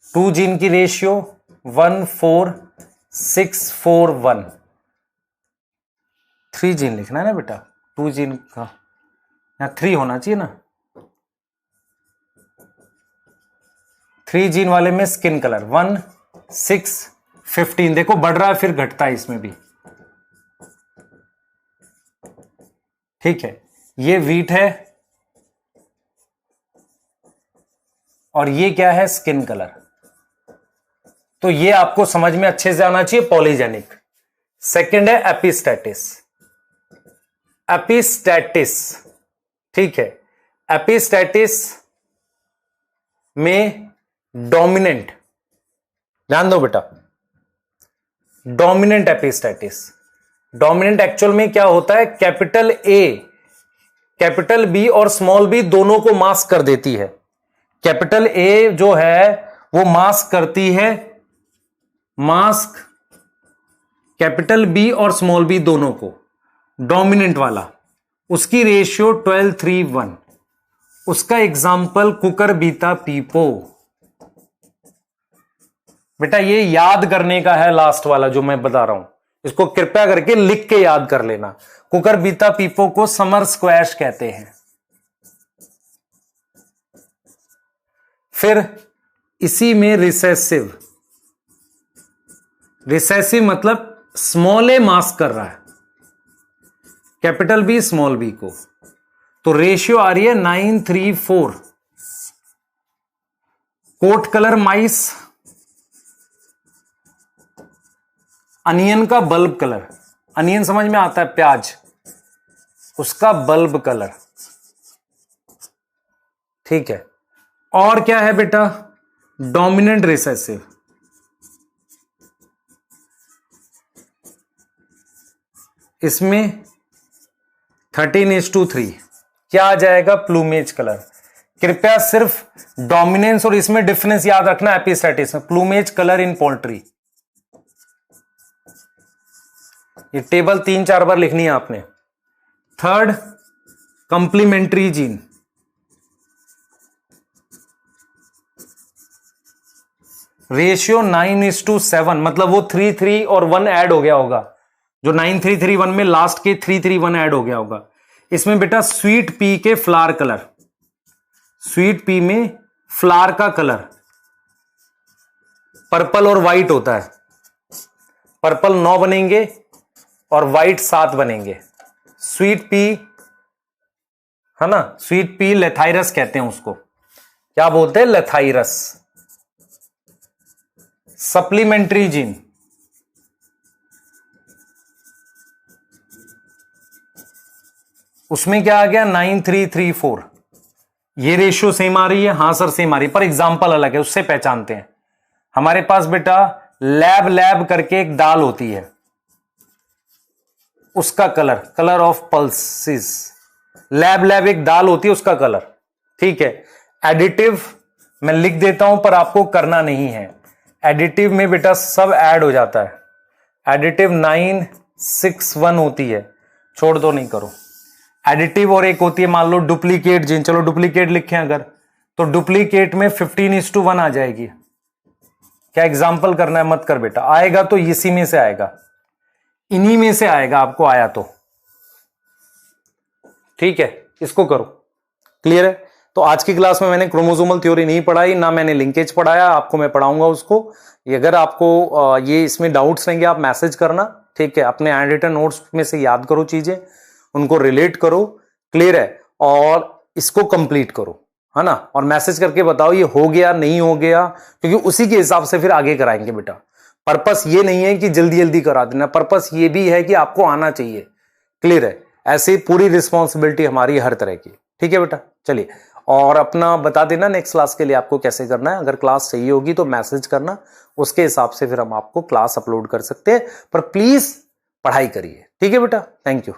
2 जीन की रेशियो 1, 4, 6, 4, 1। 3 जीन लिखना है ना बेटा, 2 जीन का, यहां 3 होना चाहिए ना। 3 जीन वाले में स्किन कलर 1, 6, 15। देखो बढ़ रहा है फिर घटता है इसमें भी, ठीक है। ये वीट है और ये क्या है? Skin colour. तो ये आपको समझ में अच्छे से आना चाहिए, पॉलीजेनिक। सेकंड है एपिस्टैटिस। एपिस्टैटिस, ठीक है, एपिस्टैटिस में डोमिनेंट, ध्यान दो बेटा, डोमिनेंट एपिस्टैटिस, डोमिनेंट एक्चुअल में क्या होता है, कैपिटल ए, कैपिटल बी और स्मॉल बी दोनों को मास्क कर देती है। कैपिटल ए जो है वो मास्क करती है, मास्क कैपिटल बी और स्मॉल बी दोनों को, डोमिनेंट वाला, उसकी रेशियो 12:3:1। उसका एग्जाम्पल कुकर बीता पीपो। बेटा ये याद करने का है, लास्ट वाला जो मैं बता रहा हूं, इसको कृपया करके लिख के याद कर लेना। कुकर बीता पीपो को समर स्क्वैश कहते हैं। फिर इसी में रिसेसिव, रिसेसिव मतलब स्मॉल ए मास्क कर रहा है कैपिटल बी स्मॉल बी को, तो रेशियो आ रही है 9:3:4। कोट कलर माइस, अनियन का बल्ब कलर, अनियन समझ में आता है प्याज, उसका बल्ब कलर, ठीक है। और क्या है बेटा, डोमिनेंट रिसेसिव, इसमें 13:3 क्या आ जाएगा, प्लूमेज कलर। कृपया सिर्फ डोमिनेंस और इसमें डिफरेंस याद रखना एपिस्टैटिस में, प्लूमेज कलर इन पोल्ट्री। ये टेबल 3-4 बार लिखनी है आपने। थर्ड, कंप्लीमेंट्री जीन, रेशियो 9:7, मतलब वो 3:3 और 1 ऐड हो गया होगा, जो 9:3:1 में लास्ट के 3:3:1 ऐड हो गया होगा। इसमें बेटा स्वीट पी के फ्लावर कलर, स्वीट पी में फ्लावर का कलर पर्पल और व्हाइट होता है, पर्पल 9 बनेंगे और व्हाइट 7 बनेंगे। स्वीट पी है ना, स्वीट पी लेथाइरस कहते हैं उसको, क्या बोलते हैं, लेथाइरस। सप्लीमेंट्री जीन, उसमें क्या आ गया, 9:3:3:4। ये रेशियो सेम आ रही है, हां सर सेम आ रही है, पर एग्जाम्पल अलग है, उससे पहचानते हैं। हमारे पास बेटा लैब लैब करके एक दाल होती है, उसका colour, colour of pulses, lab lab एक दाल होती है उसका कलर, ठीक है। एडिटिव मैं लिख देता हूं पर आपको करना नहीं है, एडिटिव में बेटा सब ऐड हो जाता है। एडिटिव 9:6:1 होती है, छोड़ दो नहीं करो। एडिटिव और एक होती है मान लो डुप्लीकेट जीन, चलो डुप्लीकेट लिखें अगर, तो डुप्लीकेट में 15:1 आ जाएगी। क्या एग्जाम्पल करना है, मत कर बेटा, आएगा तो इसी में से आएगा, इन्हीं में से आएगा, आपको आया तो ठीक है, इसको करो। क्लियर है? तो आज की क्लास में मैंने क्रोमोसोमल थ्योरी नहीं पढ़ाई, ना मैंने लिंकेज पढ़ाया, आपको मैं पढ़ाऊंगा उसको। अगर आपको ये इसमें डाउट्स रहेंगे आप मैसेज करना, ठीक है। अपने हैंड रिटन नोट्स में से याद करो चीजें, उनको रिलेट करो, क्लियर है, और इसको कंप्लीट करो, है ना। और मैसेज करके बताओ ये हो गया नहीं हो गया, क्योंकि उसी के हिसाब से फिर आगे कराएंगे बेटा। पर्पस ये नहीं है कि जल्दी जल्दी करा देना, पर्पस ये भी है कि आपको आना चाहिए, क्लियर है। ऐसे पूरी रिस्पॉन्सिबिलिटी हमारी हर तरह की, ठीक है बेटा। चलिए, और अपना बता देना नेक्स्ट क्लास के लिए आपको कैसे करना है। अगर क्लास सही होगी तो मैसेज करना, उसके हिसाब से फिर हम आपको क्लास अपलोड कर सकते हैं, पर प्लीज पढ़ाई करिए, ठीक है बेटा। Thank you.